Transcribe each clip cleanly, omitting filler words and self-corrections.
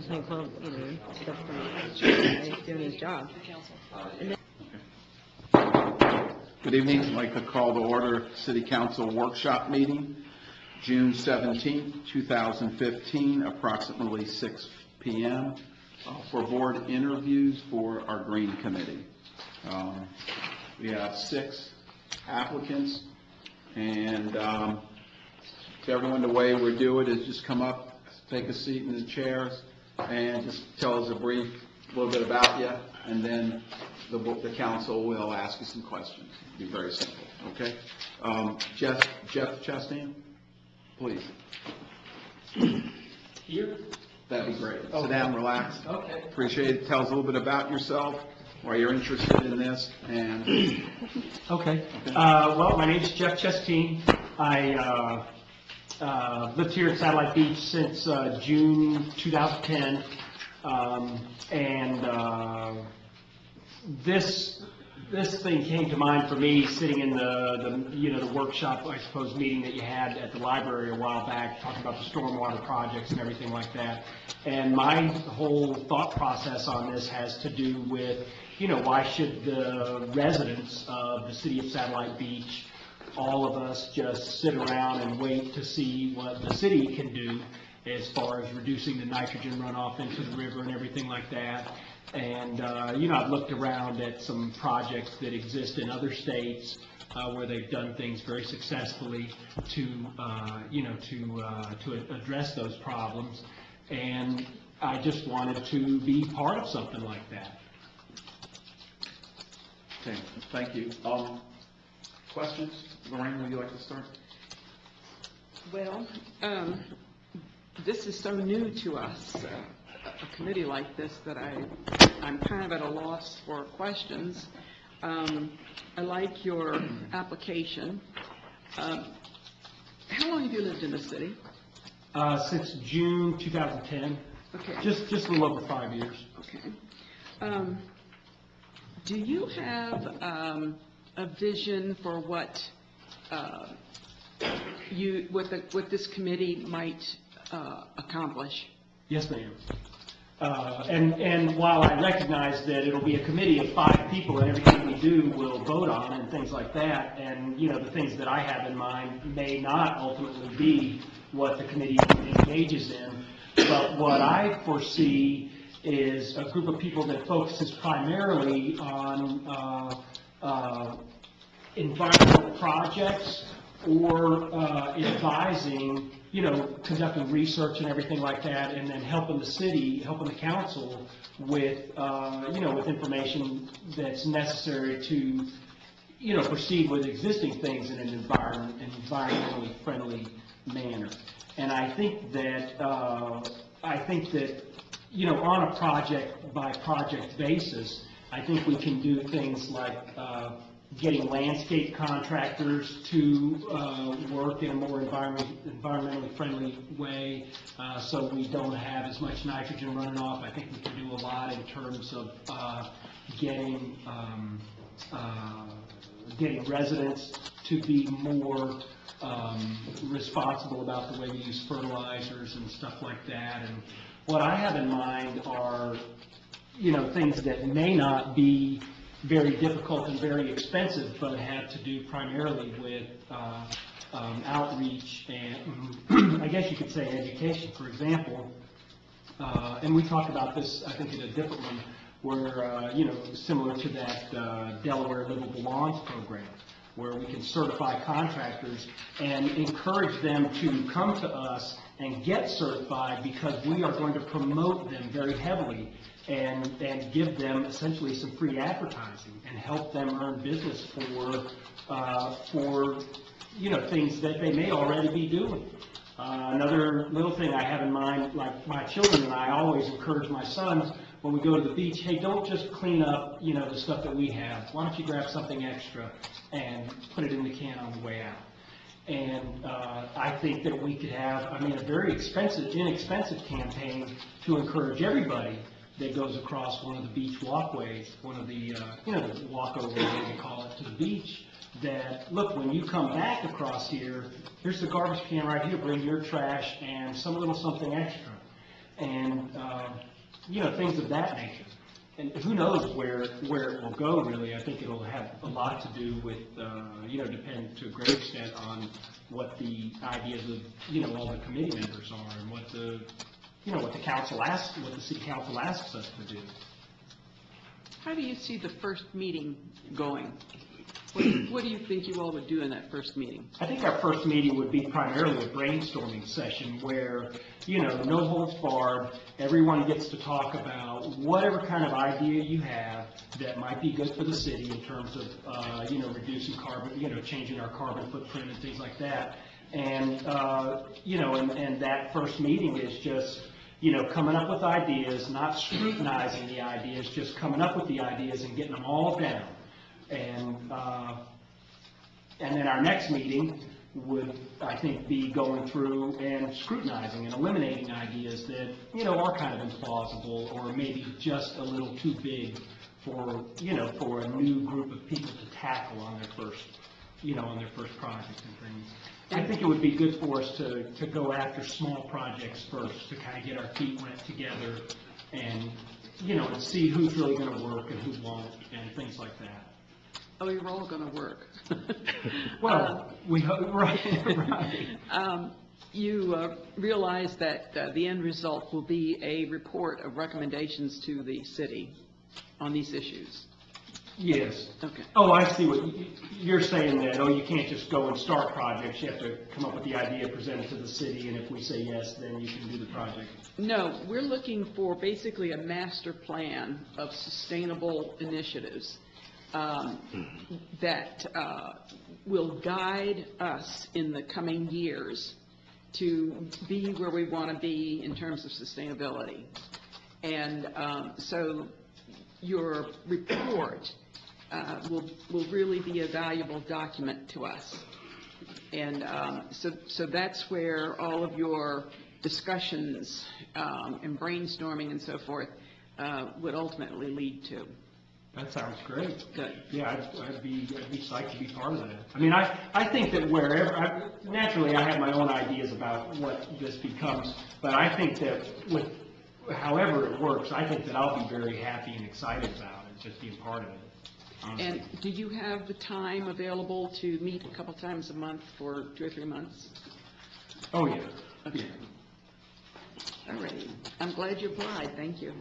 St. Cloud, stuff from doing his job. And then, Good evening. I'd like to call to order City Council Workshop Meeting, June 17, 2015, approximately 6 p.m. For board interviews for our Green Committee. We have 6 applicants, and everyone, the way we do it is just come up, take a seat in the chairs, and just tell us a little bit about you, and then the council will ask you some questions. It'll be very simple, okay? Jeff Chastain, please. Here? That'd be great. Okay. Sit down, relax. Okay. Appreciate it. Tell us a little bit about yourself, why you're interested in this, and Okay. Well, my name's Jeff Chastain. I lived here in Satellite Beach since June 2010, and this thing came to mind for me sitting in the workshop, I suppose, meeting that you had at the library a while back, talking about the stormwater projects and everything like that. And my whole thought process on this has to do with, why should the residents of the city of Satellite Beach, all of us, just sit around and wait to see what the city can do as far as reducing the nitrogen runoff into the river and everything like that. And, I've looked around at some projects that exist in other states where they've done things very successfully to address those problems. And I just wanted to be part of something like that. okay, thank you. Questions? Lorraine, would you like to start? Well, this is so new to us, a committee like this, that I'm kind of at a loss for questions. I like your application. How long have you lived in the city? Since June 2010, Okay. just a little over 5 years. Okay. Do you have a vision for what what this committee might accomplish? Yes, ma'am. And while I recognize that it'll be a committee of 5 people and everything we do will vote on and things like that, and, the things that I have in mind may not ultimately be what the committee engages in, but what I foresee is a group of people that focuses primarily on environmental projects or advising, conducting research and everything like that, and then helping the city, helping the council with, with information that's necessary to, proceed with existing things in an environmentally friendly manner. And I think that, on a project-by-project basis, I think we can do things like getting landscape contractors to work in a more environmentally friendly way, so we don't have as much nitrogen running off. I think we can do a lot in terms of getting residents to be more responsible about the way we use fertilizers and stuff like that. And what I have in mind are, things that may not be very difficult and very expensive, but have to do primarily with outreach and, I guess you could say, education. For example, and we talked about this, I think, in a different one, where, similar to that Delaware Livable Lawns program, where we can certify contractors and encourage them to come to us and get certified, because we are going to promote them very heavily and give them essentially some free advertising and help them earn business for things that they may already be doing. Another little thing I have in mind, like my children and I always encourage my sons when we go to the beach, hey, don't just clean up, the stuff that we have. Why don't you grab something extra and put it in the can on the way out? And I think that we could have, a very inexpensive campaign to encourage everybody that goes across one of the beach walkways, one of the, the walkover, as they call it, to the beach, that, look, when you come back across here, here's the garbage can right here, bring your trash and some little something extra. And things of that nature. And who knows where it will go, really. I think it'll have a lot to do with, depend to a great extent on what the ideas of, all the committee members are and what the council asks, what the city council asks us to do. How do you see the first meeting going? What do you think you all would do in that first meeting? I think our first meeting would be primarily a brainstorming session where, no holds barred, everyone gets to talk about whatever kind of idea you have that might be good for the city in terms of, reducing carbon, changing our carbon footprint and things like that. And, and that first meeting is just, coming up with ideas, not scrutinizing the ideas, just coming up with the ideas and getting them all down. And then our next meeting would, I think, be going through and scrutinizing and eliminating ideas that, are kind of implausible or maybe just a little too big for, for a new group of people to tackle on their first project and things. I think it would be good for us to go after small projects first, to kind of get our feet wet together and, and see who's really going to work and who won't and things like that. Oh, you're all going to work. Well, we hope, right. You realize that the end result will be a report of recommendations to the city on these issues. Yes. Okay. Oh, I see what you're saying, that, you can't just go and start projects. You have to come up with the idea, present it to the city, and if we say yes, then you can do the project. No, we're looking for basically a master plan of sustainable initiatives that will guide us in the coming years to be where we want to be in terms of sustainability. And so your report will really be a valuable document to us. And so that's where all of your discussions and brainstorming and so forth would ultimately lead to. That sounds great. Good. Yeah, I'd be psyched to be part of that. I mean, I think that wherever, naturally I have my own ideas about what this becomes, but I think that with however it works, I think that I'll be very happy and excited about it, just being part of it. Honestly. And do you have the time available to meet a couple times a month for 2 or 3 months? Oh, yeah. Okay. All right. I'm glad you applied. Thank you.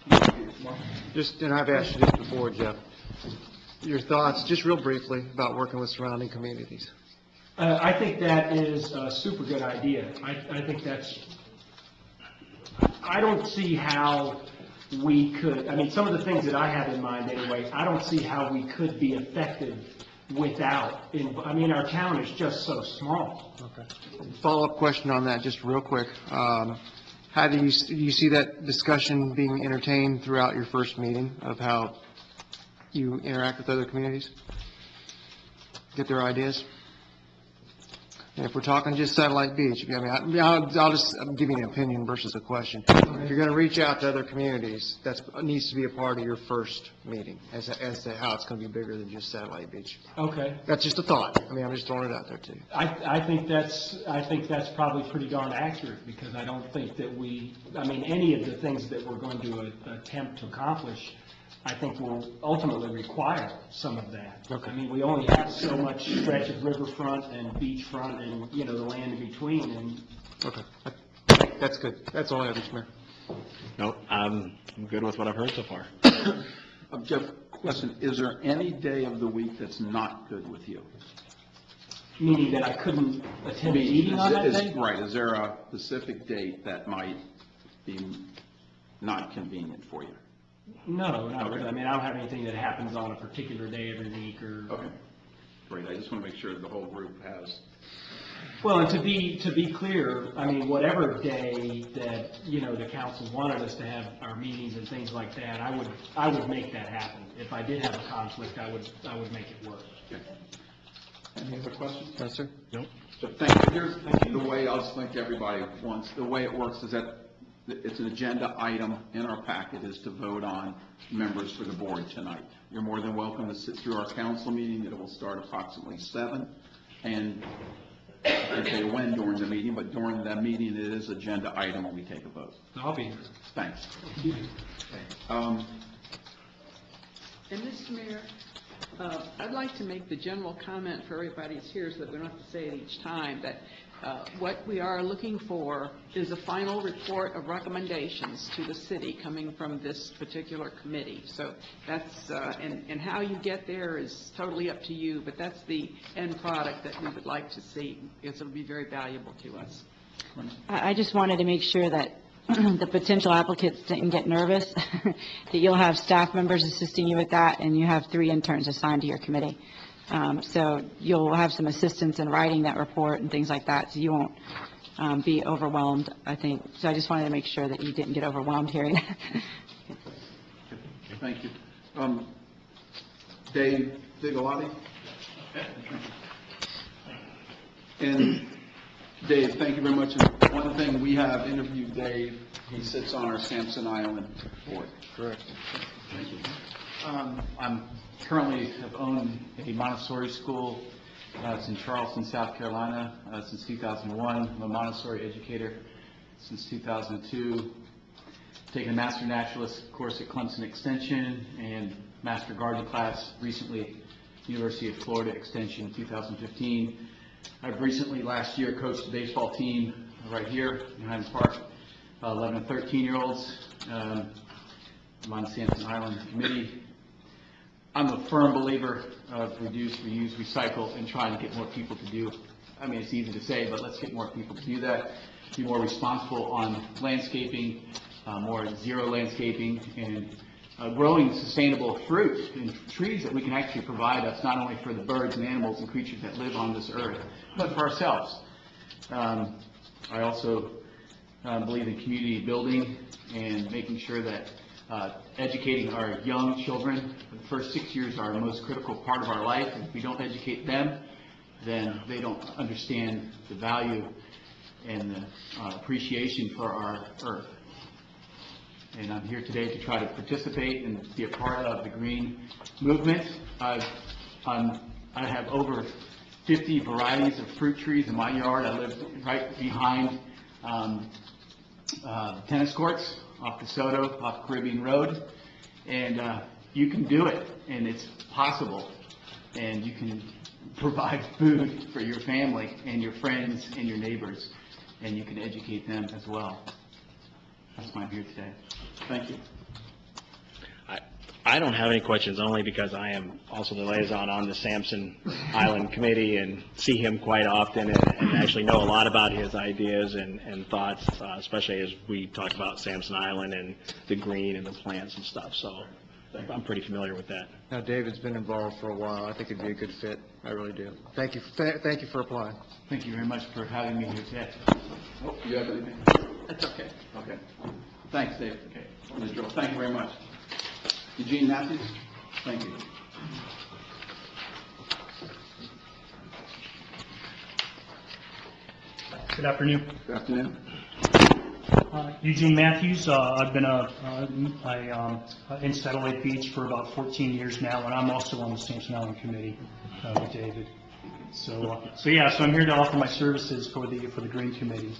And I've asked you this before, Jeff, your thoughts, just real briefly, about working with surrounding communities. I think that is a super good idea. I think I don't see how we could, some of the things that I have in mind anyway, I don't see how we could be effective without, our town is just so small. Okay. Follow-up question on that, just real quick. How do you see that discussion being entertained throughout your first meeting of how you interact with other communities? Get their ideas? And if we're talking just Satellite Beach, I'll just give you an opinion versus a question. If you're going to reach out to other communities, that needs to be a part of your first meeting as to how it's going to be bigger than just Satellite Beach. Okay. That's just a thought. I'm just throwing it out there to you. I think that's probably pretty darn accurate, because I don't think that any of the things that we're going to attempt to accomplish, I think will ultimately require some of that. Okay. We only have so much stretch of riverfront and beachfront and, the land in between, and. Okay. That's good. That's all I have, Mr. Mayor. Nope, I'm good with what I've heard so far. Jeff, question, is there any day of the week that's not good with you? Meaning that I couldn't attend a meeting on that day? Right, is there a specific date that might be not convenient for you? No, not really. I don't have anything that happens on a particular day every week or. Okay, great, I just want to make sure the whole group has. Well, and to be clear, whatever day that, the council wanted us to have our meetings and things like that, I would make that happen. If I did have a conflict, I would make it work. Okay. Any other questions? Yes, sir. Nope. So thank you. Here's the way, I'll just think everybody wants, the way it works is that it's an agenda item in our packet is to vote on members for the board tonight. You're more than welcome to sit through our council meeting. It will start approximately 7. And I can't say when during the meeting, but during that meeting, it is agenda item and we take a vote. I'll be here. Thanks. And Mr. Mayor, I'd like to make the general comment for everybody's here so that we don't have to say it each time, that what we are looking for is a final report of recommendations to the city coming from this particular committee. So that's, and how you get there is totally up to you, but that's the end product that we would like to see, because it'll be very valuable to us. I just wanted to make sure that the potential applicants didn't get nervous, that you'll have staff members assisting you with that, and you have 3 interns assigned to your committee. So you'll have some assistance in writing that report and things like that, so you won't be overwhelmed, I think. So I just wanted to make sure that you didn't get overwhelmed hearing that. Thank you. Dave Vigalotti? And Dave, thank you very much. And one thing, we have interviewed Dave. He sits on our Sampson Island board. Correct. Thank you. I'm currently have owned a Montessori school. It's in Charleston, South Carolina, since 2001. I'm a Montessori educator since 2002. Taken a Master Naturalist course at Clemson Extension and Master Gardening class recently, University of Florida Extension 2015. I've recently, last year, coached a baseball team right here in Highland Park, 11 and 13-year-olds. I'm on the Sampson Island Committee. I'm a firm believer of reduce, reuse, recycle, and trying to get more people to do. I mean, it's easy to say, but let's get more people to do that. Be more responsible on landscaping, more zero landscaping, and growing sustainable fruit and trees that we can actually provide us, not only for the birds and animals and creatures that live on this earth, but for ourselves. I also believe in community building and making sure that educating our young children. The first 6 years are our most critical part of our life, and if we don't educate them, then they don't understand the value and the appreciation for our earth. And I'm here today to try to participate and be a part of the green movement. I have over 50 varieties of fruit trees in my yard. I live right behind tennis courts off DeSoto, off Caribbean Road, and you can do it, and it's possible, and you can provide food for your family and your friends and your neighbors, and you can educate them as well. That's why I'm here today. Thank you. I don't have any questions, only because I am also the liaison on the Sampson Island Committee and see him quite often and actually know a lot about his ideas and thoughts, especially as we talk about Sampson Island and the green and the plants and stuff. So I'm pretty familiar with that. Now, David's been involved for a while. I think it'd be a good fit. I really do. Thank you. Thank you for applying. Thank you very much for having me here today. Oh, you have anything? That's okay. Okay. Thanks, Dave. Okay. Ms. Drill, thank you very much. Eugene Matthews? Thank you. Good afternoon. Good afternoon. Eugene Matthews. I've been in Satellite Beach for about 14 years now, and I'm also on the Sampson Island Committee with David. So I'm here to offer my services for the Green Committee.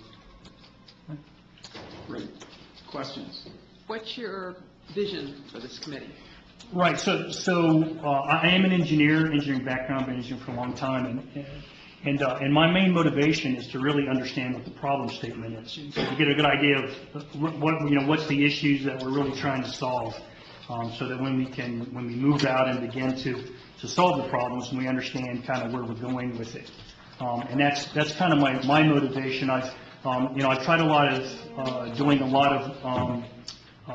Great. Questions? What's your vision for this committee? Right. So I am an engineering background, been an engineer for a long time, and my main motivation is to really understand what the problem statement is, so to get a good idea of what's the issues that we're really trying to solve, so that when we move out and begin to solve the problems, we understand kind of where we're going with it. And that's kind of my motivation. I've tried a lot of doing a lot of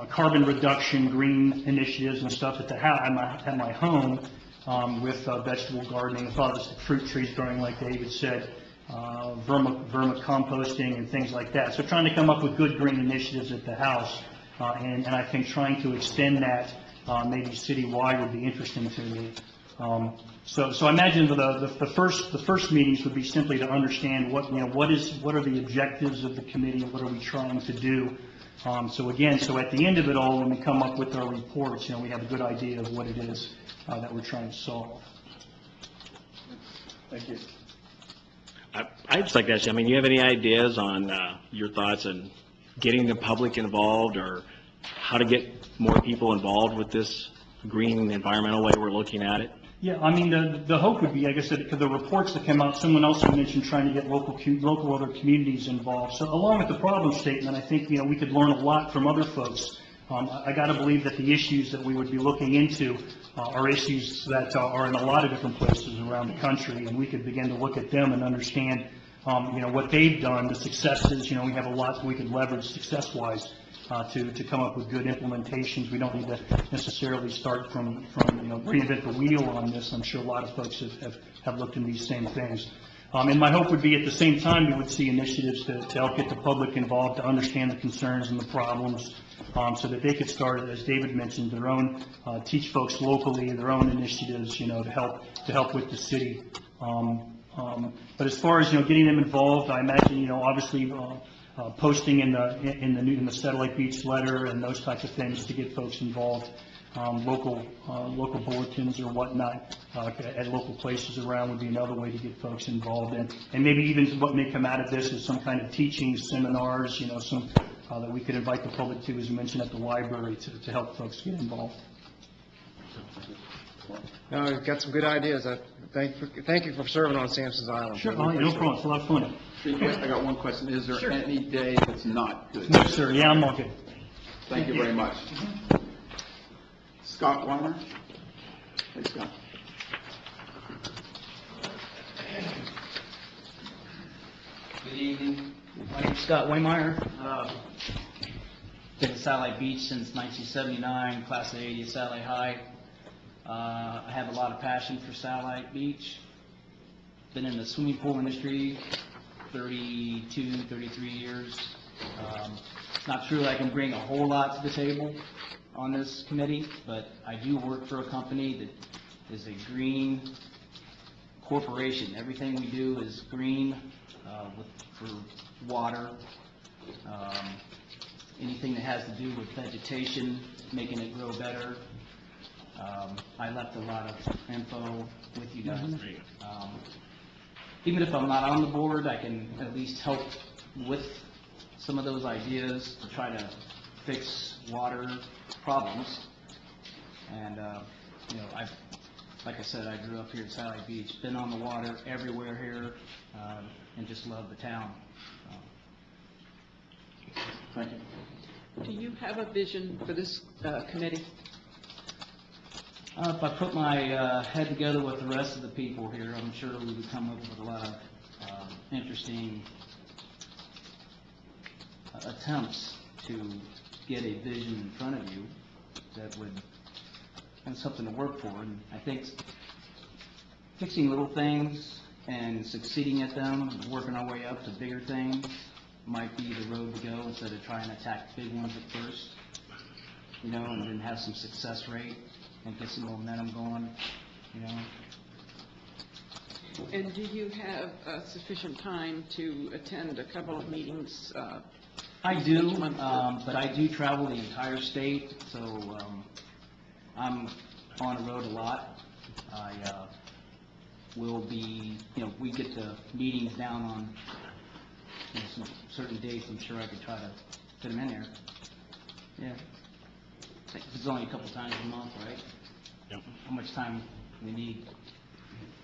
carbon reduction, green initiatives and stuff at my home, with vegetable gardening, as well as fruit trees growing, like David said, vermicomposting and things like that. So trying to come up with good green initiatives at the house, and I think trying to extend that maybe citywide would be interesting to me. So I imagine the first meetings would be simply to understand what are the objectives of the committee, what are we trying to do. So at the end of it all, when we come up with our reports, we have a good idea of what it is that we're trying to solve. Thank you. I'd just like to ask you, do you have any ideas on your thoughts on getting the public involved or how to get more people involved with this green environmental way we're looking at it? Yeah, I mean, the hope would be, like I said, the reports that came out, someone else mentioned trying to get local other communities involved. So along with the problem statement, I think, we could learn a lot from other folks. I got to believe that the issues that we would be looking into are issues that are in a lot of different places around the country, and we could begin to look at them and understand, what they've done, the successes. We have a lot we could leverage success-wise to come up with good implementations. We don't need to necessarily start from reinvent the wheel on this. I'm sure a lot of folks have looked in these same things. And my hope would be at the same time, we would see initiatives to help get the public involved, to understand the concerns and the problems, so that they could start, as David mentioned, their own, teach folks locally, their own initiatives, to help with the city. But as far as, getting them involved, I imagine, obviously, posting in the Satellite Beach letter and those types of things to get folks involved, local bulletins or whatnot, at local places around would be another way to get folks involved. And maybe even what may come out of this is some kind of teaching seminars, some, that we could invite the public to, as you mentioned, at the library to help folks get involved. No, you've got some good ideas. Thank you for serving on Sampson's Island. Sure, no problem, it's a lot of fun. I got one question. Is there any day that's not good? No, sir, yeah, I'm okay. Thank you very much. Scott Weimer? Hey, Scott. Good evening. My name's Scott Waymeyer. Been at Satellite Beach since 1979, class of 80 at Satellite High. I have a lot of passion for Satellite Beach. Been in the swimming pool industry 32, 33 years. It's not true I can bring a whole lot to the table on this committee, but I do work for a company that is a green corporation. Everything we do is green, for water, anything that has to do with vegetation, making it grow better. I left a lot of info with you guys. Even if I'm not on the board, I can at least help with some of those ideas to try to fix water problems. And, like I said, I grew up here at Satellite Beach, been on the water everywhere here, and just love the town. Thank you. Do you have a vision for this committee? If I put my head together with the rest of the people here, I'm sure we would come up with a lot of interesting attempts to get a vision in front of you that would have something to work for. And I think fixing little things and succeeding at them, and working our way up to bigger things, might be the road to go instead of trying to attack big ones at first, and then have some success rate and get some momentum going, And do you have sufficient time to attend a couple of meetings? I do, but I do travel the entire state, so I'm on the road a lot. I will be, we get the meetings down on some certain dates. I'm sure I could try to fit them in there. Yeah. It's only a couple times a month, right? Yep. How much time we need?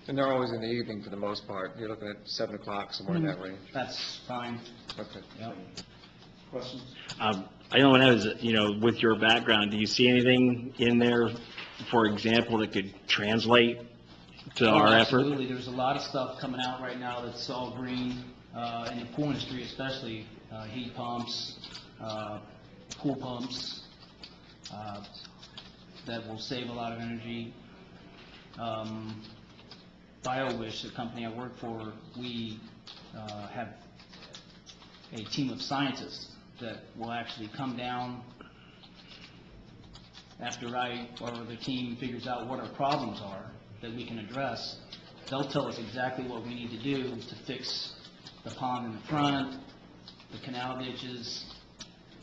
And they're always in the evening for the most part. You're looking at 7 o'clock, somewhere in that range. That's fine. Okay. Yep. Questions? I don't know, with your background, do you see anything in there, for example, that could translate to our effort? Absolutely. There's a lot of stuff coming out right now that's all green, in the pool industry especially, heat pumps, pool pumps, that will save a lot of energy. BioWish, the company I work for, we have a team of scientists that will actually come down after I or the team figures out what our problems are that we can address. They'll tell us exactly what we need to do to fix the pond in the front, the canal ditches,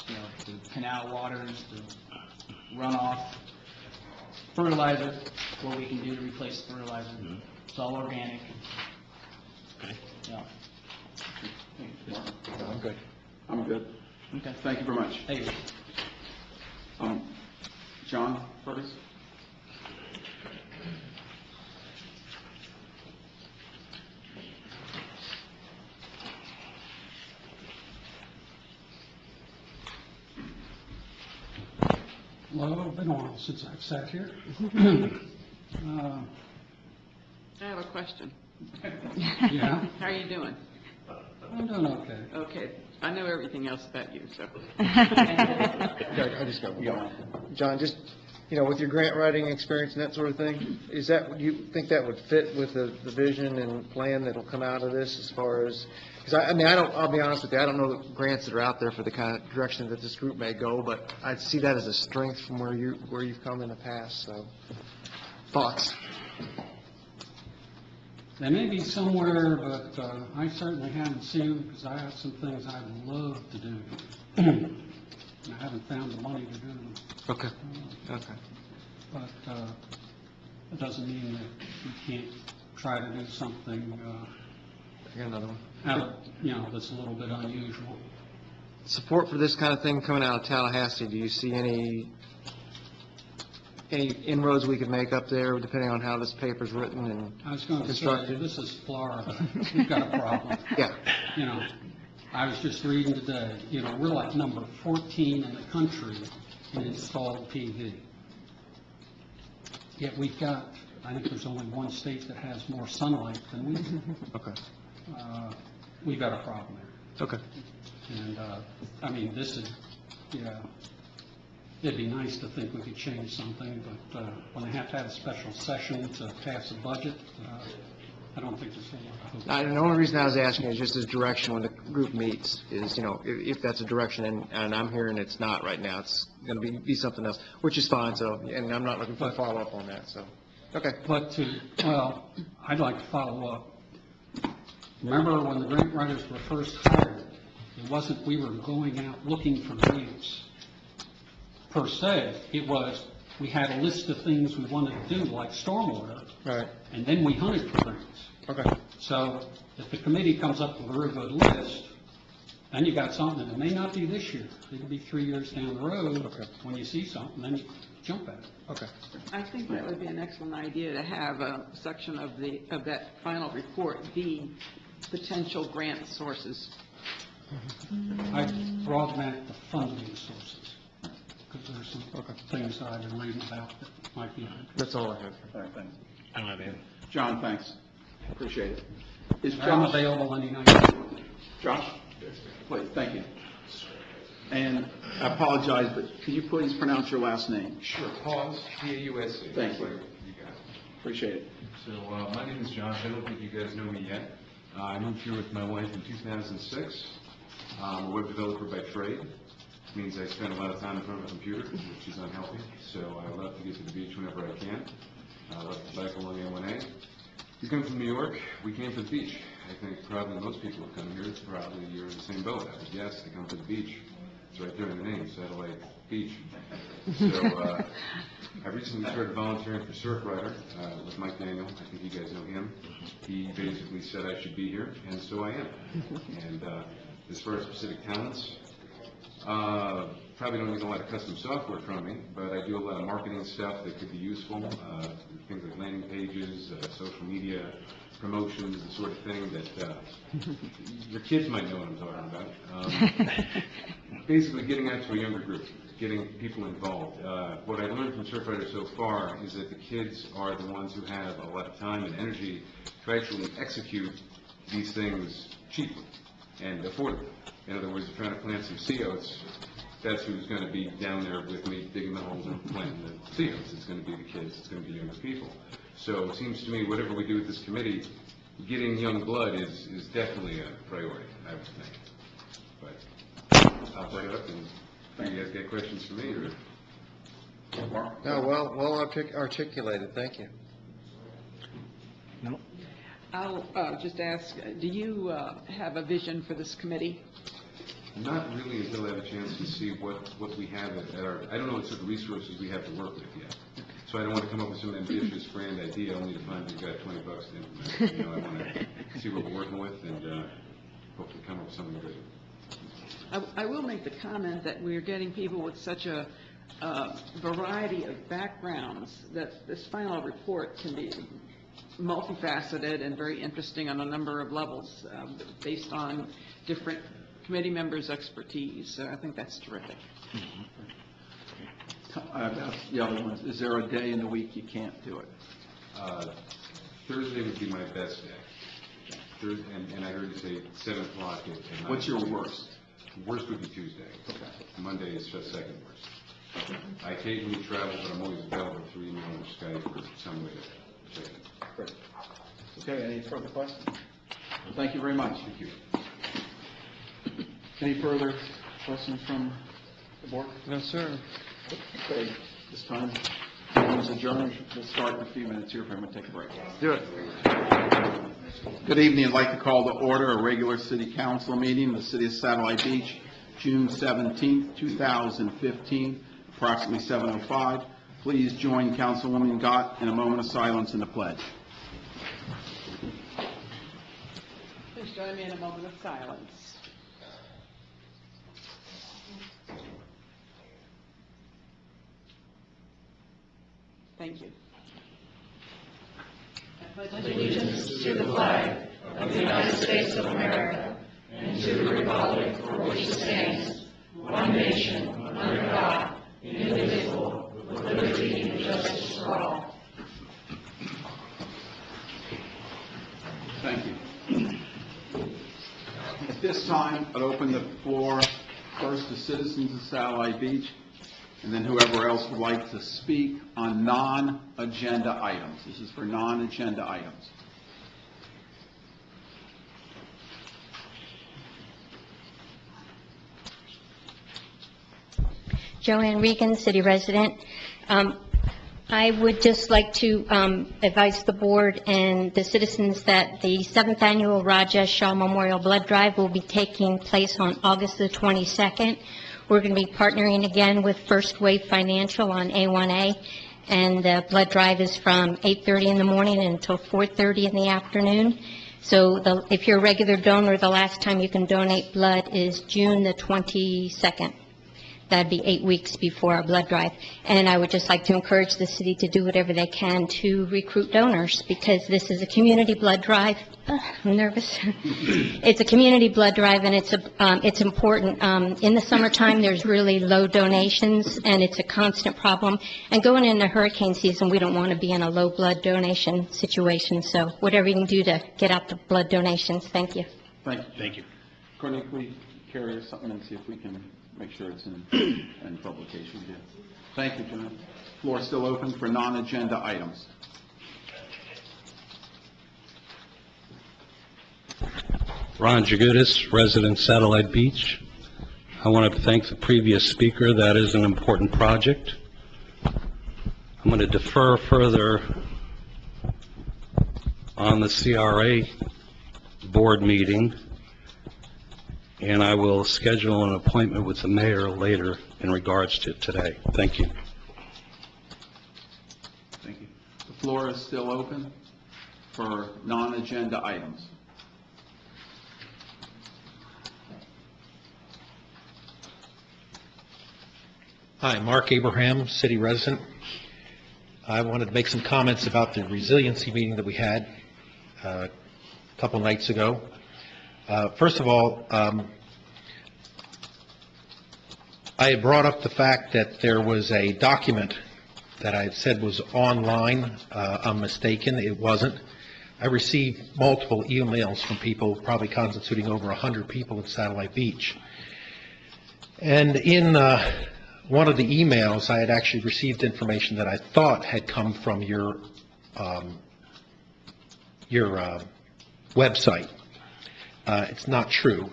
the canal waters, the runoff, fertilizer, what we can do to replace the fertilizer. It's all organic. Okay. Yeah. I'm good. I'm good. Okay. Thank you very much. Thank you. John first? Well, it's been a while since I've sat here. I have a question. Yeah, How are you doing? I'm doing okay. Okay, I know everything else about you, so. I just got one. John, just, with your grant writing experience and that sort of thing, do you think that would fit with the vision and plan that'll come out of this as far as, because I'll be honest with you, I don't know the grants that are out there for the kind of direction that this group may go, but I see that as a strength from where you've come in the past, so, thoughts? They may be somewhere, but I certainly haven't seen them because I have some things I'd love to do. And I haven't found the money to do them. Okay. But it doesn't mean that we can't try to do something, I got another one. that's a little bit unusual. Support for this kind of thing coming out of Tallahassee, do you see any inroads we could make up there, depending on how this paper's written and I was going to say, constructed? this is Florida. We've got a problem. Yeah. I was just reading today, we're like number 14 in the country in installed PV. Yet we've got, I think there's only one state that has more sunlight than we do. Okay. We've got a problem there. Okay. And, this is, it'd be nice to think we could change something, but when they have to have a special session to pass a budget, I don't think there's a lot of hope. The only reason I was asking is just as direction when the group meets is, if that's a direction, and I'm hearing it's not right now, it's going to be something else, which is fine, so, and I'm not looking for a follow-up on that, so, okay. But I'd like to follow up. Remember when the grant writers were first hired, it wasn't we were going out looking for grants per se. It was, we had a list of things we wanted to do, like stormwater, Right. and then we hunted for grants. Okay. So if the committee comes up with a real good list, then you got something, and it may not be this year. It'll be 3 years down the road. Okay. When you see something, then you jump at it. Okay. I think that would be an excellent idea to have a section of that final report be potential grant sources. I brought back the funding sources, because there's some things that I've been reading about that might be. That's all I have. All right, thanks. I don't have any. John, thanks. Appreciate it. Is I'm Josh, available any night. Josh? Please, thank you. And I apologize, but can you please pronounce your last name? Sure, Pause, P-A-U-S-E. Thank you. You got it. Appreciate it. So, my name is Josh. I don't think you guys know me yet. I moved here with my wife in 2006. I'm a web developer by trade. It means I spend a lot of time in front of a computer, which is unhealthy. So I love to get to the beach whenever I can. I love to bike along A1A. You come from New York, we came for the beach. I think probably most people have come here, it's probably you're in the same boat. I would guess they come for the beach. It's right there in the name, Satellite Beach. So I recently started volunteering for Surfrider with Mike Daniel. I think you guys know him. He basically said I should be here, and so I am. And as far as specific talents, probably don't need a lot of custom software from me, but I do a lot of marketing stuff that could be useful, things like landing pages, social media promotions, the sort of thing that your kids might know what I'm talking about. Basically getting out to a younger group, getting people involved. What I learned from Surfrider so far is that the kids are the ones who have a lot of time and energy to actually execute these things cheaply and affordably. In other words, if you're trying to plant some sea oats, that's who's going to be down there with me digging the holes and planting the sea oats. It's going to be the kids. It's going to be younger people. So it seems to me whatever we do with this committee, getting young blood is definitely a priority, I would think. But I'll shut up and you guys got questions for me or? Mark? No, well articulated, thank you. No? I'll just ask, do you have a vision for this committee? Not really until I have a chance to see what we have at our, I don't know what sort of resources we have to work with yet. So I don't want to come up with some ambitious grand idea only to find we've got $20 to implement. I want to see what we're working with and hopefully come up with something good. I will make the comment that we're getting people with such a variety of backgrounds, that this final report can be multifaceted and very interesting on a number of levels, based on different committee members' expertise. So I think that's terrific. About the other ones, is there a day in the week you can't do it? Thursday would be my best day. And I heard you say 7 o'clock at night. What's your worst? Worst would be Tuesday. Okay. Monday is just second worst. I occasionally travel, but I'm always available through email or Skype or some way to check it. Great. Okay, any further questions? Thank you very much. Thank you. Any further questions from the board? No, sir. Okay, this time, meeting's adjourned. We'll start in a few minutes here if everyone take a break. Do it. Good evening. I'd like to call to order a regular city council meeting in the city of Satellite Beach, June 17th, 2015, approximately 7:05. Please join Councilwoman Gott in a moment of silence in the pledge. Please join me in a moment of silence. Thank you. Allegiance to the flag of the United States of America and to the republic for which it stands, one nation, under God, indivisible, with liberty and justice for all. Thank you. At this time, I'd open the floor first to citizens of Satellite Beach, and then whoever else would like to speak on non-agenda items. This is for non-agenda items. Joanne Regan, city resident. I would just like to advise the board and the citizens that the 7th Annual Rajesh Shah Memorial Blood Drive will be taking place on August the 22nd. We're going to be partnering again with First Wave Financial on A1A, and the blood drive is from 8:30 in the morning until 4:30 in the afternoon. So if you're a regular donor, the last time you can donate blood is June the 22nd. That'd be 8 weeks before our blood drive. And I would just like to encourage the city to do whatever they can to recruit donors, because this is a community blood drive. I'm nervous. It's a community blood drive, and it's important. In the summertime, there's really low donations, and it's a constant problem. And going into hurricane season, we don't want to be in a low blood donation situation. So whatever you can do to get out the blood donations. Thank you. Thank you. Thank you. Courtney, can we carry something and see if we can make sure it's in publication again? Thank you, John. Floor is still open for non-agenda items. Ron Jagutis, resident Satellite Beach. I want to thank the previous speaker. That is an important project. I'm going to defer further on the CRA board meeting, and I will schedule an appointment with the mayor later in regards to today. Thank you. Thank you. The floor is still open for non-agenda items. Hi, Mark Abraham, city resident. I wanted to make some comments about the resiliency meeting that we had a couple nights ago. First of all, I had brought up the fact that there was a document that I had said was online. I'm mistaken, it wasn't. I received multiple emails from people, probably constituting over 100 people at Satellite Beach. And in one of the emails, I had actually received information that I thought had come from your website. It's not true,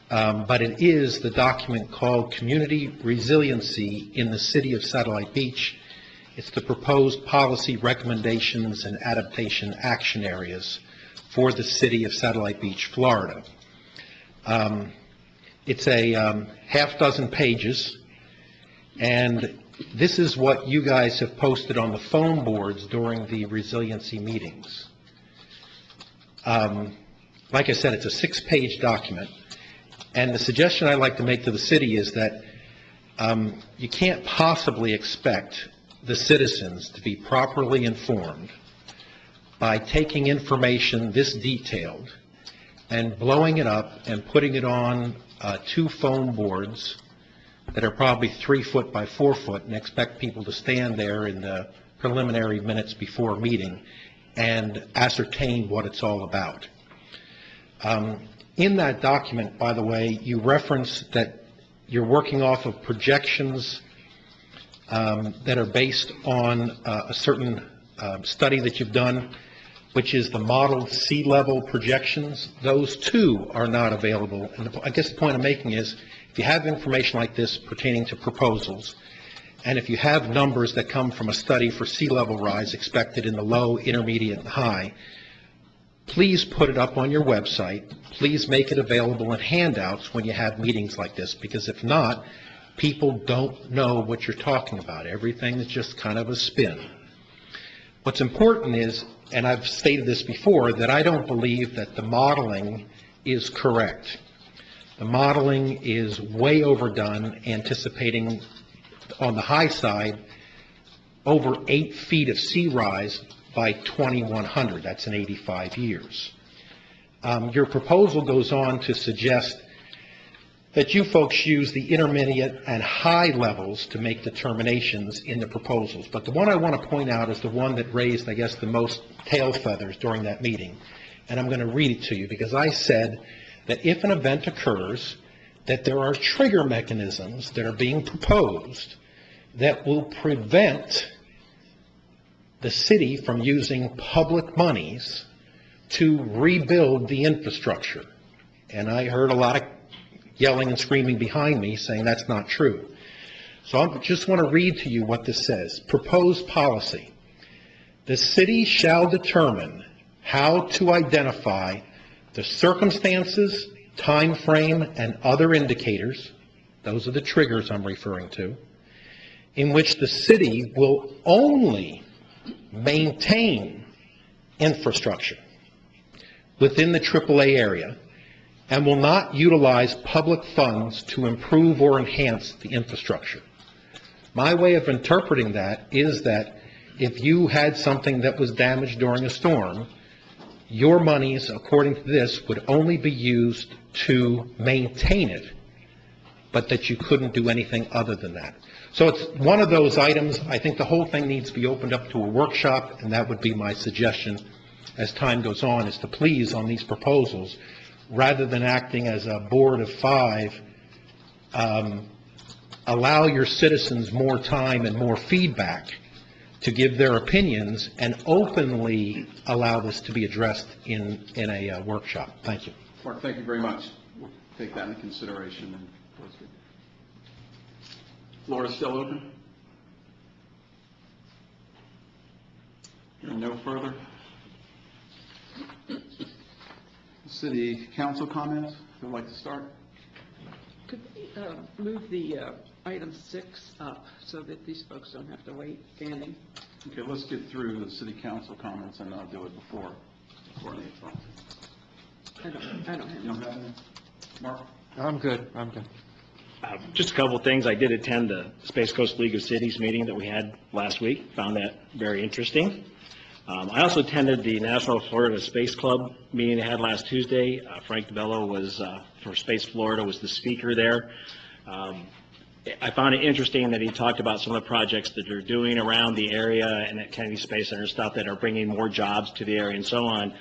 but it is the document called Community Resiliency in the City of Satellite Beach. It's the proposed policy recommendations and adaptation action areas for the City of Satellite Beach, Florida. It's a half dozen pages. And this is what you guys have posted on the phone boards during the resiliency meetings. Like I said, it's a 6-page document. And the suggestion I'd like to make to the city is that You can't possibly expect the citizens to be properly informed by taking information this detailed and blowing it up and putting it on 2 foam boards that are probably 3 foot by 4 foot and expect people to stand there in the preliminary minutes before a meeting and ascertain what it's all about. In that document, by the way, you reference that you're working off of projections that are based on a certain study that you've done, which is the modeled sea level projections. Those too are not available. And I guess the point I'm making is, if you have information like this pertaining to proposals, and if you have numbers that come from a study for sea level rise expected in the low, intermediate, and high, please put it up on your website. Please make it available in handouts when you have meetings like this, because if not, people don't know what you're talking about. Everything is just kind of a spin. What's important is, and I've stated this before, that I don't believe that the modeling is correct. The modeling is way overdone, anticipating on the high side over 8 feet of sea rise by 2100. That's in 85 years. Your proposal goes on to suggest that you folks use the intermediate and high levels to make determinations in the proposals. But the one I want to point out is the one that raised, I guess, the most tail feathers during that meeting. And I'm going to read it to you, because I said that if an event occurs, that there are trigger mechanisms that are being proposed that will prevent the city from using public monies to rebuild the infrastructure. And I heard a lot of yelling and screaming behind me saying that's not true. So I just want to read to you what this says. Proposed policy. The city shall determine how to identify the circumstances, time frame, and other indicators, those are the triggers I'm referring to, in which the city will only maintain infrastructure within the AAA area and will not utilize public funds to improve or enhance the infrastructure. My way of interpreting that is that if you had something that was damaged during a storm, your monies, according to this, would only be used to maintain it, but that you couldn't do anything other than that. So it's one of those items. I think the whole thing needs to be opened up to a workshop, and that would be my suggestion as time goes on, is to please, on these proposals, rather than acting as a board of 5, allow your citizens more time and more feedback to give their opinions, and openly allow this to be addressed in a workshop. Thank you. Mark, thank you very much. We'll take that into consideration. And floor is still open. Hearing no further. City council comments? Who'd like to start? Could we move the item 6 up so that these folks don't have to wait standing? Okay, let's get through the city council comments, and I'll do it before 8 o'clock. I don't have You don't have any? Mark? I'm good. Just a couple of things. I did attend the Space Coast League of Cities meeting that we had last week. Found that very interesting. I also attended the National Florida Space Club meeting they had last Tuesday. Frank DeBello was, for Space Florida, was the speaker there. I found it interesting that he talked about some of the projects that they're doing around the area and at Kennedy Space Center, stuff that are bringing more jobs to the area and so on.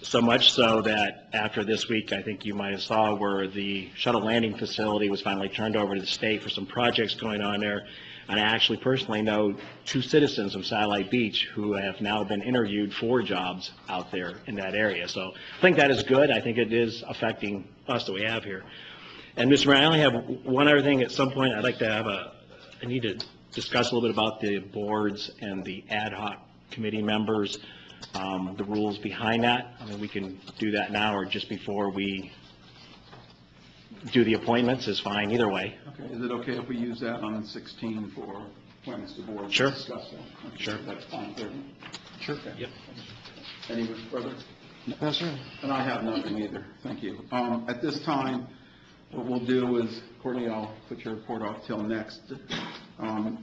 So much so that after this week, I think you might have saw where the shuttle landing facility was finally turned over to the state for some projects going on there. And I actually personally know 2 citizens of Satellite Beach who have now been interviewed for jobs out there in that area. So I think that is good. I think it is affecting us that we have here. And Mr. Mayor, I only have one other thing. At some point, I'd like to have I need to discuss a little bit about the boards and the ad hoc committee members, the rules behind that. I mean, we can do that now or just before we do the appointments is fine, either way. Okay, is it okay if we use that on 16 for appointments to board? Sure. Discuss that? Okay, Sure. That's fine, certainly. Sure. Okay. Yep. Any further? No, sir. And I have nothing either. Thank you. At this time, what we'll do is, Courtney, I'll put your report off till next.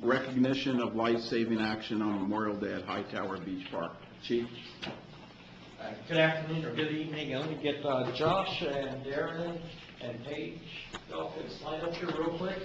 Recognition of life-saving action on Memorial Day at Hightower Beach Park. Chief? Good afternoon or good evening. Let me get Josh and Darren and Paige. Y'all can slide up here real quick.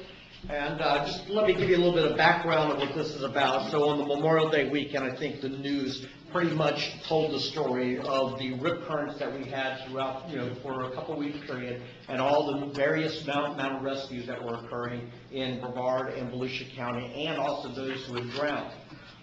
And just let me give you a little bit of background of what this is about. So on the Memorial Day weekend, I think the news pretty much told the story of the rip currents that we had throughout, for a couple-week period, and all the various mountain rescues that were occurring in Brevard and Volusia County, and also those who had drowned.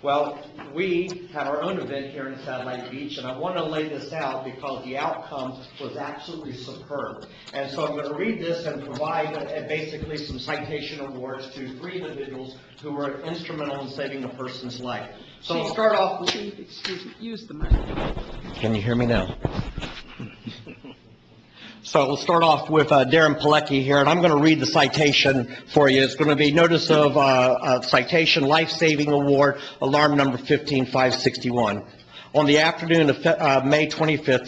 Well, we had our own event here in Satellite Beach, and I want to lay this out because the outcome was absolutely superb. And so I'm going to read this and provide basically some citation awards to 3 individuals who were instrumental in saving a person's life. So I'll start off with... Chief, excuse me, use the mic. Can you hear me now? So we'll start off with Darren Pilecki here, and I'm going to read the citation for you. It's going to be Notice of Citation Life-Saving Award, alarm number 15561. On the afternoon of May 25th,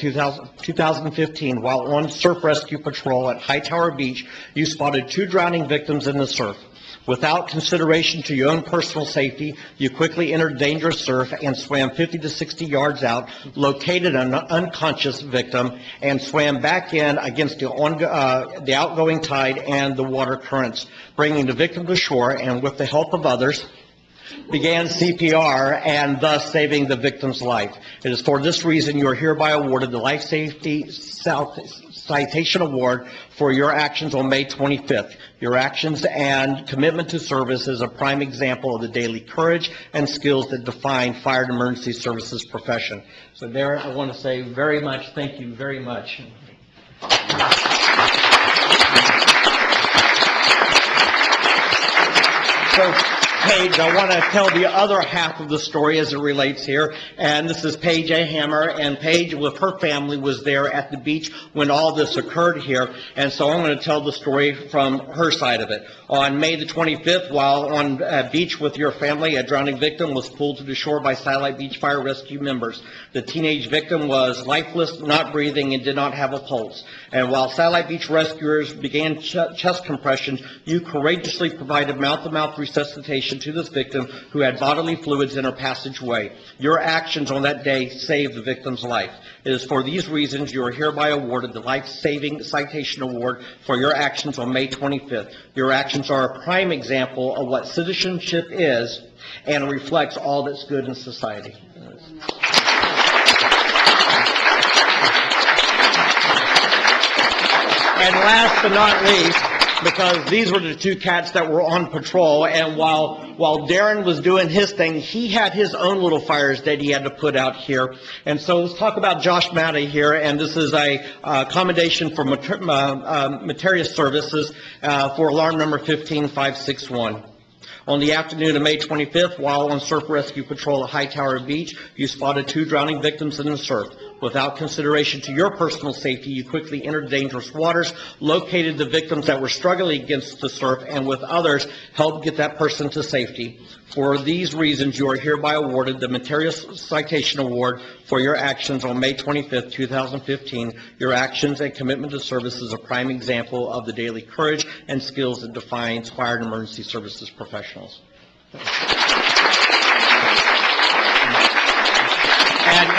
2015, while on surf rescue patrol at Hightower Beach, you spotted 2 drowning victims in the surf. Without consideration to your own personal safety, you quickly entered dangerous surf and swam 50 to 60 yards out, located an unconscious victim, and swam back in against the outgoing tide and the water currents, bringing the victim to shore, and with the help of others, began CPR and thus saving the victim's life. It is for this reason you are hereby awarded the Life Safety Citation Award for your actions on May 25th. Your actions and commitment to service is a prime example of the daily courage and skills that define fire and emergency services profession. So there, I want to say very much, thank you very much. So, Paige, I want to tell the other half of the story as it relates here, and this is Paige A. Hammer, and Paige with her family was there at the beach when all this occurred here, and so I'm going to tell the story from her side of it. On May the 25th, while on a beach with your family, a drowning victim was pulled to the shore by Satellite Beach Fire Rescue members. The teenage victim was lifeless, not breathing, and did not have a pulse. And while Satellite Beach rescuers began chest compressions, you courageously provided mouth-to-mouth resuscitation to this victim who had bodily fluids in her passageway. Your actions on that day saved the victim's life. It is for these reasons you are hereby awarded the Life-Saving Citation Award for your actions on May 25th. Your actions are a prime example of what citizenship is and reflects all that's good in society. And last but not least, because these were the 2 cats that were on patrol, and while Darren was doing his thing, he had his own little fires that he had to put out here. And so let's talk about Josh Matty here, and this is a commendation for Materius Services for alarm number 15561. On the afternoon of May 25th, while on surf rescue patrol at Hightower Beach, you spotted 2 drowning victims in the surf. Without consideration to your personal safety, you quickly entered dangerous waters, located the victims that were struggling against the surf, and with others, helped get that person to safety. For these reasons, you are hereby awarded the Materius Citation Award for your actions on May 25th, 2015. Your actions and commitment to service is a prime example of the daily courage and skills that defines fire and emergency services professionals. And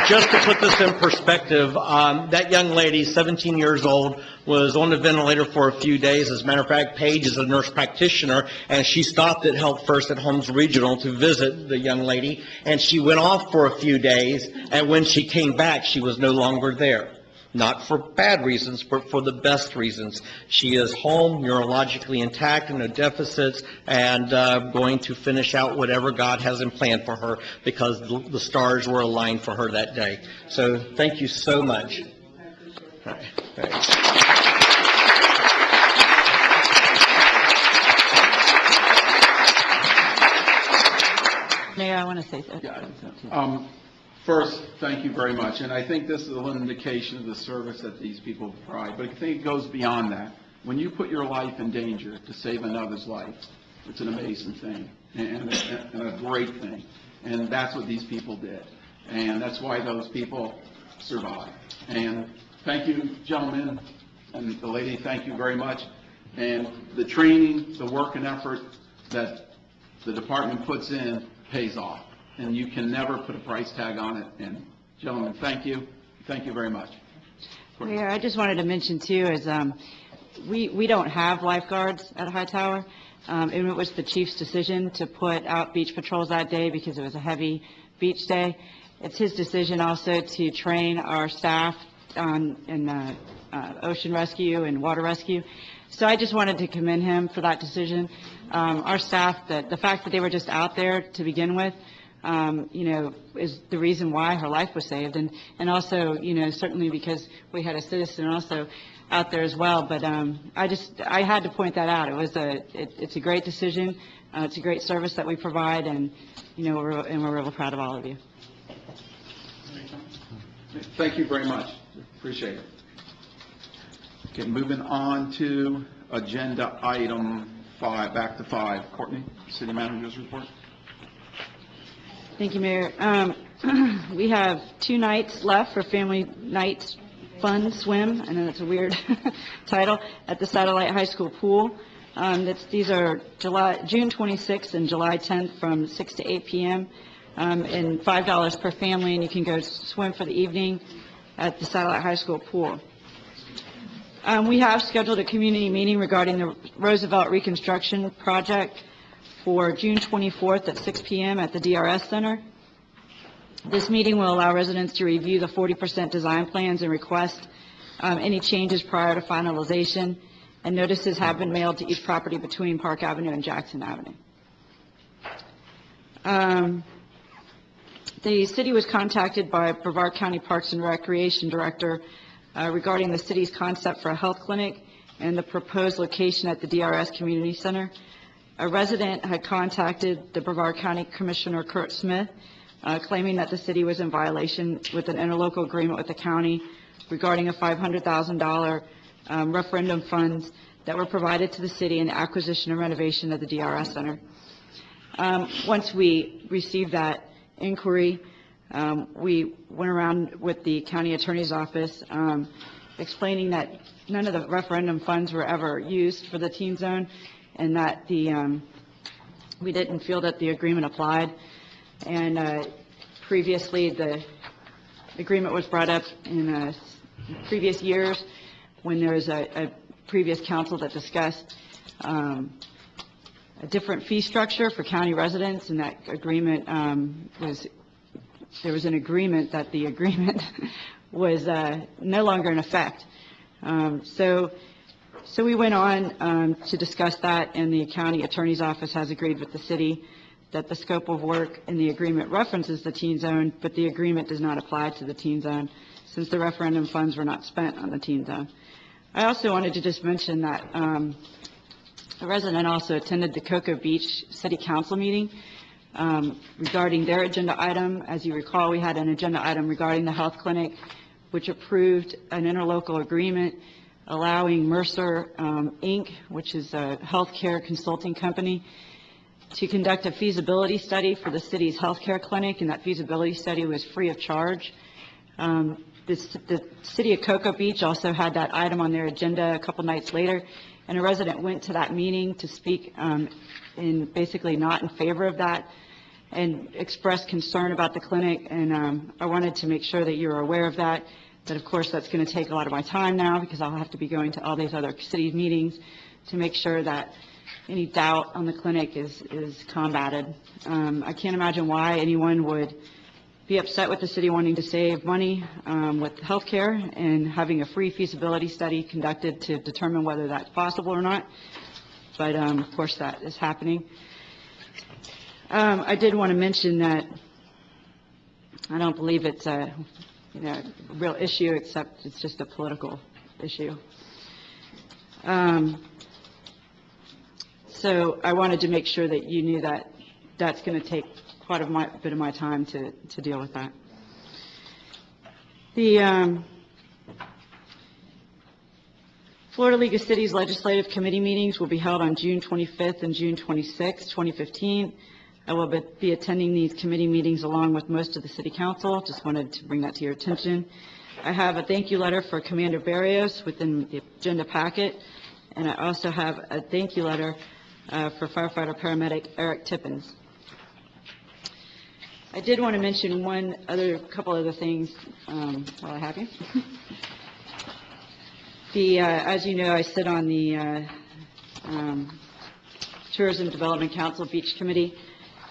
just to put this in perspective, that young lady, 17 years old, was on the ventilator for a few days. As a matter of fact, Paige is a nurse practitioner, and she stopped at Health First at Holmes Regional to visit the young lady, and she went off for a few days, and when she came back, she was no longer there. Not for bad reasons, but for the best reasons. She is home, neurologically intact, no deficits, and going to finish out whatever God has in plan for her because the stars were aligned for her that day. So thank you so much. All right. Thanks. Mayor, I want to say something. First, thank you very much, and I think this is an indication of the service that these people provide, but I think it goes beyond that. When you put your life in danger to save another's life, it's an amazing thing, and a great thing, and that's what these people did, and that's why those people survived. And thank you, gentlemen, And the lady, thank you very much. And the training, the work and effort that the department puts in pays off. And you can never put a price tag on it. And gentlemen, thank you. Thank you very much. Mayor, I just wanted to mention too, is we don't have lifeguards at Hightower. And it was the chief's decision to put out beach patrols that day because it was a heavy beach day. It's his decision also to train our staff in ocean rescue and water rescue. So I just wanted to commend him for that decision. Our staff, the fact that they were just out there to begin with, is the reason why her life was saved. And also, certainly because we had a citizen also out there as well. But I had to point that out. It's a great decision. It's a great service that we provide, and, we're real proud of all of you. Thank you very much. Appreciate it. Okay, moving on to agenda item 5, back to 5. Courtney, City Manager's report. Thank you, Mayor. We have 2 nights left for Family Nights Fun Swim. I know that's a weird title, at the Satellite High School pool. These are June 26th and July 10th from 6 to 8 p.m. And $5 per family, and you can go swim for the evening at the Satellite High School pool. We have scheduled a community meeting regarding the Roosevelt Reconstruction Project for June 24th at 6 p.m. at the DRS Center. This meeting will allow residents to review the 40% design plans and request any changes prior to finalization, and notices have been mailed to each property between Park Avenue and Jackson Avenue. The city was contacted by Brevard County Parks and Recreation Director regarding the city's concept for a health clinic and the proposed location at the DRS Community Center. A resident had contacted the Brevard County Commissioner Kurt Smith, claiming that the city was in violation with an interlocal agreement with the county regarding a $500,000 referendum funds that were provided to the city in the acquisition and renovation of the DRS Center. Once we received that inquiry, we went around with the county attorney's office explaining that none of the referendum funds were ever used for the teen zone, and that we didn't feel that the agreement applied. And previously, the agreement was brought up in previous years when there was a previous council that discussed a different fee structure for county residents, and that agreement there was an agreement that the agreement was no longer in effect. So we went on to discuss that, and the county attorney's office has agreed with the city that the scope of work in the agreement references the teen zone, but the agreement does not apply to the teen zone since the referendum funds were not spent on the teen zone. I also wanted to just mention that a resident also attended the Cocoa Beach City Council meeting regarding their agenda item. As you recall, we had an agenda item regarding the health clinic, which approved an interlocal agreement allowing Mercer Inc., which is a healthcare consulting company, to conduct a feasibility study for the city's healthcare clinic, and that feasibility study was free of charge. The city of Cocoa Beach also had that item on their agenda a couple nights later, and a resident went to that meeting to speak in basically not in favor of that and expressed concern about the clinic. And I wanted to make sure that you're aware of that of course that's going to take a lot of my time now, because I'll have to be going to all these other city meetings to make sure that any doubt on the clinic is combated. I can't imagine why anyone would be upset with the city wanting to save money with healthcare and having a free feasibility study conducted to determine whether that's possible or not. But of course that is happening. I did want to mention that I don't believe it's a real issue, except it's just a political issue. So I wanted to make sure that you knew that that's going to take quite a bit of my time to deal with that. The Florida League of Cities Legislative Committee meetings will be held on June 25th and June 26th, 2015. I will be attending these committee meetings along with most of the city council. Just wanted to bring that to your attention. I have a thank you letter for Commander Barrios within the agenda packet, and I also have a thank you letter for firefighter paramedic Eric Tippins. I did want to mention couple other things while I have you. As you know, I sit on the Tourism Development Council Beach Committee,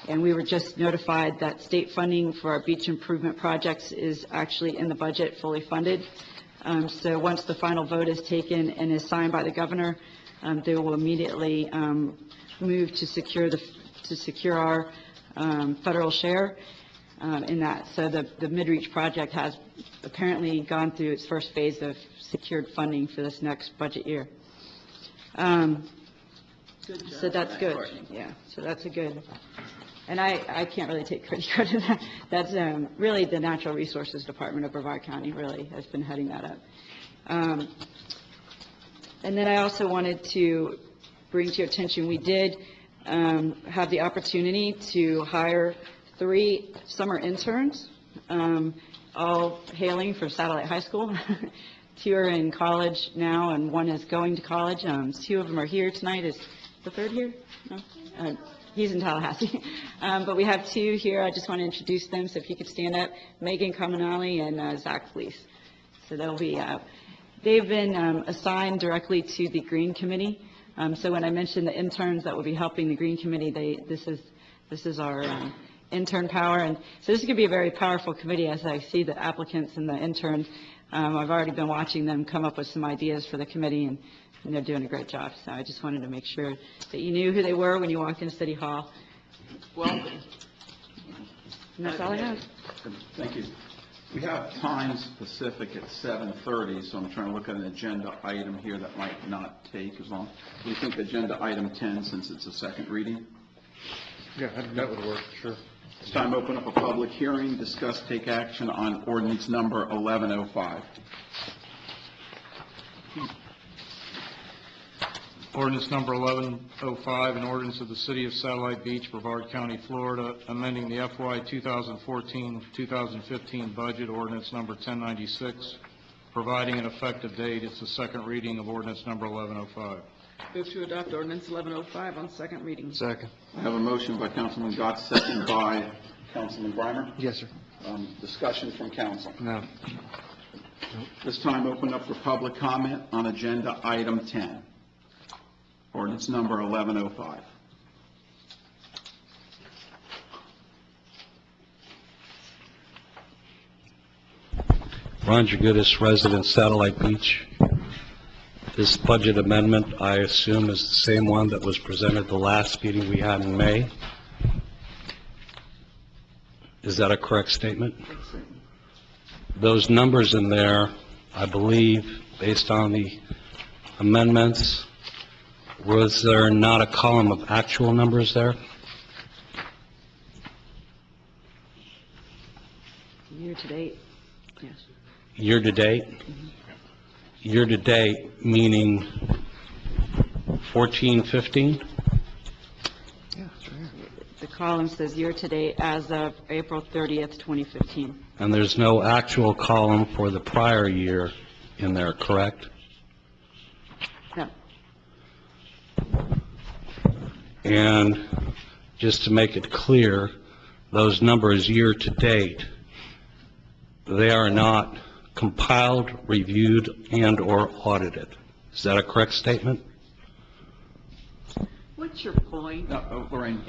and we were just notified that state funding for our beach improvement projects is actually in the budget, fully funded. So once the final vote is taken and is signed by the governor, they will immediately move to secure our federal share in that. So the Midreach project has apparently gone through its first phase of secured funding for this next budget year. So that's good. Yeah, so that's a good. And I can't really take credit for that. That's really the Natural Resources Department of Brevard County really has been heading that up. And then I also wanted to bring to your attention, we did have the opportunity to hire 3 summer interns, all hailing from Satellite High School. 2 are in college now, and 1 is going to college. 2 of them are here tonight. Is the 3rd here? No? He's in Tallahassee. But we have 2 here. I just want to introduce them, so if you could stand up. Megan Caminali and Zach Fleece. So they'll be, they've been assigned directly to the Green Committee. So when I mentioned the interns that will be helping the Green Committee, this is our intern power. And so this is going to be a very powerful committee as I see the applicants and the interns. I've already been watching them come up with some ideas for the committee, and they're doing a great job. So I just wanted to make sure that you knew who they were when you walked into City Hall. Welcome. And that's all I have. Thank you. We have time specific at 7:30, so I'm trying to look at an agenda item here that might not take as long. Do you think agenda item 10, since it's a second reading? Yeah, that would work, sure. It's time to open up a public hearing, discuss, take action on ordinance number 1105. Ordinance number 1105, an ordinance of the City of Satellite Beach, Brevard County, Florida, amending the FY 2014-2015 budget, ordinance number 1096, providing an effective date. It's the second reading of ordinance number 1105. Move to adopt ordinance 1105 on second reading. Second. I have a motion by Councilman Gott, second by Councilman Breimer. Yes, sir. Discussion from council. No. This time, open up for public comment on agenda item 10. Ordinance number 1105. Ron Jagutis, resident Satellite Beach. This budget amendment, I assume, is the same one that was presented the last meeting we had in May. Is that a correct statement? Those numbers in there, I believe, based on the amendments, was there not a column of actual numbers there? Year to date, yes. Year to date? Year to date, meaning 14, 15? The column says year to date as of April 30th, 2015. And there's no actual column for the prior year in there, correct? No. And just to make it clear, those numbers year to date, they are not compiled, reviewed, and/or audited. Is that a correct statement? What's your point? Lorraine,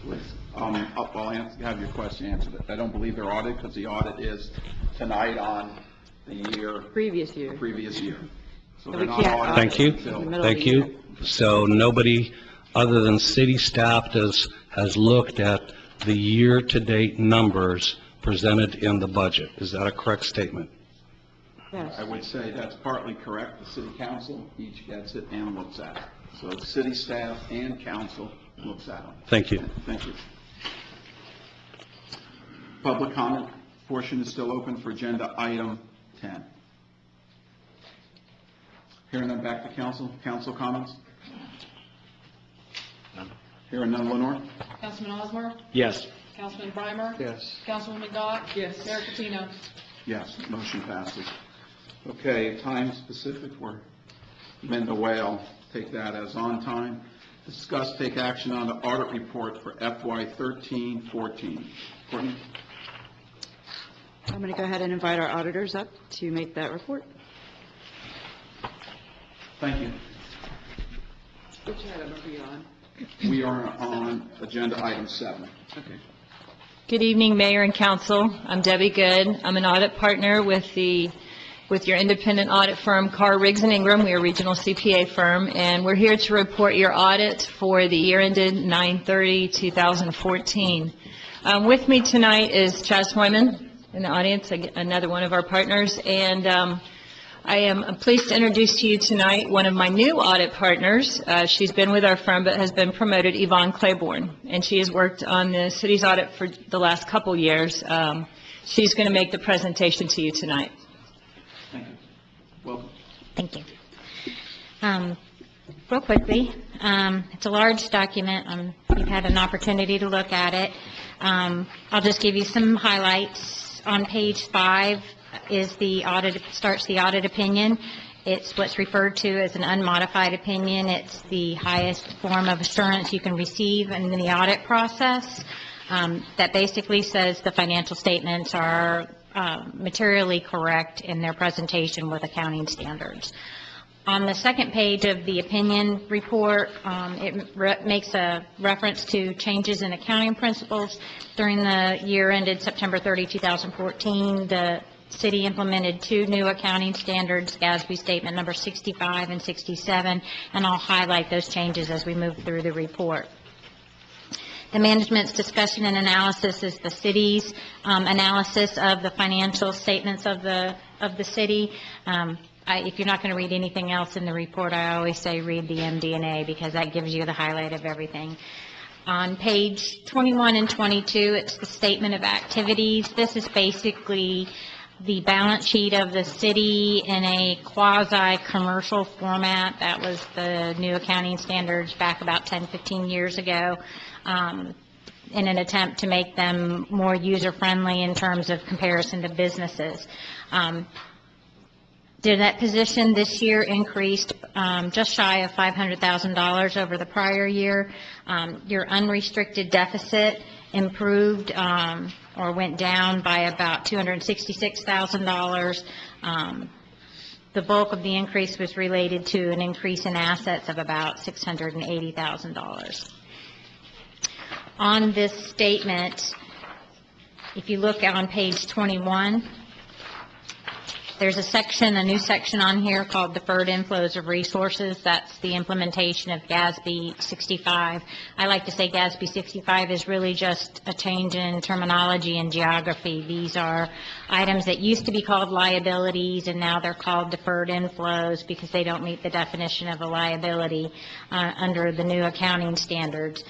please. I'll have your question answered. I don't believe they're audited because the audit is tonight on the year. Previous year. So We they're not can't audited Thank you. until- Thank you. So nobody other than city staff has looked at the year-to-date numbers presented in the budget. Is that a correct statement? Yes. I would say that's partly correct. The city council each gets it and looks at it. So city staff and council looks at them. Thank you. Thank you. Public comment portion is still open for agenda item 10. Hearing none, back to council. Council comments? Hearing none, Lenore? Councilman Osmer? Yes. Councilman Breimer? Yes. Councilwoman Dodd? Yes. Mayor Patino? Yes, motion passes. Okay, time specific, we're in the whale, take that as on time. Discuss, take action on the audit report for FY 13-14. Courtney? I'm going to go ahead and invite our auditors up to make that report. Thank you. Which item are we on? We are on agenda item 7. Okay. Good evening, Mayor and Council. I'm Debbie Good. I'm an audit partner with your independent audit firm, Carr, Riggs and Ingram. We are a regional CPA firm, and we're here to report your audit for the year ended 9/30/2014. With me tonight is Chaz Hoyman in the audience, another one of our partners, and I am pleased to introduce to you tonight one of my new audit partners. She's been with our firm but has been promoted, Yvonne Claiborne, and she has worked on the city's audit for the last couple years. She's going to make the presentation to you tonight. Thank you. Welcome. Thank you. Real quickly, it's a large document. You've had an opportunity to look at it. I'll just give you some highlights. On page 5 is the audit, starts the audit opinion. It's what's referred to as an unmodified opinion. It's the highest form of assurance you can receive in the audit process. That basically says the financial statements are materially correct in their presentation with accounting standards. On the second page of the opinion report, it makes a reference to changes in accounting principles. During the year ended September 30, 2014, the city implemented 2 new accounting standards, GASB Statement Number 65 and 67, and I'll highlight those changes as we move through the report. The management's discussion and analysis is the city's analysis of the financial statements of the city. If you're not going to read anything else in the report, I always say read the MD&A because that gives you the highlight of everything. On page 21 and 22, it's the statement of activities. This is basically the balance sheet of the city in a quasi-commercial format. That was the new accounting standards back about 10, 15 years ago, in an attempt to make them more user-friendly in terms of comparison to businesses. The net position this year increased just shy of $500,000 over the prior year. Your unrestricted deficit improved or went down by about $266,000. The bulk of the increase was related to an increase in assets of about $680,000. On this statement, if you look on page 21, there's a section, a new section on here called Deferred Inflows of Resources. That's the implementation of GASB 65. I like to say GASB 65 is really just a change in terminology and geography. These are items that used to be called liabilities, and now they're called deferred inflows because they don't meet the definition of a liability under the new accounting standards.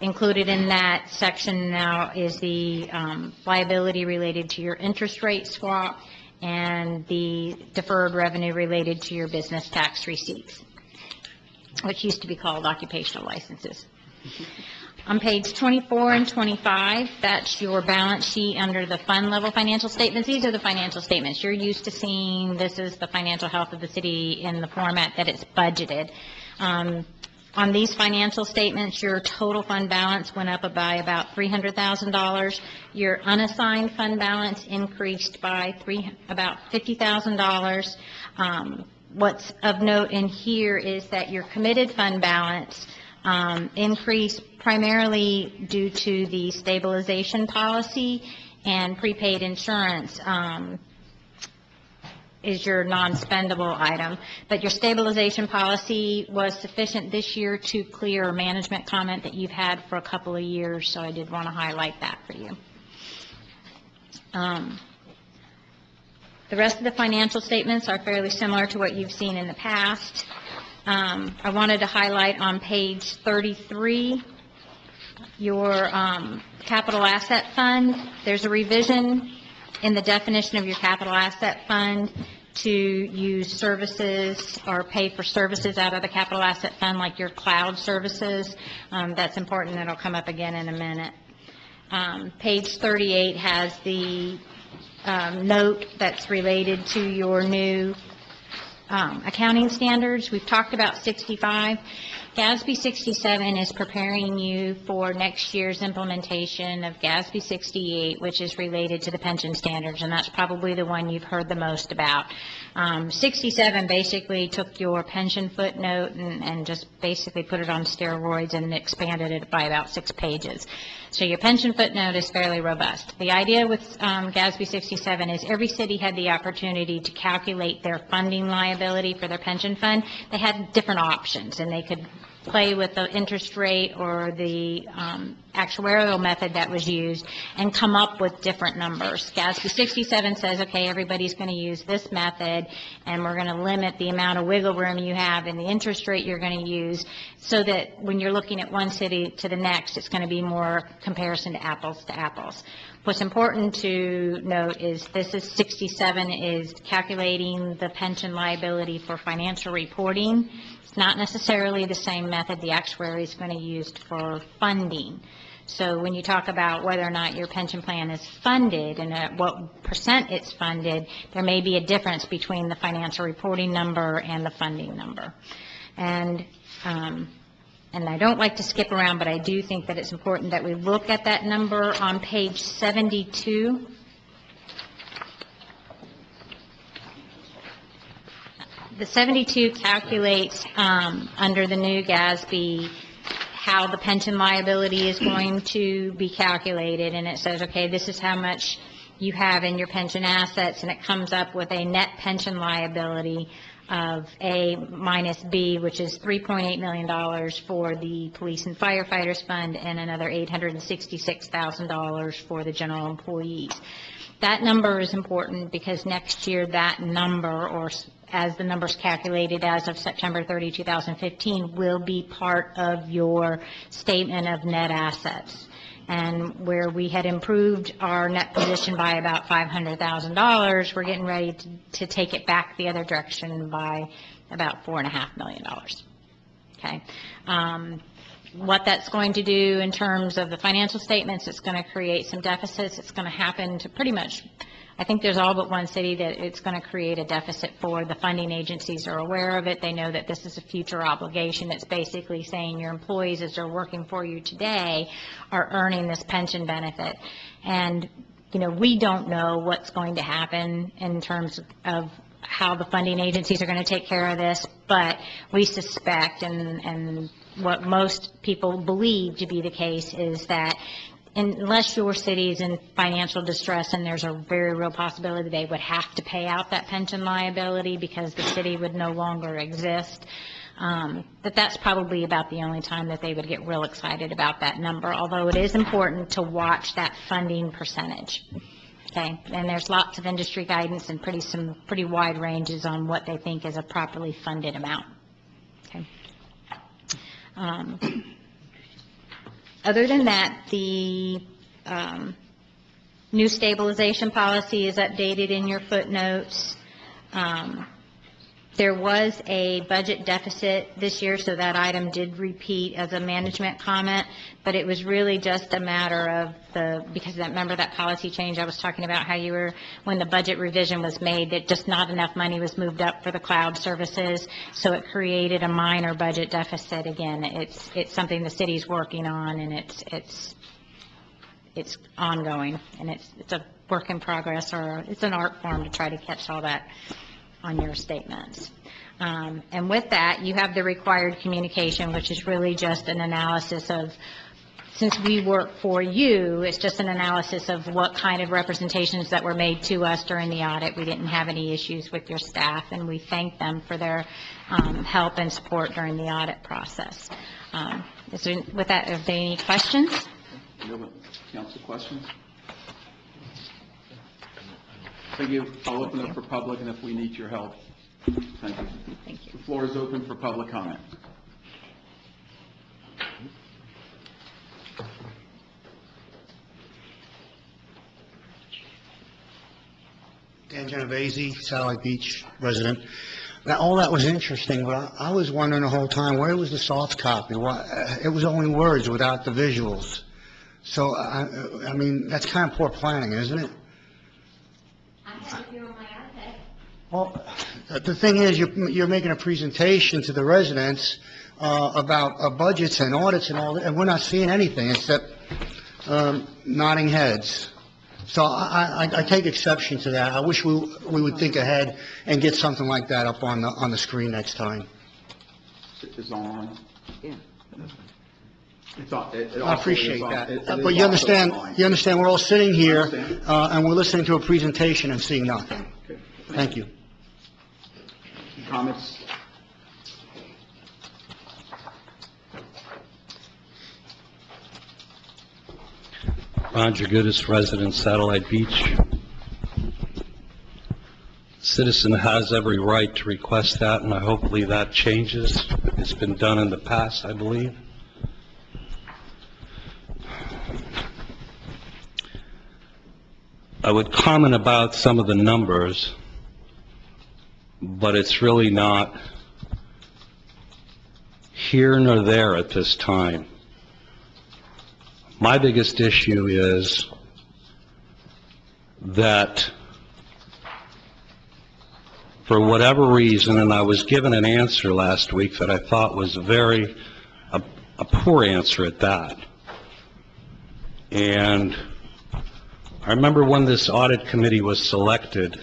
Included in that section now is the liability related to your interest rate swap and the deferred revenue related to your business tax receipts, which used to be called occupational licenses. On page 24 and 25, that's your balance sheet under the fund level financial statements. These are the financial statements you're used to seeing. This is the financial health of the city in the format that it's budgeted. On these financial statements, your total fund balance went up by about $300,000. Your unassigned fund balance increased by about $50,000. What's of note in here is that your committed fund balance increased primarily due to the stabilization policy, and prepaid insurance is your non-spendable item. But your stabilization policy was sufficient this year to clear a management comment that you've had for a couple of years, so I did want to highlight that for you. The rest of the financial statements are fairly similar to what you've seen in the past. I wanted to highlight on page 33 your capital asset fund. There's a revision in the definition of your capital asset fund to use services or pay for services out of the capital asset fund, like your cloud services. That's important. That'll come up again in a minute. Page 38 has the note that's related to your new accounting standards. We've talked about 65. GASB 67 is preparing you for next year's implementation of GASB 68, which is related to the pension standards, and that's probably the one you've heard the most about. 67 basically took your pension footnote and just basically put it on steroids and expanded it by about 6 pages. So your pension footnote is fairly robust. The idea with GASB 67 is every city had the opportunity to calculate their funding liability for their pension fund. They had different options, and they could play with the interest rate or the actuarial method that was used and come up with different numbers. GASB 67 says, okay, everybody's going to use this method, and we're going to limit the amount of wiggle room you have and the interest rate you're going to use, so that when you're looking at one city to the next, it's going to be more comparison to apples to apples. What's important to note is this is 67 is calculating the pension liability for financial reporting. It's not necessarily the same method the actuary is going to use for funding. So when you talk about whether or not your pension plan is funded and at what percent it's funded, there may be a difference between the financial reporting number and the funding number. And I don't like to skip around, but I do think that it's important that we look at that number on page 72. The 72 calculates, under the new GASB, how the pension liability is going to be calculated, and it says, okay, this is how much you have in your pension assets, and it comes up with a net pension liability of A minus B, which is $3.8 million for the police and firefighters fund and another $866,000 for the general employees. That number is important because next year that number, or as the numbers calculated as of September 30, 2015, will be part of your statement of net assets. And where we had improved our net position by about $500,000, we're getting ready to take it back the other direction by about $4.5 million. Okay. What that's going to do in terms of the financial statements, it's going to create some deficits. It's going to happen to pretty much, I think there's all but one city that it's going to create a deficit for. The funding agencies are aware of it. They know that this is a future obligation. It's basically saying your employees, as they're working for you today, are earning this pension benefit. And, you know, we don't know what's going to happen in terms of how the funding agencies are going to take care of this, but we suspect, and what most people believe to be the case, is that unless your city is in financial distress, and there's a very real possibility they would have to pay out that pension liability because the city would no longer exist, that's probably about the only time that they would get real excited about that number, although it is important to watch that funding percentage. Okay, and there's lots of industry guidance and some pretty wide ranges on what they think is a properly funded amount. Okay. Other than that, the new stabilization policy is updated in your footnotes. There was a budget deficit this year, so that item did repeat as a management comment, but it was really just a matter of because remember that policy change I was talking about, how when the budget revision was made, that just not enough money was moved up for the cloud services, so it created a minor budget deficit. Again, it's something the city's working on, and it's ongoing, and it's a work in progress, or it's an art form to try to catch all that on your statements. And with that, you have the required communication, which is really just an analysis of, since we work for you, it's just an analysis of what kind of representations that were made to us during the audit. We didn't have any issues with your staff, and we thank them for their help and support during the audit process. With that, are there any questions? Council questions? Thank you. I'll open up for public, and if we need your help, thank you. Thank you. The floor is open for public comment. Dan Genovese, Satellite Beach resident. Now, all that was interesting, but I was wondering the whole time, where was the soft copy? It was only words without the visuals. So, I mean, that's kind of poor planning, isn't it? Well, the thing is, you're making a presentation to the residents about budgets and audits and all that, and we're not seeing anything except nodding heads. So I take exception to that. I wish we would think ahead and get something like that up on the screen next time. It's online. Yeah. I appreciate that. But you understand, we're all sitting here, and we're listening to a presentation and seeing nothing. Thank you. Comments? Ron Jagutis, resident Satellite Beach. Citizen has every right to request that, and hopefully that changes. It's been done in the past, I believe. I would comment about some of the numbers, but it's really not here nor there at this time. My biggest issue is that for whatever reason, and I was given an answer last week that I thought was a poor answer at that. And I remember when this audit committee was selected,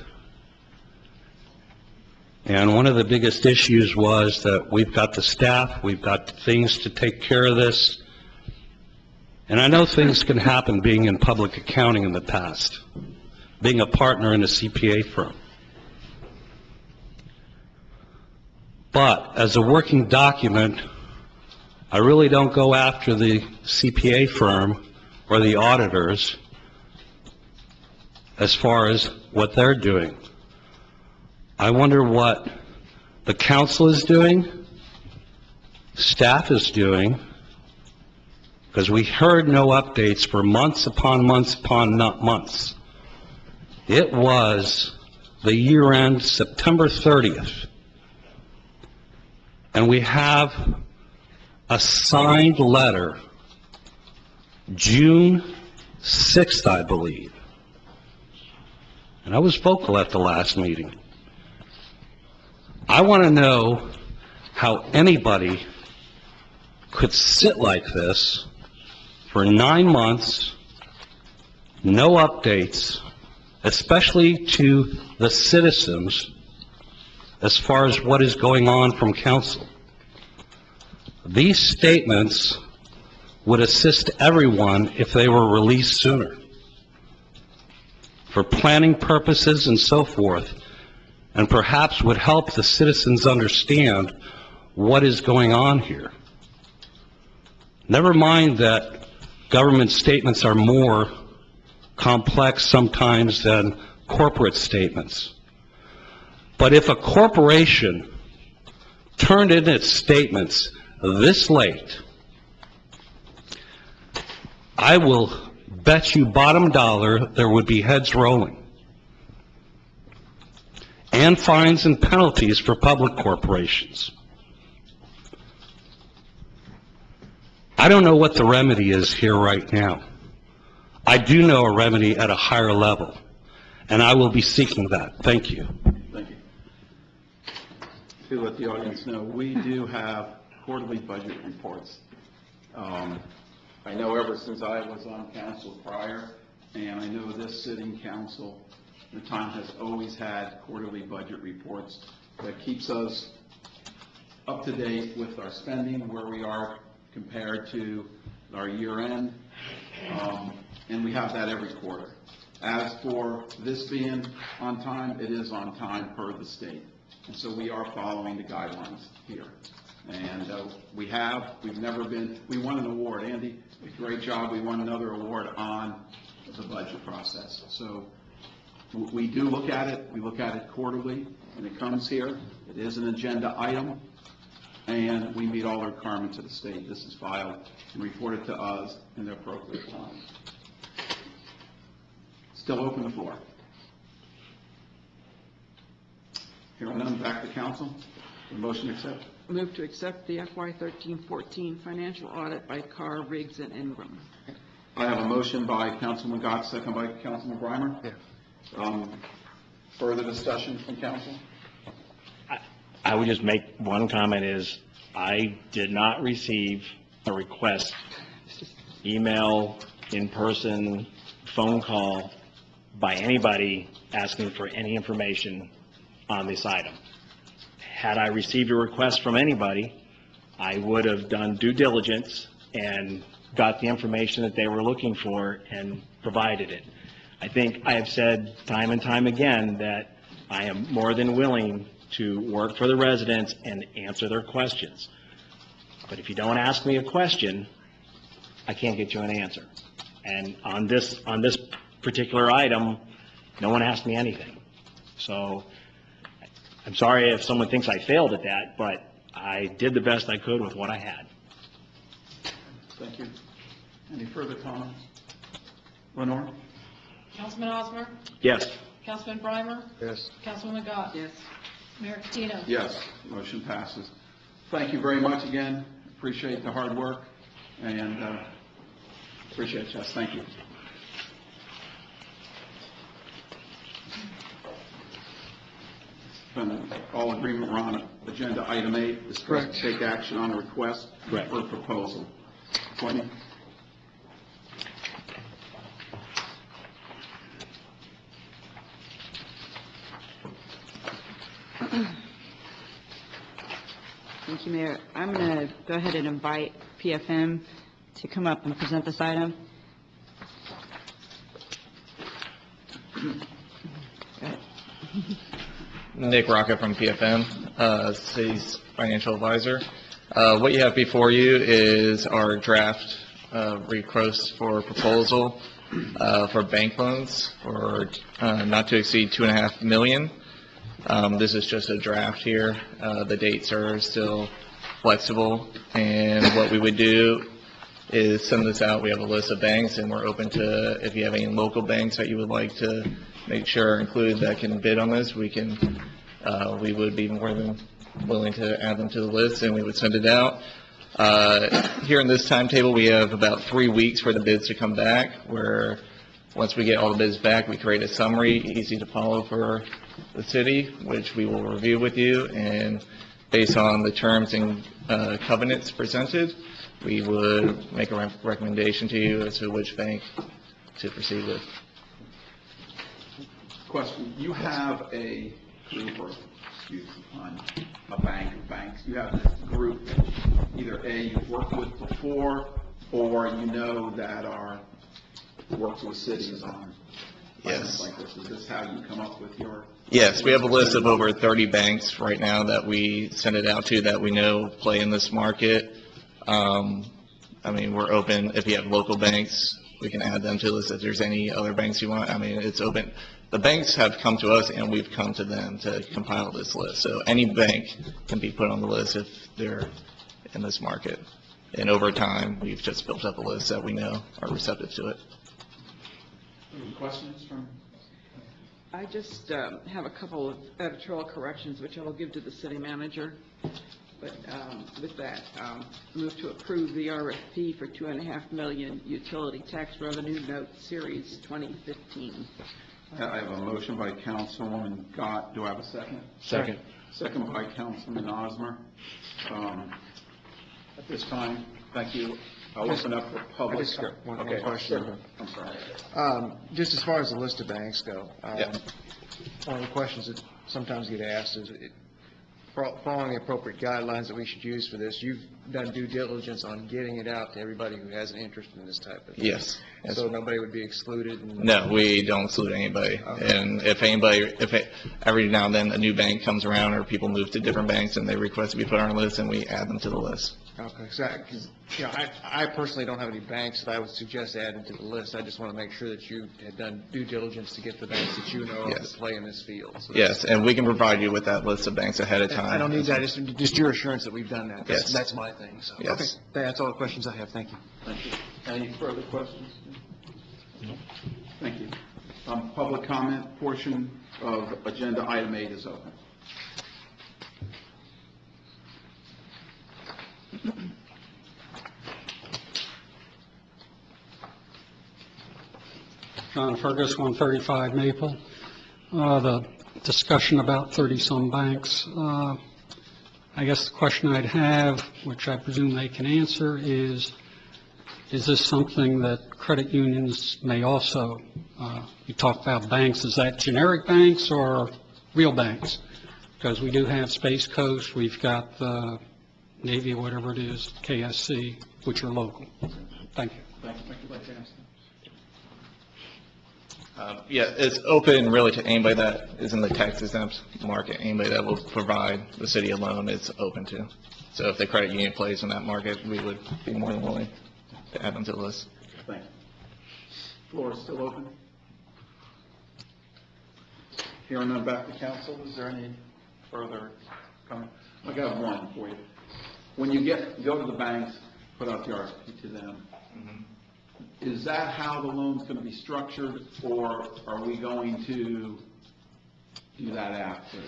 and one of the biggest issues was that we've got the staff, we've got things to take care of this, and I know things can happen being in public accounting in the past, being a partner in a CPA firm. But as a working document, I really don't go after the CPA firm or the auditors as far as what they're doing. I wonder what the council is doing, staff is doing, because we heard no updates for months upon months upon months. It was the year-end, September 30th, and we have a signed letter, June 6th, I believe. And I was vocal at the last meeting. I want to know how anybody could sit like this for 9 months, no updates, especially to the citizens as far as what is going on from council. These statements would assist everyone if they were released sooner, for planning purposes and so forth, and perhaps would help the citizens understand what is going on here. Never mind that government statements are more complex sometimes than corporate statements. But if a corporation turned in its statements this late, I will bet you bottom dollar there would be heads rolling, and fines and penalties for public corporations. I don't know what the remedy is here right now. I do know a remedy at a higher level, and I will be seeking that. Thank you. Thank you. To let the audience know, we do have quarterly budget reports. I know ever since I was on council prior, and I know this sitting council, the time has always had quarterly budget reports that keeps us up to date with our spending, where we are compared to our year end, and we have that every quarter. As for this being on time, it is on time per the state, and so we are following the guidelines here. And we've never been, we won an award, Andy, a great job, we won another award on the budget process. So we do look at it, we look at it quarterly, and it comes here, it is an agenda item, and we meet all the requirements of the state. This is filed and reported to us in the appropriate time. Still open the floor. Hearing none, back to council. The motion to accept. Move to accept the FY 13-14 financial audit by Carr, Riggs, and Ingram. I have a motion by Councilman Gotz, second by Councilman Breimer. Further discussion from council? I would just make one comment is, I did not receive a request, email, in person, phone call, by anybody asking for any information on this item. Had I received a request from anybody, I would have done due diligence and got the information that they were looking for and provided it. I think I have said time and time again that I am more than willing to work for the residents and answer their questions. But if you don't ask me a question, I can't get you an answer. And on this particular item, no one asked me anything. So I'm sorry if someone thinks I failed at that, but I did the best I could with what I had. Thank you. Any further comments? Lenore? Councilman Osmer? Yes. Councilman Breimer? Yes. Councilwoman Gott? Yes. Mayor Patino? Yes, motion passes. Thank you very much again. Appreciate the hard work and appreciate it, Jess. Thank you. All agreement, we're on agenda item 8, discuss and take action on a request for a proposal. Courtney? Thank you, Mayor. I'm going to go ahead and invite PFM to come up and present this item. Nick Rocca from PFM, city's financial advisor. What you have before you is our draft request for proposal for bank loans for not to exceed $2.5 million. This is just a draft here. The dates are still flexible, and what we would do is send this out. We have a list of banks, and we're open to, if you have any local banks that you would like to make sure are included that can bid on this, we would be more than willing to add them to the list, and we would send it out. Here in this timetable, we have about 3 weeks for the bids to come back, where once we get all the bids back, we create a summary, easy to follow for the city, which we will review with you, and based on the terms and covenants presented, we would make a recommendation to you as to which bank to proceed with. Question. You have a group, or excuse me, a bank of banks. You have this group that either A, you've worked with before, or you know that are works with cities on Yes. like this. Is this how you come up with your? Yes, we have a list of over 30 banks right now that we send it out to that we know play in this market. I mean, we're open. If you have local banks, we can add them to the list. If there's any other banks you want, I mean, it's open. The banks have come to us and we've come to them to compile this list. So any bank can be put on the list if they're in this market. And over time, we've just built up a list that we know are receptive to it. Any questions from? I just have a couple of editorial corrections, which I will give to the city manager. But with that, move to approve the RFP for $2.5 million utility tax revenue note series 2015. I have a motion by Councilwoman Gott. Do I have a second? Second. Second by Councilman Osmer. At this time, thank you. I'll open up the public. I just got one Okay, question. sure. I'm sorry. Just as far as the list of banks go, one of the questions that sometimes get asked is, following the appropriate guidelines that we should use for this, you've done due diligence on getting it out to everybody who has an interest in this type of thing? Yes. So nobody would be excluded? No, we don't exclude anybody. Okay. And if every now and then a new bank comes around or people move to different banks and they request to be put on our list, and we add them to the list. Okay, because, you know, I personally don't have any banks that I would suggest adding to the list. I just want to make sure that you had done due diligence to get the banks that you know of Yes. that play in this field. So Yes, and we can provide you with that list of banks ahead of time. I don't need that, just your assurance that we've done that. Yes. That's my thing, so. Yes. Okay, that's all the questions I have, thank you. Thank you. Any further questions? Thank you. Public comment portion of agenda item 8 is open. John Fergus, 135 Maple. The discussion about 30-some banks. I guess the question I'd have, which I presume they can answer, is this something that credit unions may also, you talk about banks, is that generic banks or real banks? Because we do have Space Coast, we've got Navy, whatever it is, KSC, which are local. Thank you. Thank you. Would you like to answer? Yeah, it's open really to anybody that is in the tax exempt market. Anybody that will provide the city a loan, it's open to. So if the credit union plays in that market, we would be more than willing to add them to the list. Thank you. Floor is still open. Hearing none, back to council. Is there any further comment? I got one for you. When you go to the banks, put out the RFP to them, is that how the loan's going to be structured, or are we going to do that after?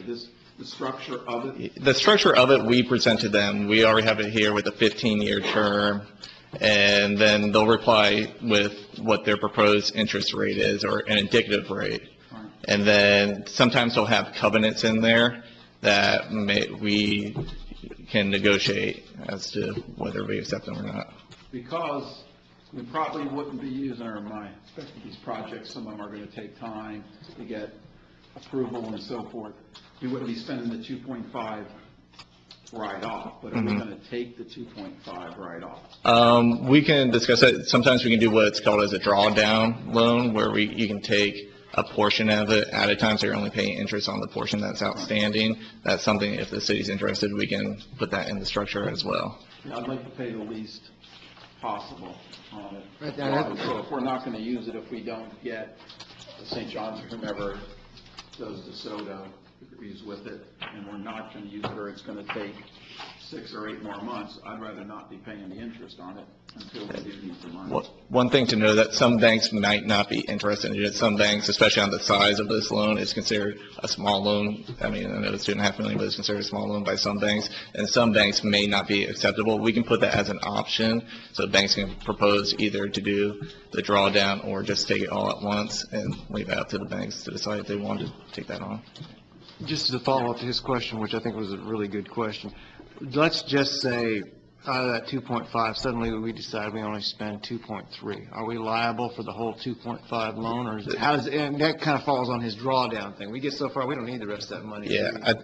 The structure of it? The structure of it, we present to them. We already have it here with a 15-year term, and then they'll reply with what their proposed interest rate is, or an indicative rate. And then sometimes they'll have covenants in there that we can negotiate as to whether we accept them or not. Because we probably wouldn't be using especially these projects, some of them are going to take time to get approval and so forth. We wouldn't be spending the 2.5 right off, but are we going to take the 2.5 right off? We can discuss that. Sometimes we can do what's called as a drawdown loan, where you can take a portion of it at a time, so you're only paying interest on the portion that's outstanding. That's something, if the city's interested, we can put that in the structure as well. Yeah, I'd like to pay the least possible on it. Right there. So if we're not going to use it, if we don't get the St. John's or whomever does DeSoto agrees with it, and we're not going to use it, or it's going to take 6 or 8 more months, I'd rather not be paying the interest on it until we do need the money. One thing to know, that some banks might not be interested in it. Some banks, especially on the size of this loan, is considered a small loan. I mean, I know it's $2.5 million, but it's considered a small loan by some banks, and some banks may not be acceptable. We can put that as an option, so banks can propose either to do the drawdown or just take it all at once, and leave it up to the banks to decide if they want to take that on. Just as a follow-up to his question, which I think was a really good question, let's just say out of that 2.5, suddenly we decide we only spend 2.3. Are we liable for the whole 2.5 loan, or is it, and that kind of falls on his drawdown thing. We get so far, we don't need the rest of that money. Yeah, I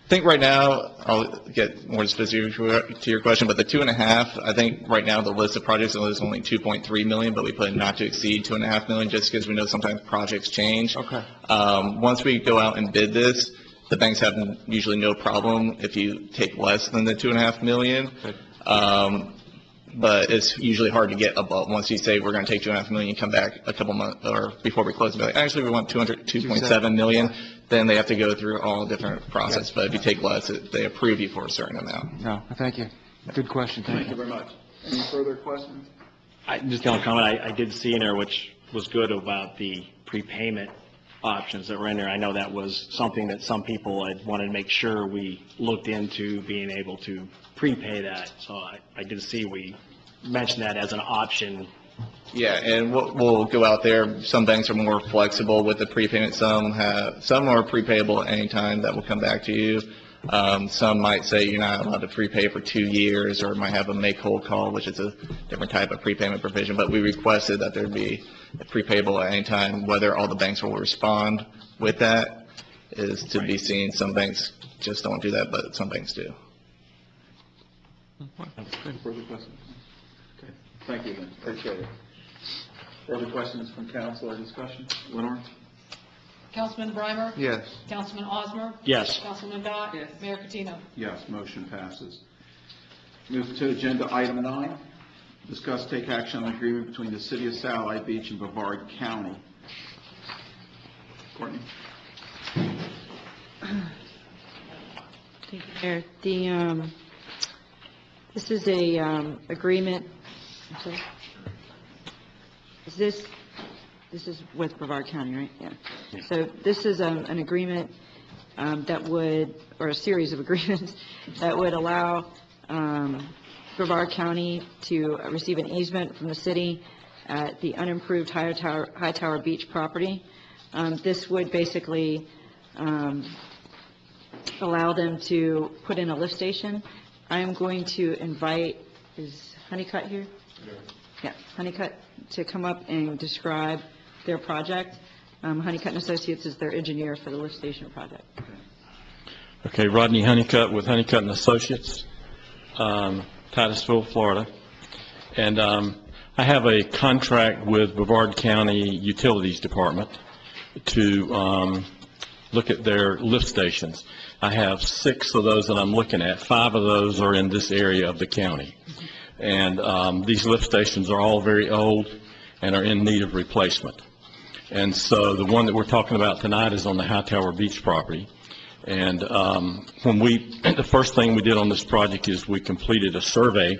think right now, I'll get more specific to your question, but the 2.5, I think right now the list of projects is only 2.3 million, but we put not to exceed 2.5 million, just because we know sometimes projects change. Okay. Once we go out and bid this, the banks have usually no problem if you take less than the 2.5 million. But it's usually hard to get above. Once you say we're going to take 2.5 million, you come back a couple months or before we close and be like, actually we want 2.7 million. Then they have to go through all different process. But if you take less, they approve you for a certain amount. No, thank you. Good question. Thank you very much. Any further questions? Just going to comment, I did see in there, which was good, about the prepayment options that were in there. I know that was something that some people had wanted to make sure we looked into, being able to prepay that. So I did see we mentioned that as an option. Yeah, and we'll go out there. Some banks are more flexible with the prepayment. Some are prepayable at any time that will come back to you. Some might say you're not allowed to prepay for 2 years, or might have a make whole call, which is a different type of prepayment provision. But we requested that there be prepayable at any time. Whether all the banks will respond with that is to be seen. Some banks just don't do that, but some banks do. Further questions? Okay, thank you, then. Appreciate it. Further questions from council or discussion? Lenore? Councilman Breimer? Yes. Councilman Osmer? Yes. Councilman Dodd? Yes. Mayor Catino? Yes, motion passes. Move to agenda item 9. Discuss, take action on agreement between the City of Satellite Beach and Brevard County. Courtney? Thank you, Mayor. This is a agreement, I'm sorry. This is with Brevard County, right? Yeah. So this is an agreement that would, or a series of agreements that would allow Brevard County to receive an easement from the city at the unimproved High Tower Beach property. This would basically allow them to put in a lift station. I am going to invite, is Honeycutt here? Yeah, Honeycutt to come up and describe their project. Honeycutt and Associates is their engineer for the lift station project. Okay, Rodney Honeycutt with Honeycutt and Associates, Titusville, Florida. And I have a contract with Brevard County Utilities Department to look at their lift stations. I have 6 of those that I'm looking at. 5 of those are in this area of the county. And these lift stations are all very old and are in need of replacement. And so the one that we're talking about tonight is on the Hightower Beach property. And the first thing we did on this project is we completed a survey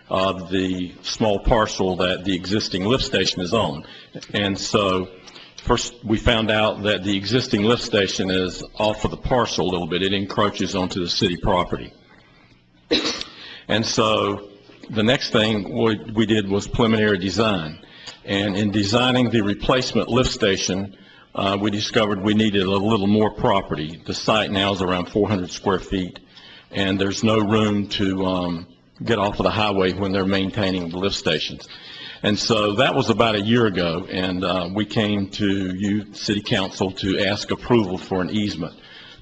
of the small parcel that the existing lift station is on. And so first we found out that the existing lift station is off of the parcel a little bit. It encroaches onto the city property. And so the next thing we did was preliminary design. And in designing the replacement lift station, we discovered we needed a little more property. The site now is around 400 square feet, and there's no room to get off of the highway when they're maintaining the lift stations. And so that was about a year ago, and we came to you, City Council, to ask approval for an easement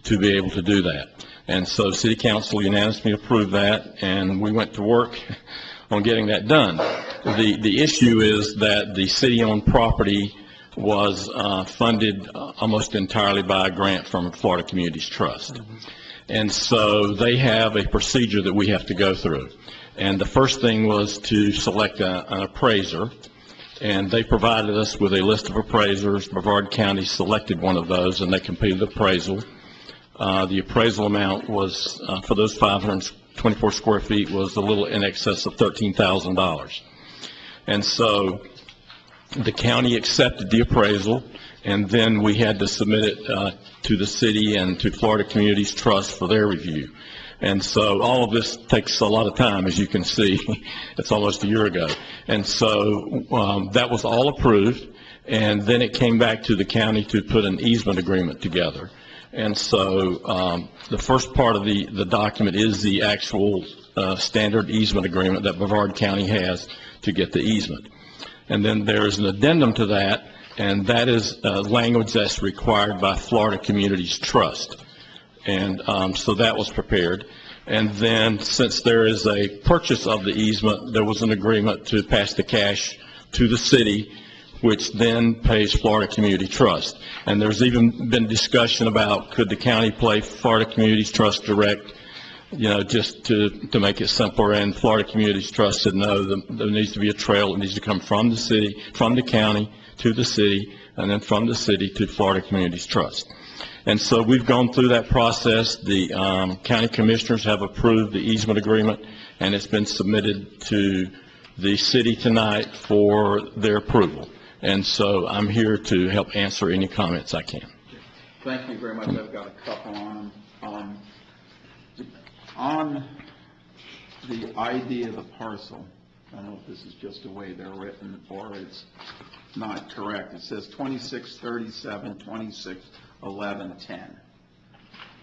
to be able to do that. And so City Council unanimously approved that, and we went to work on getting that done. The issue is that the city-owned property was funded almost entirely by a grant from Florida Communities Trust. And so they have a procedure that we have to go through. And the first thing was to select an appraiser, and they provided us with a list of appraisers. Brevard County selected one of those, and they completed the appraisal. The appraisal amount was, for those 524 square feet, was a little in excess of $13,000. And so the county accepted the appraisal, and then we had to submit it to the city and to Florida Communities Trust for their review. And so all of this takes a lot of time, as you can see. It's almost a year ago. And so that was all approved, and then it came back to the county to put an easement agreement together. And so the first part of the document is the actual standard easement agreement that Brevard County has to get the easement. And then there is an addendum to that, and that is language that's required by Florida Communities Trust. And so that was prepared. And then since there is a purchase of the easement, there was an agreement to pass the cash to the city, which then pays Florida Community Trust. And there's even been discussion about could the county play Florida Communities Trust direct, you know, just to make it simpler. And Florida Communities Trust said no, there needs to be a trail. It needs to come from the city, from the county to the city, and then from the city to Florida Communities Trust. And so we've gone through that process. The county commissioners have approved the easement agreement, and it's been submitted to the city tonight for their approval. And so I'm here to help answer any comments I can. Thank you very much. I've got a couple on them. On the ID of the parcel, I don't know if this is just the way they're written or it's not correct. It says 2637, 2611, 10.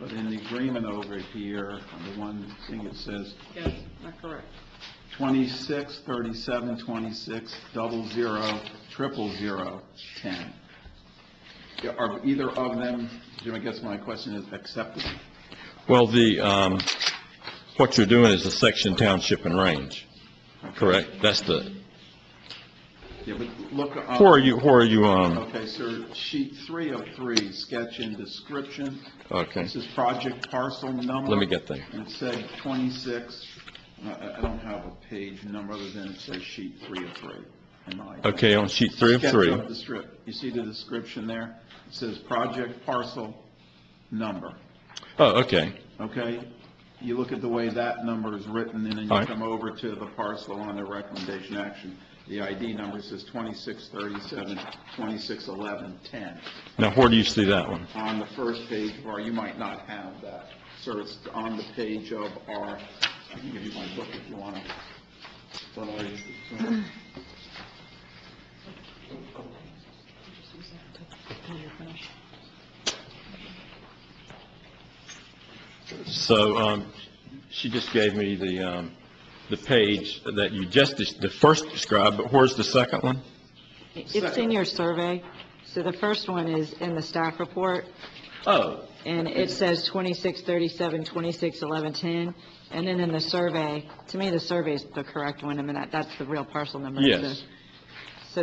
But in the agreement over here, on the one thing it says Yes, not correct. 2637, 2600, 000, 10. Are either of them, I guess my question is, accepted? Well, what you're doing is a section, township, and range, correct? That's the. Yeah, but look. Where are you on? Okay, sir. Sheet 3 of 3, sketch and description. Okay. This is project parcel number. Let me get there. And it said 26. I don't have a page number other than it says sheet 3 of 3. Okay, on sheet 3 of 3. Sketch of the strip. You see the description there? It says project parcel number. Oh, okay. Okay? You look at the way that number is written, and then you come over to the parcel on the recommendation action. The ID number says 2637, 2611, 10. Now, where do you see that one? On the first page, or you might not have that. Sir, it's on the page of our, I can give you my book if you want to. What are you? So she just gave me the page that you just, the first described, but where's the second one? It's in your survey. So the first one is in the staff report, Oh, and it says 2637, 2611, 10. And then in the survey, to me, the survey is the correct one. I mean, that's the real parcel number. yes. So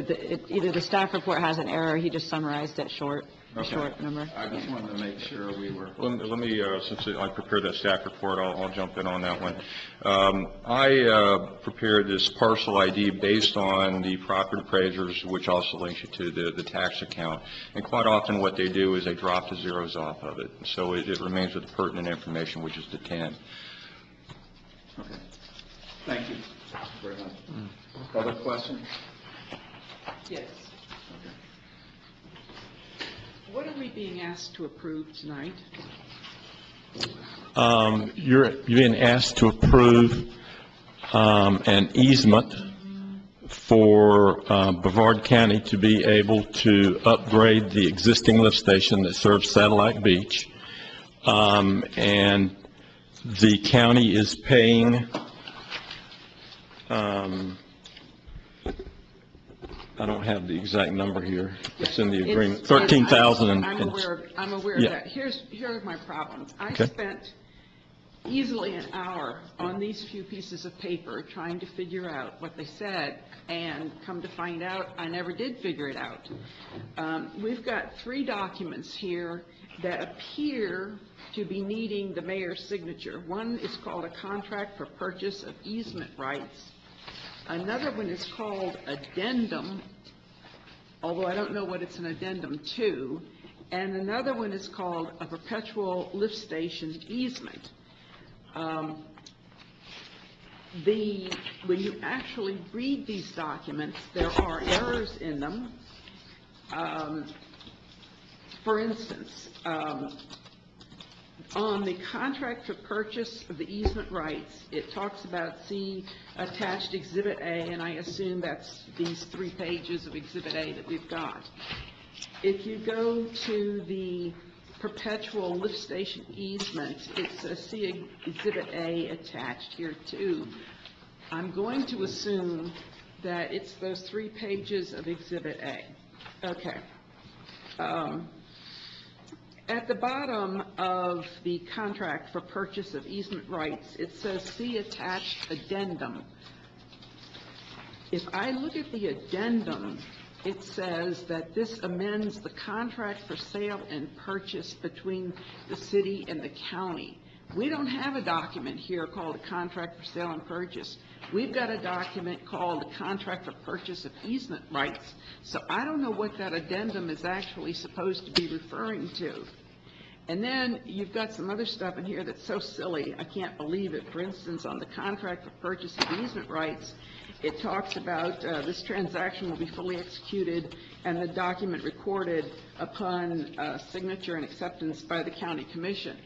either the staff report has an error, he just summarized it short, the Okay. short number. I just wanted to make sure we were. Let me, since I prepared that staff report, I'll jump in on that one. I prepared this parcel ID based on the property appraisers, which also links you to the tax account. And quite often what they do is they drop the zeros off of it. So it remains with the pertinent information, which is the 10. Okay. Thank you very much. Other questions? Yes. What are we being asked to approve tonight? You're being asked to approve an easement for Brevard County to be able to upgrade the existing lift station that serves Satellite Beach. And the county is paying, I don't have the exact number here. It's in the agreement, 13,000. I'm aware of that. Here are my problems. I Okay. spent easily an hour on these few pieces of paper trying to figure out what they said, and come to find out, I never did figure it out. We've got 3 documents here that appear to be needing the mayor's signature. One is called a contract for purchase of easement rights. Another one is called addendum, although I don't know what it's an addendum to. And another one is called a perpetual lift station easement. When you actually read these documents, there are errors in them. For instance, on the contract for purchase of the easement rights, it talks about see attached Exhibit A, and I assume that's these 3 pages of Exhibit A that we've got. If you go to the perpetual lift station easement, it says see Exhibit A attached here too. I'm going to assume that it's those 3 pages of Exhibit A. Okay. At the bottom of the contract for purchase of easement rights, it says see attached addendum. If I look at the addendum, it says that this amends the contract for sale and purchase between the city and the county. We don't have a document here called a contract for sale and purchase. We've got a document called a contract for purchase of easement rights. So I don't know what that addendum is actually supposed to be referring to. And then you've got some other stuff in here that's so silly, I can't believe it. For instance, on the contract for purchase of easement rights, it talks about this transaction will be fully executed and the document recorded upon signature and acceptance by the county commission.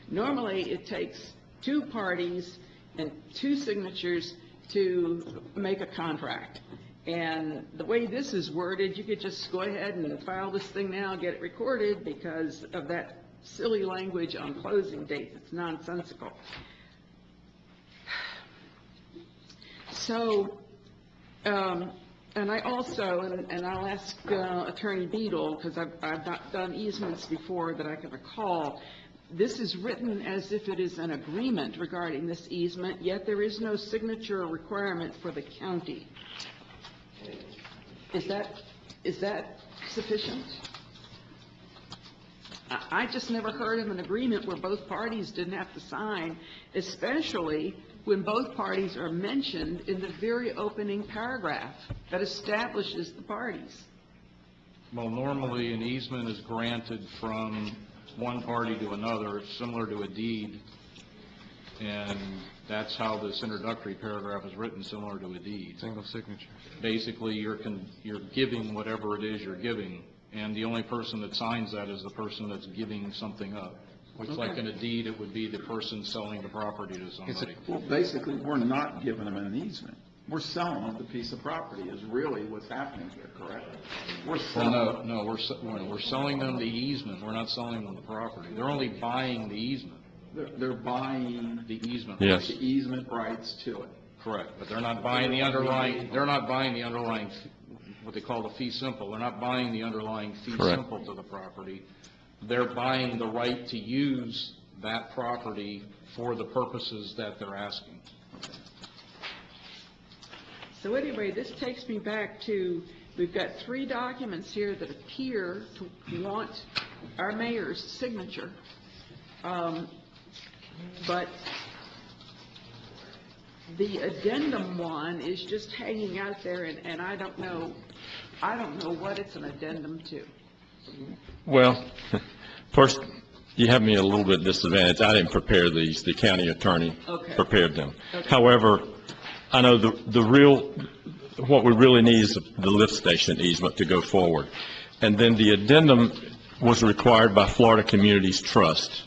Normally, it takes 2 parties and 2 signatures to make a contract. And the way this is worded, you could just go ahead and file this thing now, get it recorded because of that silly language on closing dates. It's nonsensical. So, and I also, and I'll ask Attorney Beadle, because I've not done easements before that I can recall, this is written as if it is an agreement regarding this easement, yet there is no signature requirement for the county. Is that sufficient? I just never heard of an agreement where both parties didn't have to sign, especially when both parties are mentioned in the very opening paragraph that establishes the parties. Well, normally an easement is granted from one party to another, similar to a deed. And that's how this introductory paragraph is written, similar to a deed. Single signature. Basically, you're giving whatever it is you're giving, and the only person that signs that is the person that's giving something up. Which, like in a deed, it would be the person selling the property to somebody. Well, basically, we're not giving them an easement. We're selling the piece of property is really what's happening here, correct? We're Well, selling. no, we're selling them the easement, we're not selling them the property. They're only buying the easement. They're buying The easement. Yes. the easement rights to it. Correct, but they're not buying the underlying, what they call the fee simple. They're not buying the underlying fee Correct. simple to the property. They're buying the right to use that property for the purposes that they're asking. So anyway, this takes me back to, we've got 3 documents here that appear to want our mayor's signature. But the addendum one is just hanging out there, and I don't know what it's an addendum to. Well, first, you have me a little bit disadvantaged. I didn't prepare these. The county attorney Okay. prepared them. Okay. However, I know what we really need is the lift station easement to go forward. And then the addendum was required by Florida Communities Trust.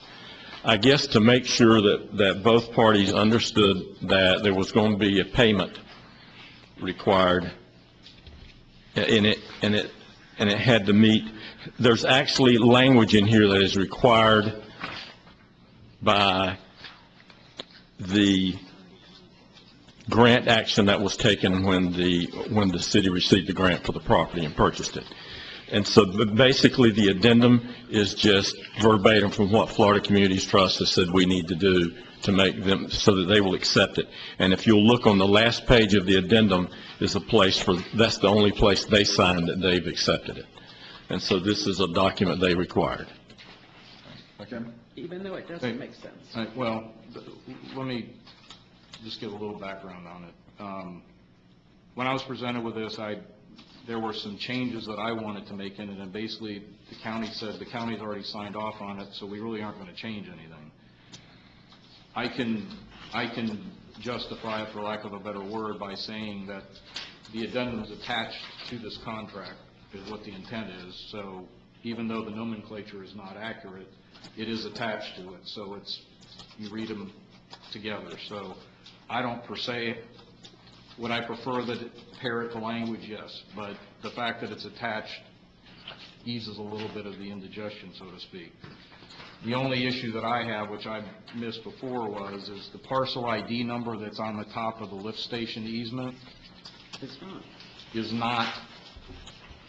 I guess to make sure that both parties understood that there was going to be a payment required in it, and it had to meet, there's actually language in here that is required by the grant action that was taken when the city received the grant for the property and purchased it. And so basically, the addendum is just verbatim from what Florida Communities Trust has said we need to do to make them, so that they will accept it. And if you'll look on the last page of the addendum is a place that's the only place they signed that they've accepted it. And so this is a document they required. Okay. Even though it doesn't make sense. All right, well, let me just give a little background on it. When I was presented with this, there were some changes that I wanted to make in it, and basically, the county said the county's already signed off on it, so we really aren't going to change anything. I can justify it, for lack of a better word, by saying that the addendum is attached to this contract, is what the intent is. So even though the nomenclature is not accurate, it is attached to it, so you read them together. So I don't per se, would I prefer that it parrot the language? Yes, but the fact that it's attached eases a little bit of the indigestion, so to speak. The only issue that I have, which I missed before, is the parcel ID number that's on the top of the lift station easement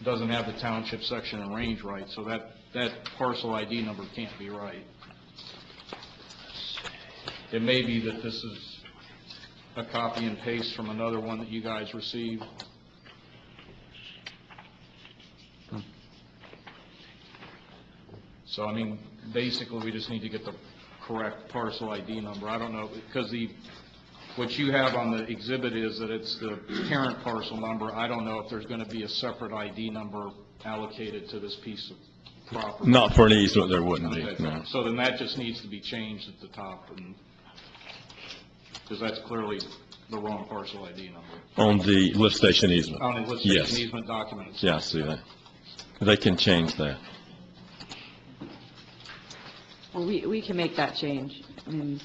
doesn't have the township section and range right, so that parcel ID number can't be right. It may be that this is a copy and paste from another one that you guys received. So, I mean, basically, we just need to get the correct parcel ID number. I don't know, because what you have on the exhibit is that it's the parent parcel number. I don't know if there's going to be a separate ID number allocated to this piece of property. Not for an easement, there wouldn't be, Okay. no. So then that just needs to be changed at the top, because that's clearly the wrong parcel ID number. On the lift station easement? On the lift Yes. station easement documents. Yeah, I see that. They can change that. Well, we can make that change. I mean,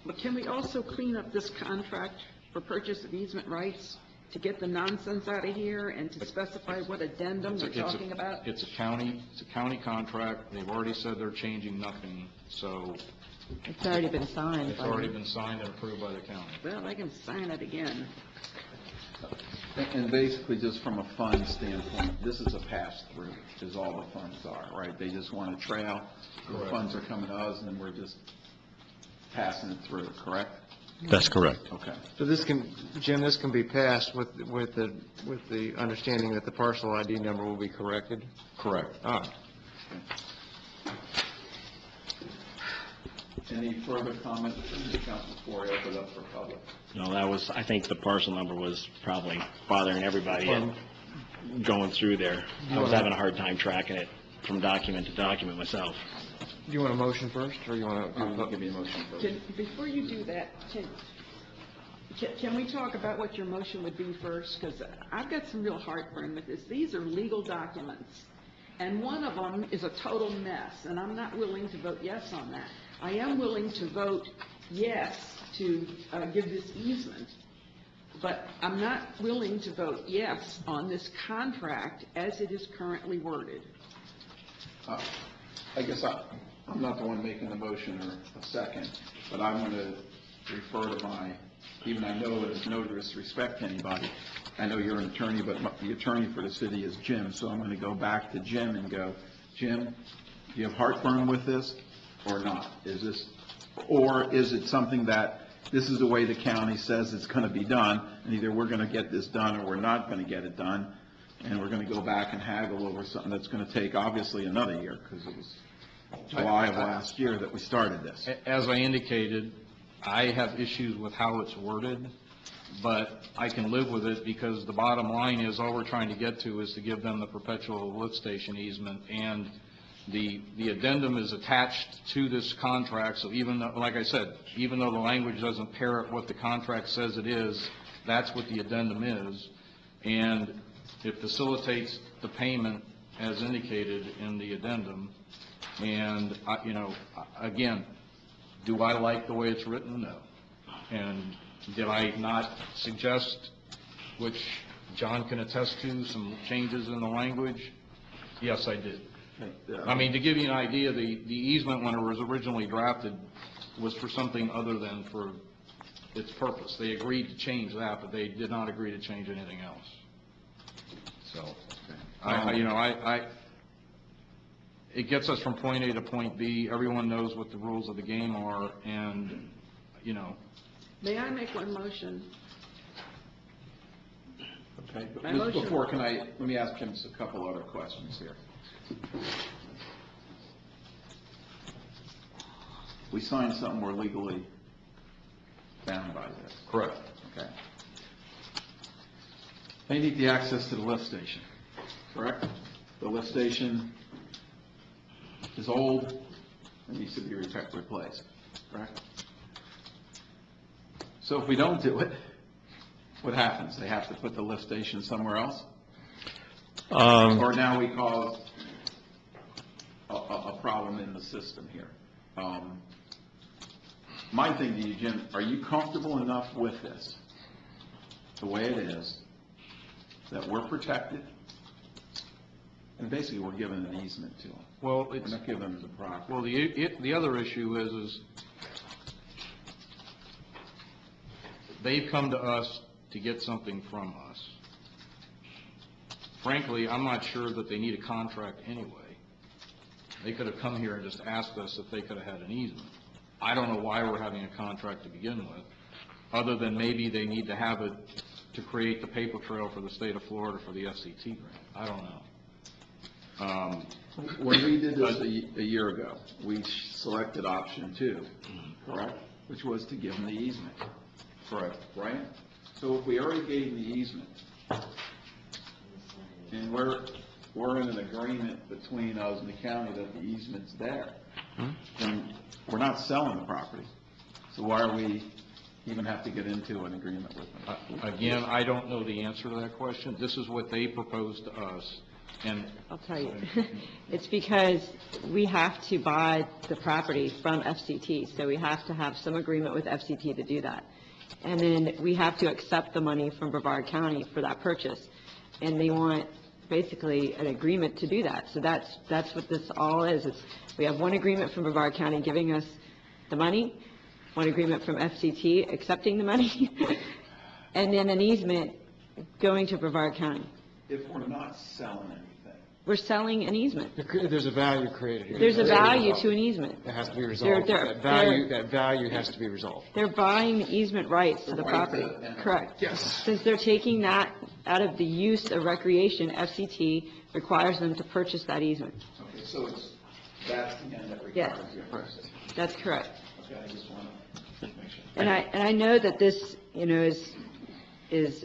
But can we also clean up this contract for purchase of easement rights to get the nonsense out of here and to specify what addendum we're talking about? It's a county contract. They've already said they're changing nothing, so it's already been signed. it's already been signed and approved by the county. Well, I can sign it again. And basically, just from a fund standpoint, this is a pass-through, is all the funds are, right? They just want a trail, the Correct. funds are coming to us, and we're just passing it through, correct? That's correct. Okay. So Jim, this can be passed with the understanding that the parcel ID number will be corrected? Correct. Any further comments from the council before I open it up for public? No, I think the parcel number was probably bothering everybody and going through there. I was having a hard time tracking it from document to document myself. Do you want a motion first, or you want to? Give me a motion first. Before you do that, can we talk about what your motion would be first? Because I've got some real heartburn with this. These are legal documents, and one of them is a total mess, and I'm not willing to vote yes on that. I am willing to vote yes to give this easement, But I'm not willing to vote yes on this contract as it is currently worded. I guess I'm not the one making the motion or a second, but I'm going to refer to even I know it is no disrespect to anybody. I know you're an attorney, but the attorney for the city is Jim, so I'm going to go back to Jim and go, Jim, do you have heartburn with this or not? Or is it something that this is the way the county says it's going to be done, and either we're going to get this done or we're not going to get it done, and we're going to go back and haggle over something that's going to take obviously another year, because it was July of last year that we started this. As I indicated, I have issues with how it's worded, but I can live with it because the bottom line is all we're trying to get to is to give them the perpetual lift station easement, and the addendum is attached to this contract, so even though, like I said, even though the language doesn't parrot what the contract says it is, that's what the addendum is, and it facilitates the payment as indicated in the addendum. And, again, do I like the way it's written? No. And did I not suggest, which John can attest to, some changes in the language? Yes, I did. I mean, to give you an idea, the easement, when it was originally drafted, was for something other than for its purpose. They agreed to change that, but they did not agree to change anything else. So, it gets us from point A to point B. Everyone knows what the rules of the game are, and, May I make one motion? Okay, but My just motion- before, let me ask him a couple other questions here. We signed something we're legally bound by this. Correct. Okay. They need the access to the lift station, correct? The lift station is old and needs to be replaced, correct? So if we don't do it, what happens? They have to put the lift station somewhere else? Or now we cause a problem in the system here. My thing to you, Jim, are you comfortable enough with this, the way it is, that we're protected? And basically, we're giving an easement to them. Well, We're not giving them the property. Well, the other issue is they've come to us to get something from us. Frankly, I'm not sure that they need a contract anyway. They could have come here and just asked us if they could have had an easement. I don't know why we're having a contract to begin with, other than maybe they need to have it to create the paper trail for the state of Florida for the FCT grant. I don't know. When we did this a year ago, we selected option 2, correct? Which was to give them the easement. Correct. Right? So if we already gave them the easement, and we're in an agreement between us and the county that the easement's there, then we're not selling the property. So why are we even have to get into an agreement with them? Again, I don't know the answer to that question. This is what they proposed to us, and I'll tell you. It's because we have to buy the property from FCT, so we have to have some agreement with FCT to do that. And then we have to accept the money from Brevard County for that purchase. And they want basically an agreement to do that. So that's what this all is. We have one agreement from Brevard County giving us the money, one agreement from FCT accepting the money, and then an easement going to Brevard County. If we're not selling anything. We're selling an easement. There's a value created here. There's a value to an easement. That has to be resolved. That value has to be resolved. They're buying the easement rights to the property. Correct. Yes. Since they're taking that out of the use of recreation, FCT requires them to purchase that easement. Okay, so that's the end that Yes. requires your purchase. That's correct. Okay, I just want to make sure. And I know that this, is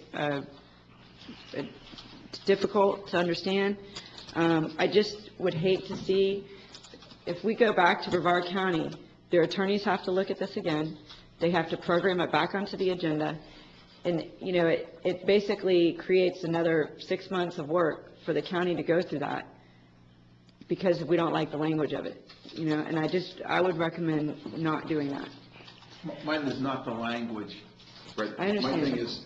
difficult to understand. I just would hate to see, if we go back to Brevard County, their attorneys have to look at this again. They have to program it back onto the agenda. And, it basically creates another 6 months of work for the county to go through that because we don't like the language of it, and I would recommend not doing that. Mine is not the language, but I understand. my thing is,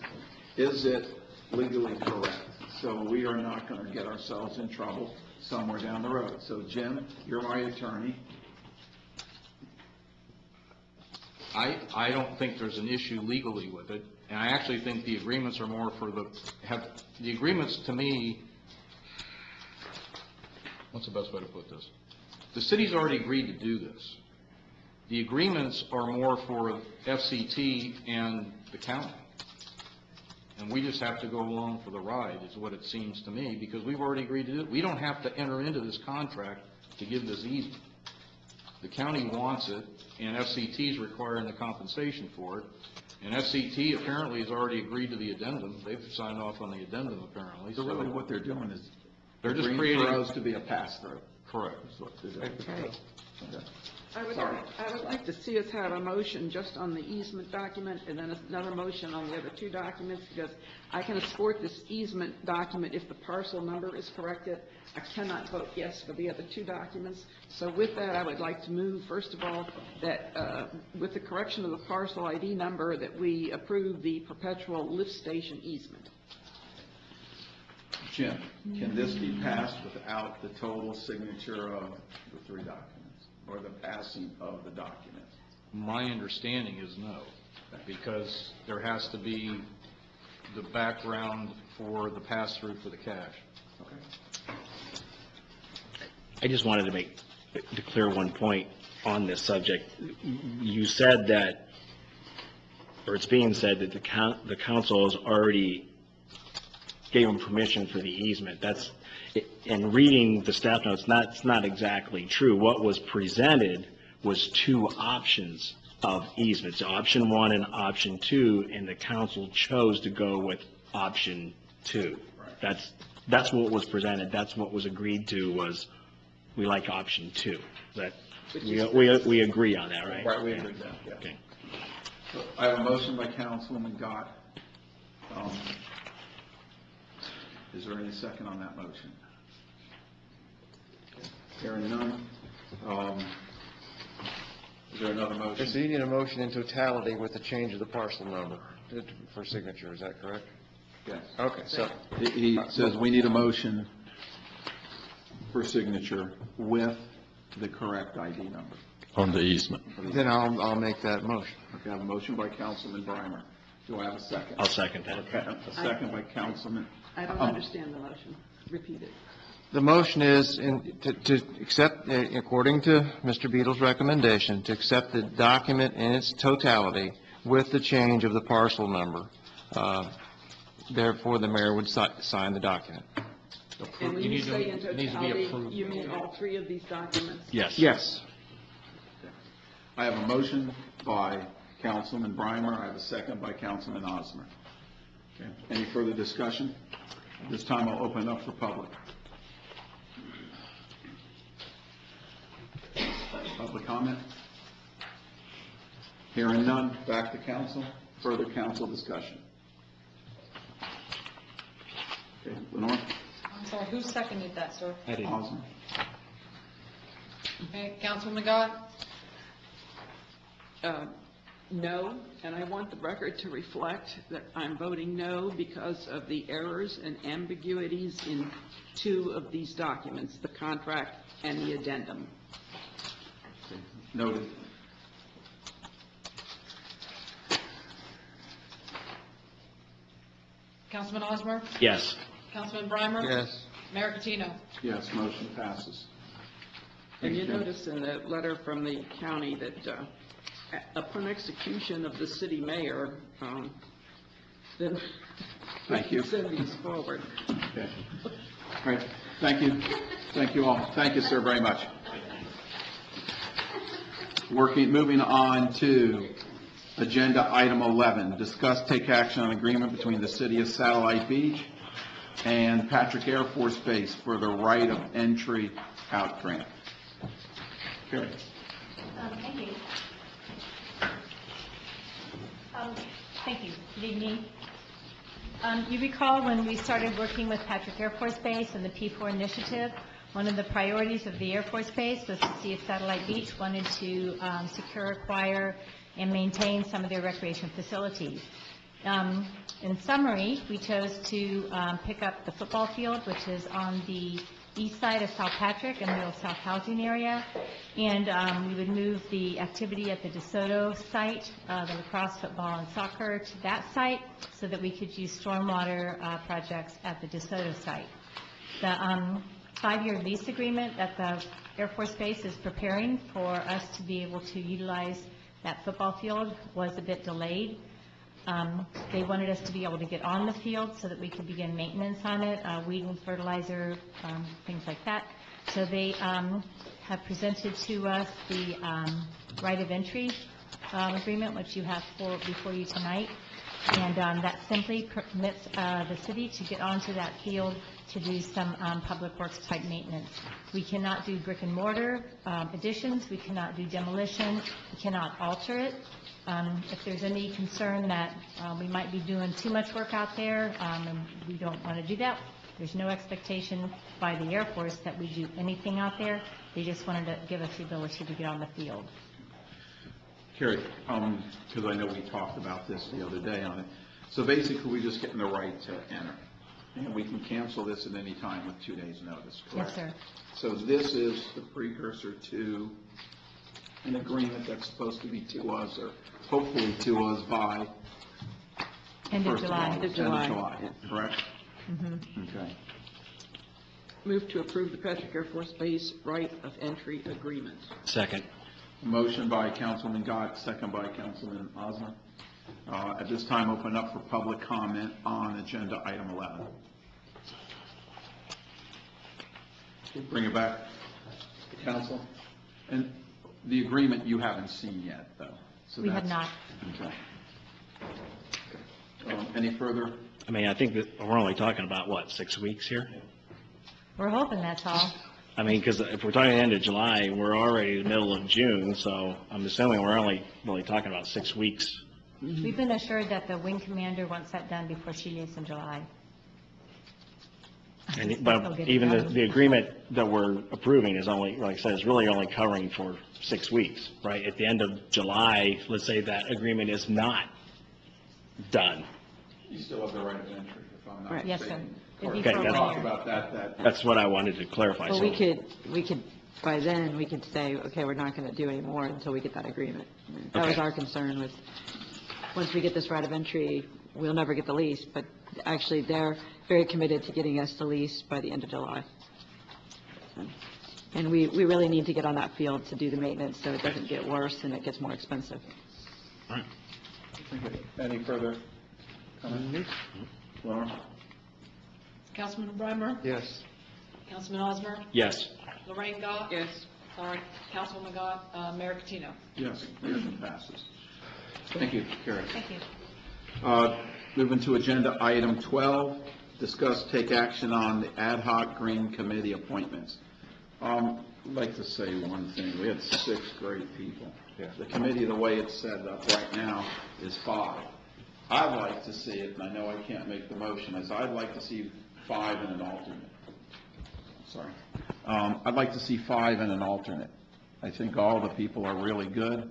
is it legally correct? So we are not going to get ourselves in trouble somewhere down the road. So Jim, you're my attorney. I don't think there's an issue legally with it, and I actually think the agreements are more for the agreements to me, what's the best way to put this? The city's already agreed to do this. The agreements are more for FCT and the county. And we just have to go along for the ride, is what it seems to me, because we've already agreed to do it. We don't have to enter into this contract to give this easement. The county wants it, and FCT is requiring the compensation for it. And FCT apparently has already agreed to the addendum. They've signed off on the addendum, apparently. So really what they're doing is they're just agreeing creating for us to be a pass-through. Correct. That's what they're doing. Okay. Okay. I would like to see us have a motion just on the easement document and then another motion on the other two documents, because I can support this easement document if the parcel number is corrected. I cannot vote yes for the other two documents. So with that, I would like to move, first of all, that with the correction of the parcel ID number, that we approve the perpetual lift station easement. Jim, can this be passed without the total signature of the three documents, or the passing of the documents? My understanding is no, because there has to be the background for the pass-through for the cash. Okay. I just wanted to clear one point on this subject. You said that, or it's being said that the council has already gave them permission for the easement. That's, in reading the staff notes, that's not exactly true. What was presented was two options of easements, option 1 and option 2, and the council chose to go with option 2. Right. That's what was presented. That's what was agreed to, was we like option 2. That we agree on that, right? Right, we agree with that, yeah. Okay. So I have a motion by Councilwoman Gott. Is there any second on that motion? Hearing none. Is there another motion? So you need a motion in totality with the change of the parcel number for signature, is that correct? Yes. Okay, so. He says we need a motion for signature with the correct ID number. On the easement. Then I'll make that motion. Okay, I have a motion by Councilman Breimer. Do I have a second? I'll second that. Okay, a second by Councilman. I don't understand the motion. Repeat it. The motion is to accept, according to Mr. Beadle's recommendation, to accept the document in its totality with the change of the parcel number. Therefore, the mayor would sign the document. And when you say in totality, you mean all three of these documents? Yes. Yes. I have a motion by Councilman Breimer. I have a second by Councilman Osmer. Okay. Any further discussion? This time I'll open up for public. Public comment? Hearing none, back to council. Further council discussion. Okay, Lenore? I'm sorry, who seconded that, sir? I did. Osmer? Okay, Councilwoman Gott? No, and I want the record to reflect that I'm voting no because of the errors and ambiguities in two of these documents, the contract and the addendum. Okay, noted. Councilman Osmer? Yes. Councilman Breimer? Yes. Mayor Catino? Yes, motion passes. And you Thank you. notice in the letter from the county that upon execution of the city mayor, then Thank you. send these forward. Okay. All right, thank you. Thank you all. Thank you, sir, very much. Moving on to agenda item 11, discuss, take action on agreement between the city of Satellite Beach and Patrick Air Force Base for the right of entry out grant. Carrie. Thank you. Thank you. Good evening. You recall when we started working with Patrick Air Force Base and the P4 initiative, one of the priorities of the Air Force Base was to see if Satellite Beach wanted to secure, acquire, and maintain some of their recreation facilities. In summary, we chose to pick up the football field, which is on the east side of South Patrick in the old South Housing area, and we would move the activity at the DeSoto site, the lacrosse, football, and soccer, to that site so that we could use stormwater projects at the DeSoto site. The 5-year lease agreement that the Air Force Base is preparing for us to be able to utilize that football field was a bit delayed. They wanted us to be able to get on the field so that we could begin maintenance on it, weed and fertilizer, things like that. So they have presented to us the right of entry agreement, which you have before you tonight. And that simply permits the city to get onto that field to do some public works type maintenance. We cannot do brick and mortar additions, we cannot do demolition, we cannot alter it. If there's any concern that we might be doing too much work out there, and we don't want to do that, there's no expectation by the Air Force that we do anything out there. They just wanted to give us the ability to get on the field. Carrie, because I know we talked about this the other day on it. So basically, we're just getting the right to enter. And we can cancel this at any time with 2 days' notice, correct? Yes, sir. So this is the precursor to an agreement that's supposed to be to us, or hopefully to us by End of 1st July. August, end of July, correct? Mhm. Okay. Move to approve the Patrick Air Force Base right of entry agreement. Second. Motion by Councilman Gott, second by Councilman Osmer. At this time, open up for public comment on agenda item 11. Bring it back to council. And the agreement you haven't seen yet, though. So We have that's- not. Okay. Any further? I mean, I think that we're only talking about, what, 6 weeks here? We're hoping that's all. I mean, because if we're talking the end of July, we're already in the middle of June, so I'm assuming we're only really talking about 6 weeks. We've been assured that the wing commander wants that done before she leaves in July. And, They'll but get it even done. the agreement that we're approving is only, like I said, is really only covering for 6 weeks, right? At the end of July, let's say that agreement is not done. You still have the right of entry, if I'm not Right. Yes, sir. mistaken. It'd be Okay, for that's- one Talk year. about that. That's what I wanted to clarify. But So- we could, by then, we could say, okay, we're not going to do any more until we get that agreement. That was Okay. our concern with, once we get this right of entry, we'll never get the lease, but actually, they're very committed to getting us the lease by the end of July. And we really need to get on that field to do the maintenance so it doesn't get worse and it gets more expensive. Any further comment? Laura? Councilman Breimer? Yes. Councilman Osmer? Yes. Lorraine Gott? Yes. Sorry, Councilwoman Gott, Mayor Catino. Yes, motion passes. Thank you, Carrie. Thank you. Moving to agenda item 12, discuss, take action on the ad hoc green committee appointments. I'd like to say one thing. We had 6 great people. The committee, the way it's set up right now, is 5. I'd like to see it, and I know I can't make the motion, as I'd like to see 5 and an alternate. Sorry. I'd like to see 5 and an alternate. I think all the people are really good,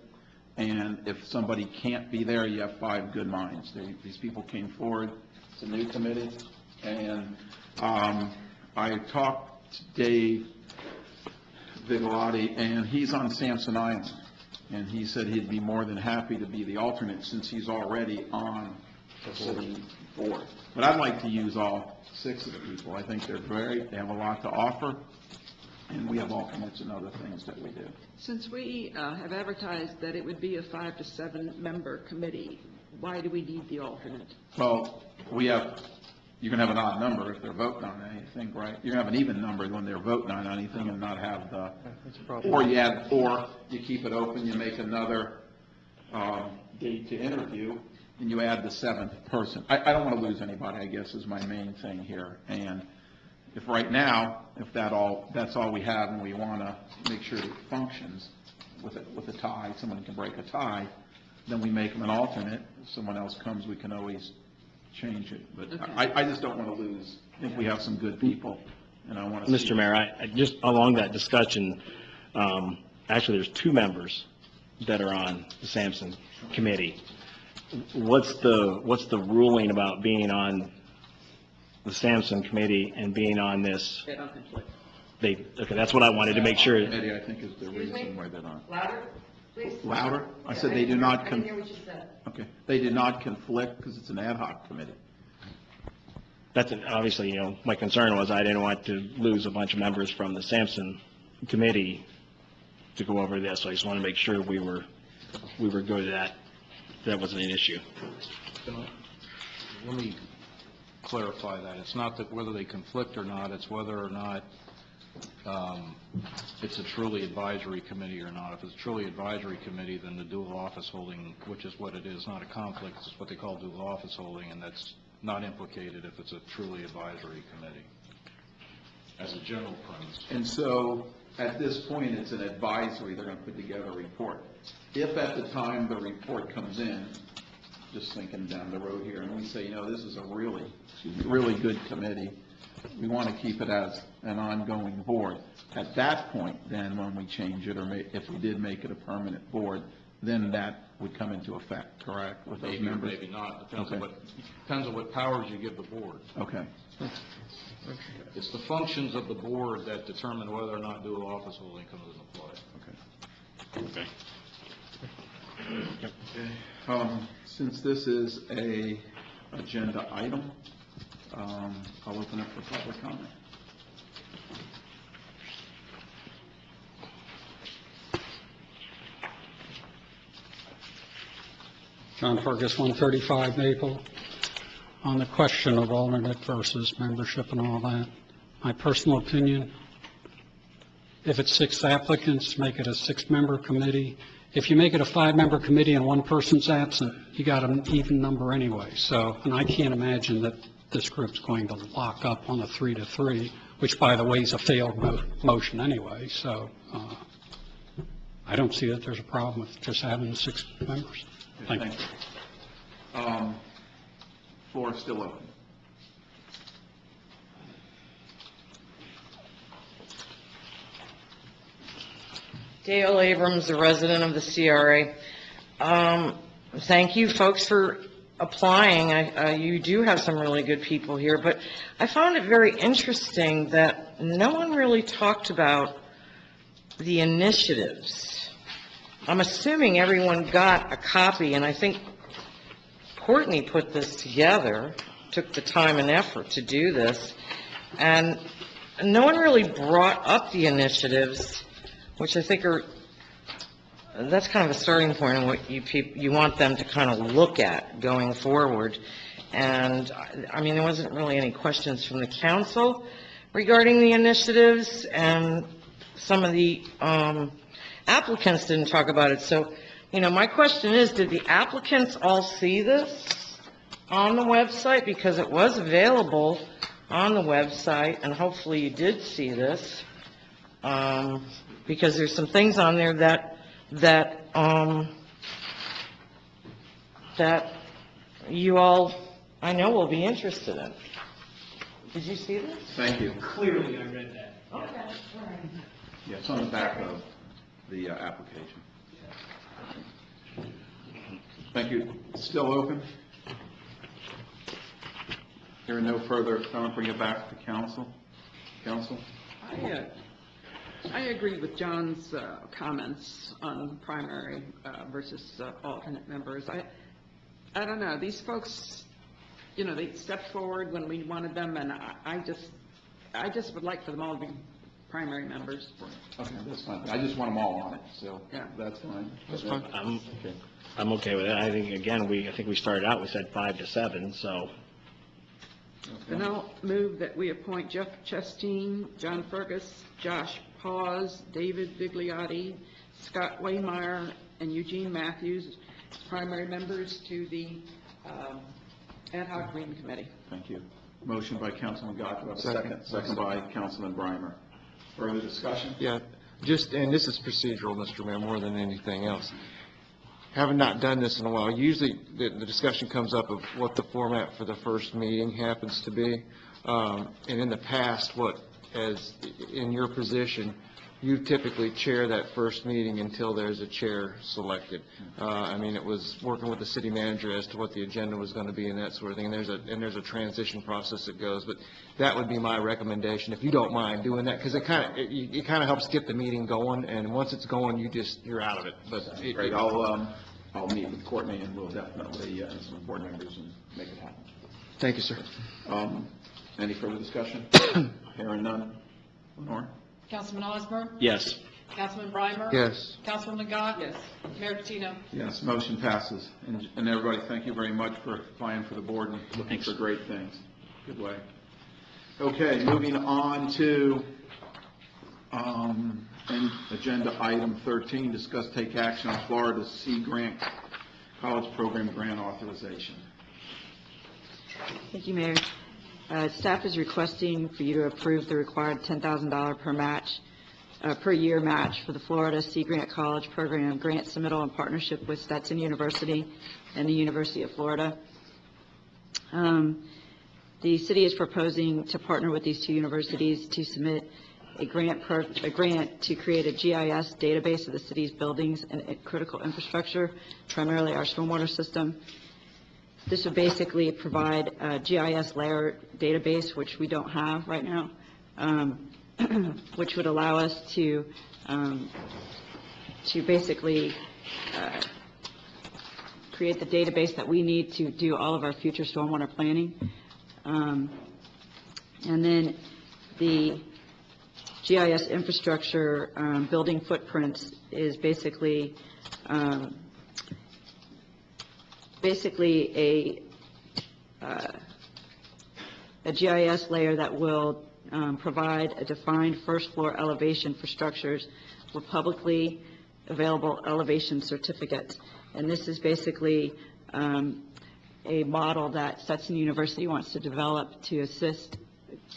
and if somebody can't be there, you have 5 good minds. These people came forward. It's a new committee, and I talked to Dave Vigalotti, and he's on Sampson Island, and he said he'd be more than happy to be the alternate since he's already on the city board. But I'd like to use all 6 of the people. I think they're great, they have a lot to offer, and we have alternates and other things that we do. Since we have advertised that it would be a 5 to 7 member committee, why do we need the alternate? Well, you're going to have an odd number if they're voting on anything, right? You're going to have an even number when they're voting on anything and not have the, or you keep it open, you make another date to interview, and you add the 7th person. I don't want to lose anybody, I guess, is my main thing here. And if right now, if that's all we have, and we want to make sure it functions with a tie, someone can break a tie, then we make them an alternate. If someone else comes, we can always change it. But Okay. I just don't want to lose. I think we have some good people, and I want to see. Mr. Mayor, I just along that discussion, actually, there's 2 members that are on the Sampson committee. what's the ruling about being on the Sampson committee and being on this? They don't conflict. Okay, that's what I wanted to make sure. Committee, I think, is the reason why they're not. Louder, please. Louder? I said they do not, I didn't hear what you said. okay, they did not conflict because it's an ad hoc committee. That's, obviously, my concern was I didn't want to lose a bunch of members from the Sampson committee to go over this, so I just want to make sure we were good at that wasn't an issue. Let me clarify that. It's not that whether they conflict or not, it's whether or not it's a truly advisory committee or not. If it's a truly advisory committee, then the dual office holding, which is what it is, not a conflict, it's what they call dual office holding, and that's not implicated if it's a truly advisory committee, as a general premise. And so, at this point, it's an advisory, they're going to put together a report. If at the time the report comes in, just thinking down the road here, and we say, this is a really good committee, we want to keep it as an ongoing board. At that point, then, when we change it, or if we did make it a permanent board, then that would come into effect, correct, with those Maybe or members? maybe not. Depends on what powers you give the board. Okay. It's the functions of the board that determine whether or not dual office holding comes into play. Okay. Since this is a agenda item, I'll open up for public comment. John Fergus, 135 Maple. On the question of alternate versus membership and all that, my personal opinion, if it's 6 applicants, make it a 6-member committee. If you make it a 5-member committee and one person's absent, you got an even number anyway. So, and I can't imagine that this group's going to lock up on a 3-3, which, by the way, is a failed motion anyway. So I don't see that there's a problem with just having 6 members. Thank you. Floor is still open. Dale Abrams, a resident of the CRA. Thank you, folks, for applying. You do have some really good people here, but I found it very interesting that no one really talked about the initiatives. I'm assuming everyone got a copy, and I think Courtney put this together, took the time and effort to do this, and no one really brought up the initiatives, which I think that's kind of a starting point on what you want them to kind of look at going forward. And, I mean, there wasn't really any questions from the council regarding the initiatives, and some of the applicants didn't talk about it. So, my question is, did the applicants all see this on the website? Because it was available on the website, and hopefully you did see this. Because there's some things on there that you all, I know, will be interested in. Did you see this? Thank you. Clearly, I read that. Okay. Yeah, it's on the back of the application. Thank you. Still open? Hearing no further, I'll bring it back to council. Council? I agree with John's comments on primary versus alternate members. I don't know, these folks, they stepped forward when we wanted them, and I just would like for them all to be primary members. Okay, that's fine. I just want them all on it, so that's fine. That's fine. I'm okay with it. I think, again, I think we started out, we said 5 to 7, so. And I'll move that we appoint Jeff Chasteen, John Fergus, Josh Paz, David Bigliotti, Scott Waymeyer, and Eugene Matthews as primary members to the Ad hoc Green Committee. Thank you. Motion by Councilman Gott. Do I have a second? Second by Councilman Breimer. Further discussion? Yeah, and this is procedural, Mr. Mayor, more than anything else. Having not done this in a while, usually the discussion comes up of what the format for the first meeting happens to be. And in the past, as in your position, you typically chair that first meeting until there's a chair selected. I mean, it was working with the city manager as to what the agenda was going to be and that sort of thing, and there's a transition process that goes, but that would be my recommendation, if you don't mind doing that, because it kind of helps get the meeting going, and once it's going, you're out of it. But Great, I'll meet with Courtney, and we'll definitely, and some board members, and make it happen. Thank you, sir. Any further discussion? Hearing none. Lenore? Councilman Osmer? Yes. Councilman Breimer? Yes. Councilwoman Gott? Yes. Mayor Patino? Yes, motion passes. And everybody, thank you very much for applying for the board and looking for great things. Good way. Okay, moving on to agenda item 13, discuss take action on Florida Sea Grant College Program grant authorization. Thank you, Mayor. Staff is requesting for you to approve the required $10,000 per year match for the Florida Sea Grant College Program grant submittal in partnership with Stetson University and the University of Florida. The city is proposing to partner with these two universities to submit a grant to create a GIS database of the city's buildings and critical infrastructure, primarily our stormwater system. This would basically provide a GIS layer database, which we don't have right now, which would allow us to basically create the database that we need to do all of our future stormwater planning. And then the GIS infrastructure building footprints is basically a GIS layer that will provide a defined first floor elevation for structures with publicly available elevation certificates. And this is basically a model that Stetson University wants to develop to assist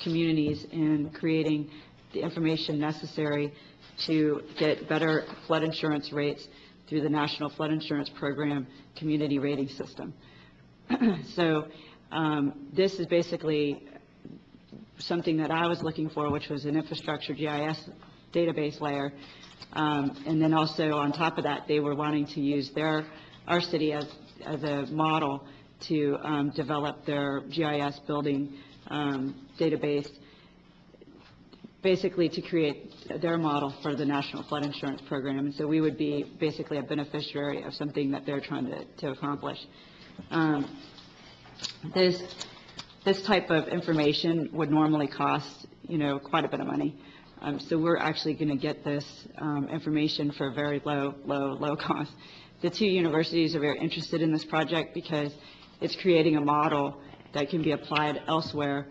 communities in creating the information necessary to get better flood insurance rates through the National Flood Insurance Program Community Rating System. So this is basically something that I was looking for, which was an infrastructure GIS database layer. And then also on top of that, they were wanting to use our city as a model to develop their GIS building database, basically to create their model for the National Flood Insurance Program. And so we would be basically a beneficiary of something that they're trying to accomplish. This type of information would normally cost, quite a bit of money. So we're actually going to get this information for a very low cost. The two universities are very interested in this project because it's creating a model that can be applied elsewhere.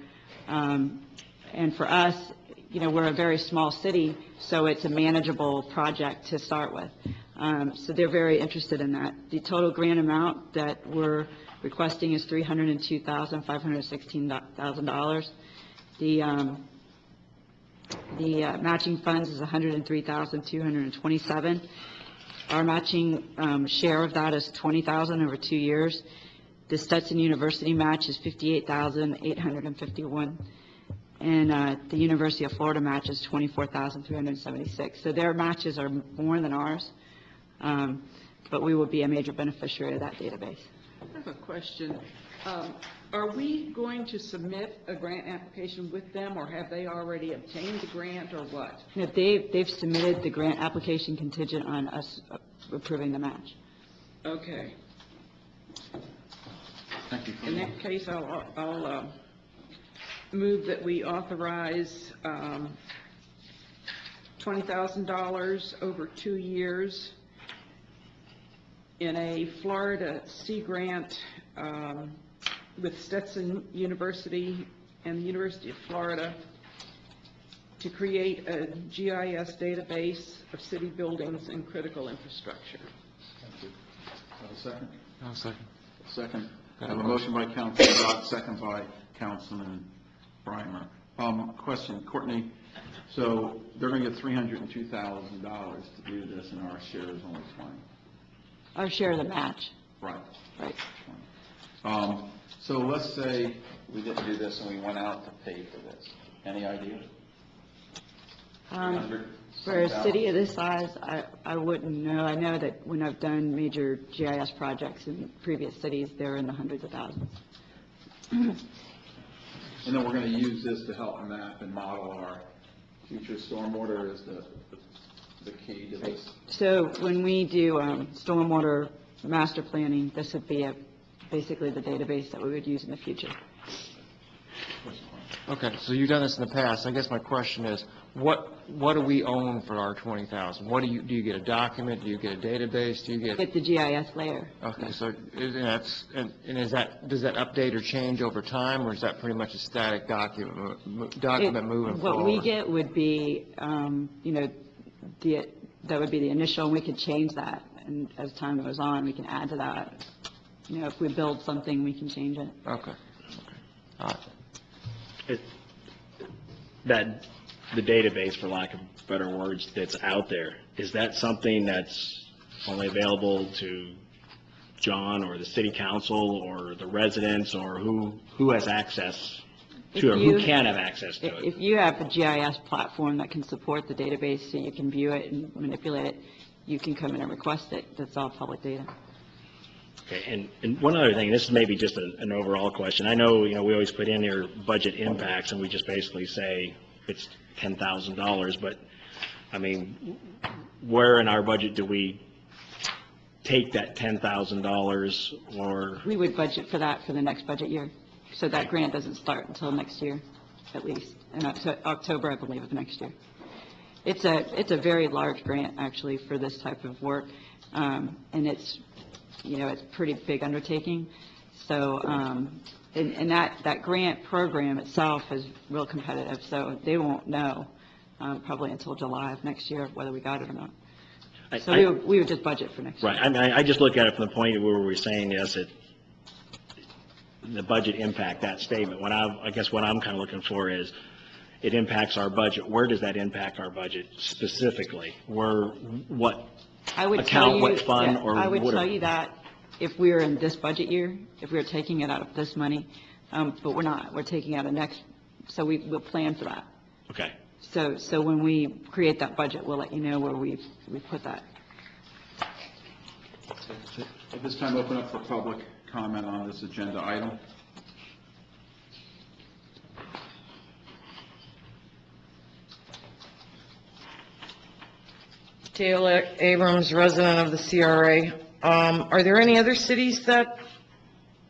And for us, we're a very small city, so it's a manageable project to start with. So they're very interested in that. The total grant amount that we're requesting is $302,516,000. The matching funds is $103,227. Our matching share of that is $20,000 over 2 years. The Stetson University match is $58,851. And the University of Florida match is $24,376. So their matches are more than ours, but we will be a major beneficiary of that database. I have a question. Are we going to submit a grant application with them, or have they already obtained the grant, or what? No, they've submitted the grant application contingent on us approving the match. Okay. Thank you. In that case, I'll move that we authorize $20,000 over 2 years in a Florida Sea Grant with Stetson University and the University of Florida to create a GIS database of city buildings and critical infrastructure. Thank you. Have a second? I'll second. Second. I have a motion by Councilman Dodd, second by Councilman Breimer. Question, Courtney, so they're going to get $302,000 to do this, and our share is only 20. Our share of the match. Right. Right. So let's say we didn't do this and we went out to pay for this. Any idea? For a city of this size, I wouldn't know. I know that when I've done major GIS projects in previous cities, they're in the hundreds of thousands. And then we're going to use this to help map and model our future stormwater is the key to this. So when we do stormwater master planning, this would be basically the database that we would use in the future. Okay, so you've done this in the past. I guess my question is, what do we own for our 20,000? What do you get a document? Do you get a database? Do you get? Get the GIS layer. Okay, so does that update or change over time, or is that pretty much a static document moving forward? What we get would be, that would be the initial, and we could change that. And as time goes on, we can add to that. If we build something, we can change it. Okay. All right. That, the database, for lack of better words, that's out there, is that something that's only available to John or the city council or the residents, or who has access to it, who can have access to it? If you have a GIS platform that can support the database so you can view it and manipulate it, you can come in and request it. That's all public data. Okay, and one other thing, this is maybe just an overall question. I know, we always put in here budget impacts, and we just basically say it's $10,000, but, I mean, where in our budget do we take that $10,000, or? We would budget for that for the next budget year. So that grant doesn't start until next year, at least, in October, I believe, of next year. It's a very large grant, actually, for this type of work, and it's a pretty big undertaking. So, and that grant program itself is real competitive, so they won't know probably until July of next year whether we got it or not. So we would just budget for next year. Right, I just look at it from the point where we're saying, yes, the budget impact, that statement. I guess what I'm kind of looking for is, it impacts our budget. Where does that impact our budget specifically? What account, what fund, or I would what? tell you that if we were in this budget year, if we were taking it out of this money, but we're not. We're taking out of next, so we'll plan for that. Okay. So when we create that budget, we'll let you know where we put that. At this time, open up for public comment on this agenda item. Dale Abrams, resident of the CRA. Are there any other cities that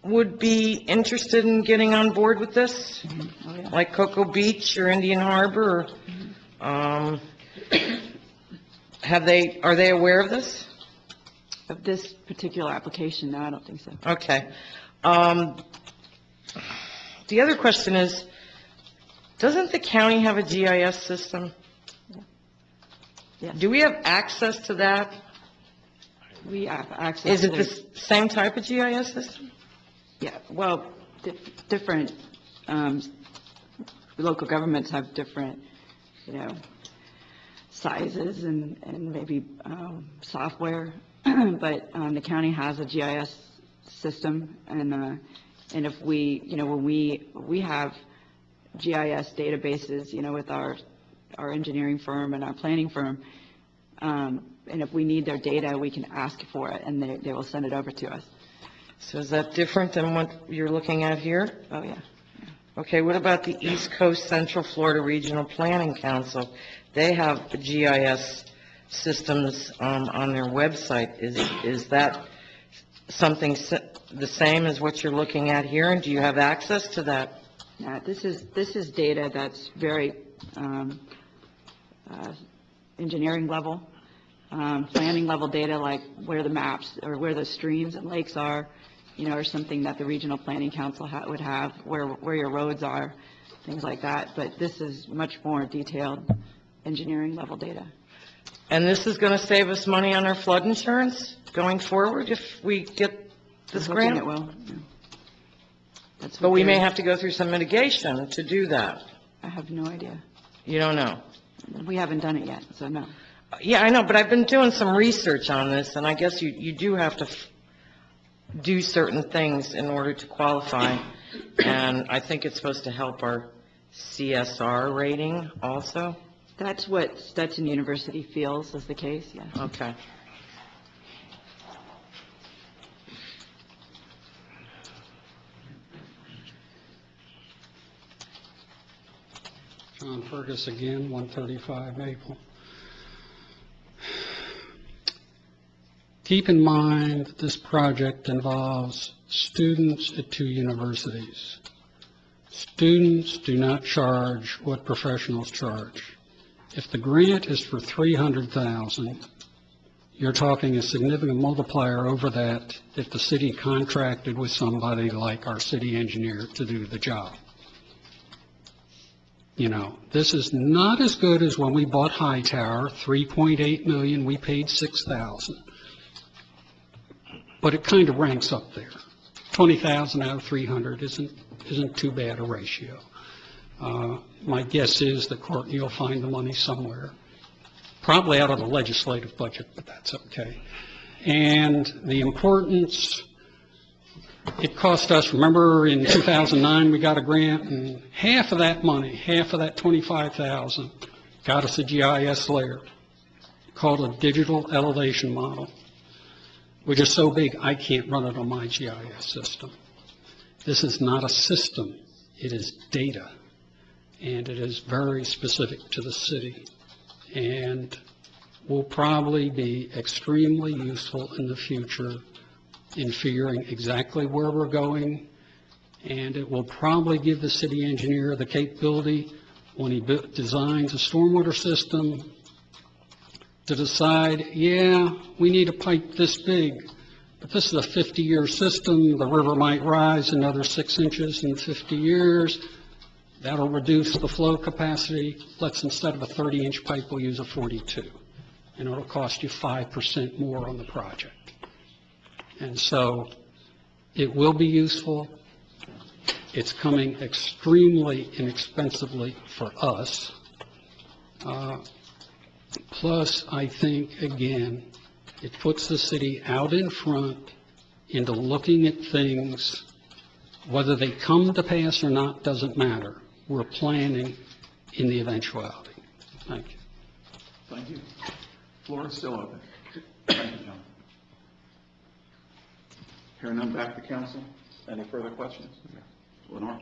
would be interested in getting on board with this? Oh, yeah. Like Cocoa Beach or Indian Harbor? Are they aware of this? Of this particular application, no, I don't think so. Okay. The other question is, doesn't the county have a GIS system? Yes. Do we have access to that? We have access. Is it the same type of GIS system? Yeah, well, different local governments have different, sizes and maybe software, but the county has a GIS system, and if we, when we have GIS databases, with our engineering firm and our planning firm, and if we need their data, we can ask for it, and they will send it over to us. So is that different than what you're looking at here? Oh, yeah. Okay, what about the East Coast Central Florida Regional Planning Council? They have GIS systems on their website. Is that something the same as what you're looking at here, and do you have access to that? This is data that's very engineering level, planning level data, like where the maps or where the streams and lakes are, or something that the Regional Planning Council would have, where your roads are, things like that. But this is much more detailed engineering level data. And this is going to save us money on our flood insurance going forward if we get this grant? It will. Yeah. But we may have to go through some mitigation to do that. I have no idea. You don't know? We haven't done it yet, so no. Yeah, I know, but I've been doing some research on this, and I guess you do have to do certain things in order to qualify, and I think it's supposed to help our CSR rating also. That's what Stetson University feels is the case, yes. Okay. John Fergus again, 135 Maple. Keep in mind that this project involves students at two universities. Students do not charge what professionals charge. If the grant is for $300,000, you're talking a significant multiplier over that if the city contracted with somebody like our city engineer to do the job. You know, this is not as good as when we bought Hightower, $3.8 million, we paid $6,000. But it kind of ranks up there. 20,000 out of 300 isn't too bad a ratio. My guess is that Courtney will find the money somewhere, probably out of the legislative budget, but that's okay. And the importance, it cost us, remember in 2009 we got a grant, and half of that money, half of that 25,000 got us a GIS layer called a digital elevation model, which is so big I can't run it on my GIS system. This is not a system, it is data, and it is very specific to the city, and will probably be extremely useful in the future in figuring exactly where we're going, and it will probably give the city engineer the capability when he designs a stormwater system to decide, yeah, we need a pipe this big, but this is a 50-year system. The river might rise another 6 inches in 50 years. That'll reduce the flow capacity. Let's, instead of a 30-inch pipe, we'll use a 42. And it'll cost you 5% more on the project. And so it will be useful. It's coming extremely inexpensively for us. Plus, I think, again, it puts the city out in front into looking at things. Whether they come to pass or not doesn't matter. We're planning in the eventuality. Thank you. Thank you. Floor is still open. Thank you, John. Hearing none, back to council. Any further questions? Lenore?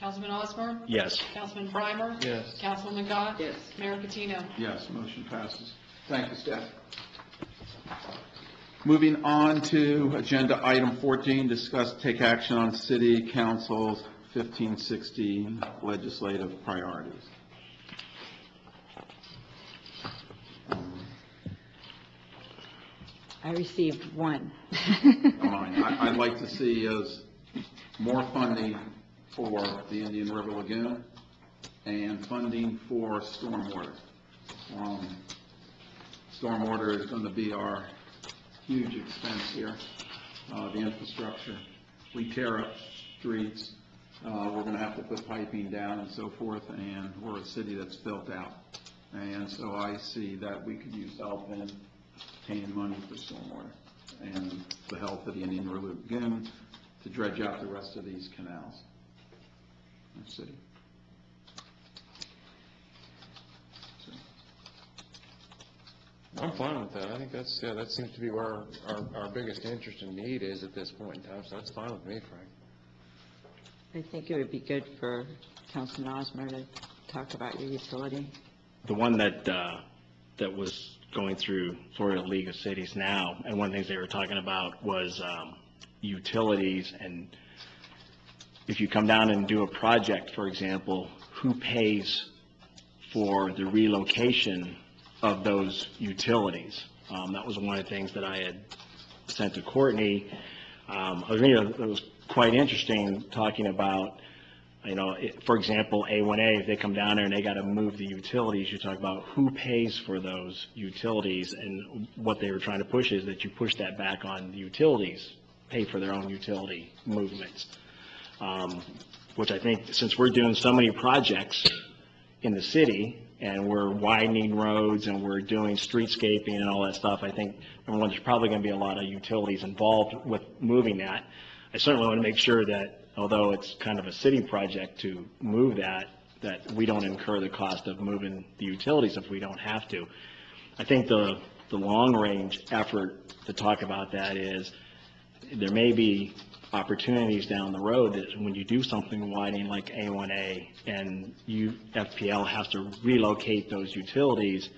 Councilman Osmer? Yes. Councilman Breimer? Yes. Councilwoman Gott? Yes. Mayor Patino? Yes, motion passes. Thank you, staff. Moving on to agenda item 14, discuss, take action on city council's 1516 legislative priorities. I received one. Mine. I'd like to see us more funding for the Indian River Lagoon and funding for stormwater. Stormwater is going to be our huge expense here. The infrastructure, we tear up streets, we're going to have to put piping down and so forth, and we're a city that's built out. And so I see that we could use help in obtaining money for stormwater and the help of the Indian River Lagoon to dredge out the rest of these canals in the city. I'm fine with that. I think that's, yeah, that seems to be where our biggest interest and need is at this point in time, so that's fine with me, Frank. I think it would be good for Councilman Osmer to talk about your utility. The one that was going through Florida League of Cities now, and one of the things they were talking about was utilities, and if you come down and do a project, for example, who pays for the relocation of those utilities? That was one of the things that I had sent to Courtney. It was quite interesting talking about, you know, for example, A1A, if they come down there and they got to move the utilities, you talk about who pays for those utilities, and what they were trying to push is that you push that back on the utilities, pay for their own utility movements, which I think, since we're doing so many projects in the city, and we're widening roads, and we're doing streetscaping and all that stuff, I think, number one, there's probably going to be a lot of utilities involved with moving that. I certainly want to make sure that, although it's kind of a city project to move that, that we don't incur the cost of moving the utilities if we don't have to. I think the long-range effort to talk about that is there may be opportunities down the road that when you do something widening like A1A and FPL has to relocate those utilities,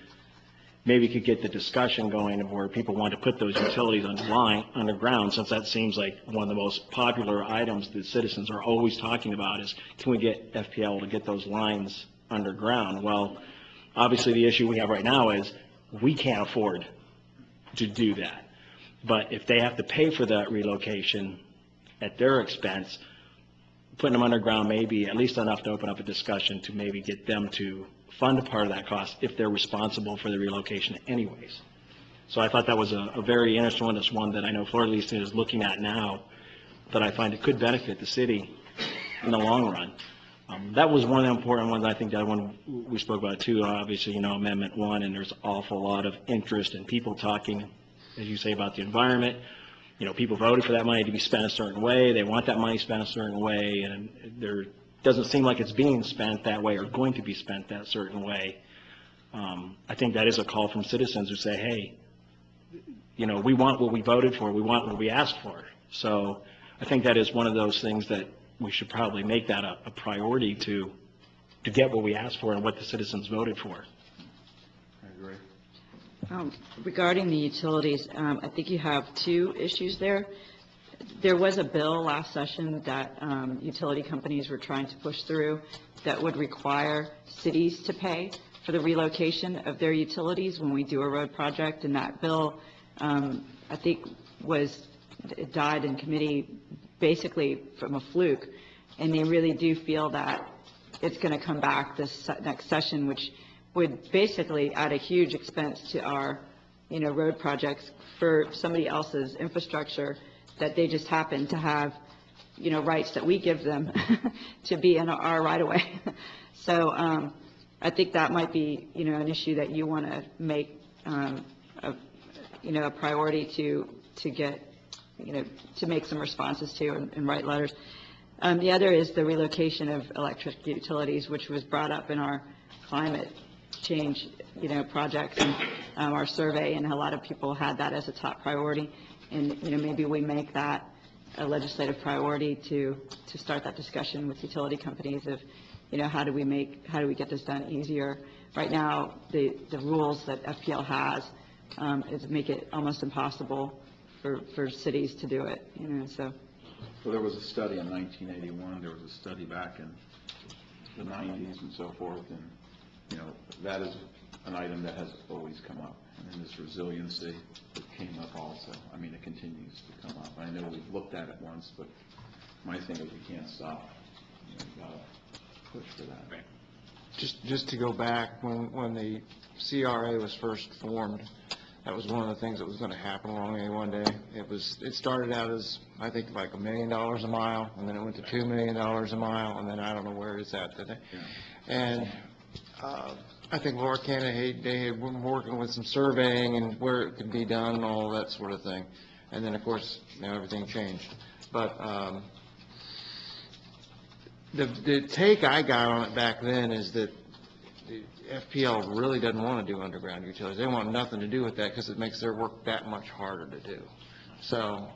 maybe could get the discussion going of where people want to put those utilities underground, since that seems like one of the most popular items that citizens are always talking about is, can we get FPL to get those lines underground? Well, obviously the issue we have right now is we can't afford to do that. But if they have to pay for that relocation at their expense, putting them underground may be at least enough to open up a discussion to maybe get them to fund a part of that cost if they're responsible for the relocation anyways. So I thought that was a very interesting one. It's one that I know Florida Leasing is looking at now that I find it could benefit the city in the long run. That was one of the important ones. I think the other one we spoke about too, obviously, Amendment 1, and there's an awful lot of interest in people talking, as you say, about the environment. People voted for that money to be spent a certain way. They want that money spent a certain way, and there doesn't seem like it's being spent that way or going to be spent that certain way. I think that is a call from citizens who say, hey, we want what we voted for. We want what we asked for. So I think that is one of those things that we should probably make that a priority to get what we asked for and what the citizens voted for. I agree. Regarding the utilities, I think you have two issues there. There was a bill last session that utility companies were trying to push through that would require cities to pay for the relocation of their utilities when we do a road project. And that bill, I think, it died in committee basically from a fluke. And they really do feel that it's going to come back this next session, which would basically add a huge expense to our, road projects for somebody else's infrastructure that they just happen to have, rights that we give them to be in our right-of-way. So I think that might be, an issue that you want to make, a priority to get, to make some responses to and write letters. The other is the relocation of electric utilities, which was brought up in our climate change, projects and our survey, and a lot of people had that as a top priority. And, maybe we make that a legislative priority to start that discussion with utility companies of, how do we get this done easier? Right now, the rules that FPL has is make it almost impossible for cities to do it, so. Well, there was a study in 1981, there was a study back in the 90s and so forth, and, that is an item that has always come up. And then this resiliency that came up also. I mean, it continues to come up. I know we've looked at it once, but my thing is we can't stop. We've got to push for that. Just to go back, when the CRA was first formed, that was one of the things that was going to happen along there one day. It started out as, I think, like $1 million a mile, and then it went to $2 million a mile, and then I don't know where it's at today. Yeah. And I think Laura Kennedy, they had been working with some surveying and where it could be done and all that sort of thing. And then, of course, everything changed. But the take I got on it back then is that the FPL really doesn't want to do underground utilities. They want nothing to do with that because it makes their work that much harder to do. So,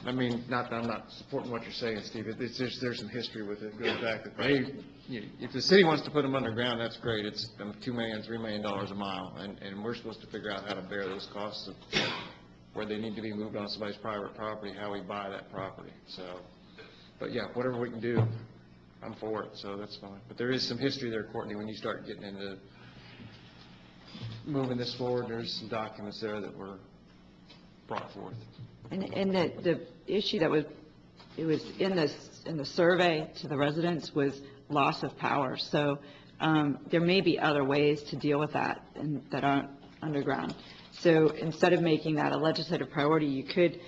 I mean, not that I'm not supporting what you're saying, Steve. There's some history with it. It goes back that if the city wants to put them underground, that's great. It's $2 million, $3 million a mile, and we're supposed to figure out how to bear those costs of where they need to be moved on somebody's private property, how we buy that property. So, but yeah, whatever we can do, I'm for it. So that's fine. But there is some history there, Courtney, when you start getting into moving this forward. There's some documents there that were brought forth. And the issue that was in the survey to the residents was loss of power. So there may be other ways to deal with that that aren't underground. So instead of making that a legislative priority, you could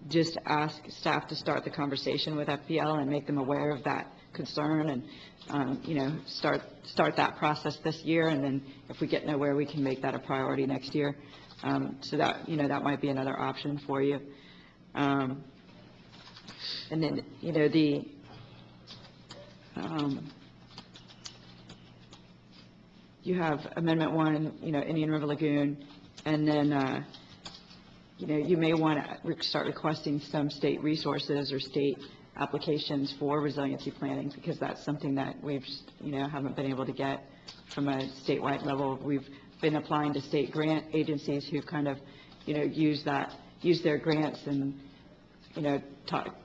just ask staff to start the conversation with FPL and make them aware of that concern, and start that process this year. And then if we get nowhere, we can make that a priority next year. So that that might be another option for you. And then you have Amendment 1, Indian River Lagoon, and then, you may want to start requesting some state resources or state applications for resiliency planning, because that's something that we've, haven't been able to get from a statewide level. We've been applying to state grant agencies who kind of, use their grants and,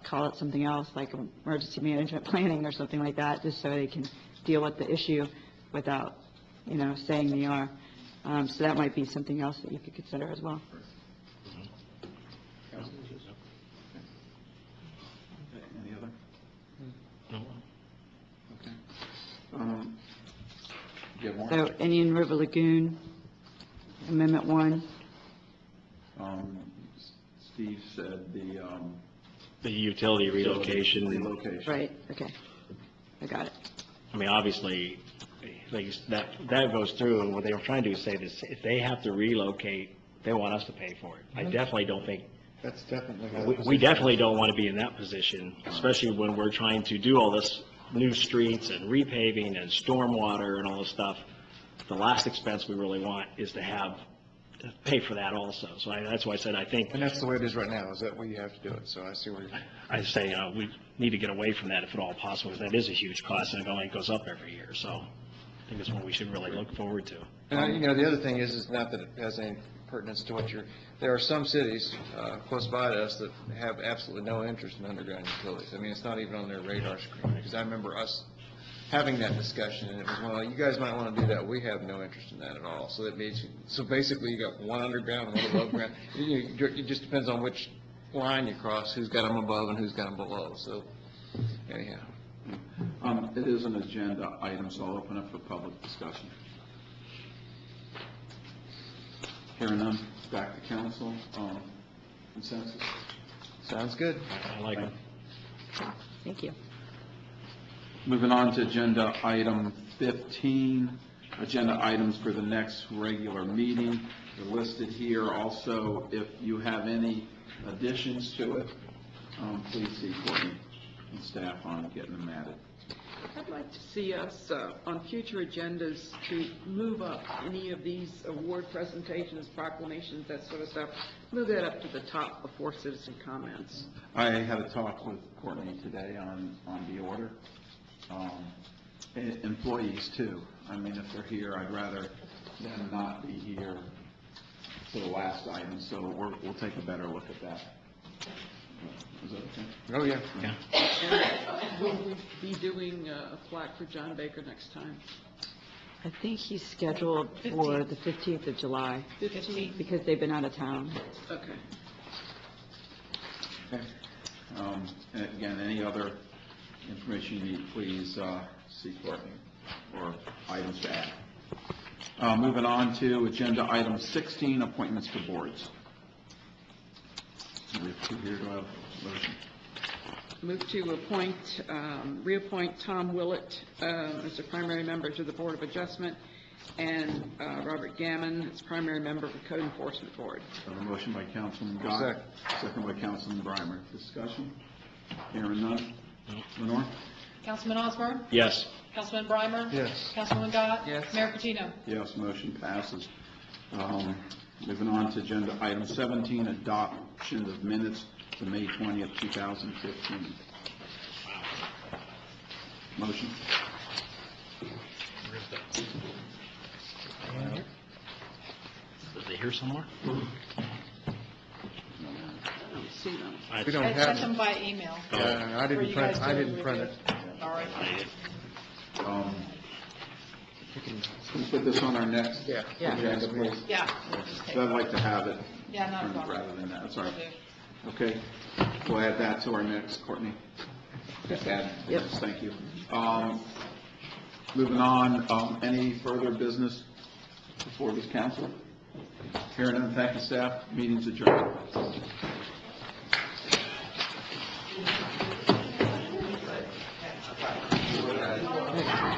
call it something else, like emergency management planning or something like that, just so they can deal with the issue without, saying they are. So that might be something else that you could consider as well. Any other? No. Okay. Do you have more? So Indian River Lagoon, Amendment 1. Steve said The utility relocation. Relocation. Right, okay. I got it. I mean, obviously, that goes through, and what they were trying to do is say this, if they have to relocate, they want us to pay for it. I definitely don't think, That's definitely. we definitely don't want to be in that position, especially when we're trying to do all this new streets and repaving and stormwater and all this stuff. The last expense we really want is to pay for that also. So that's why I said I think. And that's the way it is right now, is that way you have to do it, so I see where you're. I say we need to get away from that if at all possible, because that is a huge cost, and it only goes up every year. So I think it's what we should really look forward to. And, the other thing is not that it has any pertinence to what there are some cities close by to us that have absolutely no interest in underground utilities. I mean, it's not even on their radar screen, because I remember us having that discussion, and it was, well, you guys might want to do that. We have no interest in that at all. So that means, basically you got one underground, one above ground. It just depends on which line you cross, who's got them above and who's got them below. So anyhow. It is an agenda item, so I'll open up for public discussion. Hearing none, back to council. Consensus? Sounds good. I like it. Thank you. Moving on to agenda item 15, agenda items for the next regular meeting. They're listed here. Also, if you have any additions to it, please see Courtney and staff on getting them added. I'd like to see us on future agendas to move up any of these award presentations, proclamations, that sort of stuff, move that up to the top before citizen comments. I had a talk with Courtney today on the order. Employees too. I mean, if they're here, I'd rather them not be here for the last item, so we'll take a better look at that. Is that okay? Oh, yeah. And will we be doing a plaque for John Baker next time? I think he's scheduled for the 15th of July. 15th. Because they've been out of town. Okay. Okay. And again, any other information you need, please see Courtney or items to add. Moving on to agenda item 16, appointments to boards. We have two here. Do I have a motion? Move to reappoint Tom Willett as the primary member to the Board of Adjustment, and Robert Gammon as primary member of the Code Enforcement Board. I have a motion by Councilman Gott, second by Councilman Breimer. Discussion? Hearing none. Lenore? Councilman Osmer? Yes. Councilman Breimer? Yes. Councilman Gott? Yes. Mayor Patino? Yes, motion passes. Moving on to agenda item 17, adoption of minutes to May 20th, 2015. Motion. Is it here somewhere? See them. We don't I have sent them by email. Yeah, I For didn't you print, guys I to didn't print it. review. All right. Can we put this on our next Yeah. agenda, please? Yeah. So I'd like to have it Yeah, not a problem. rather than that. That's all right. Okay, we'll add that to our next, Courtney. Just add. Yep. Yes, thank you. Moving on, any further business before this council? Hearing none, thank you, staff. Meeting's adjourned.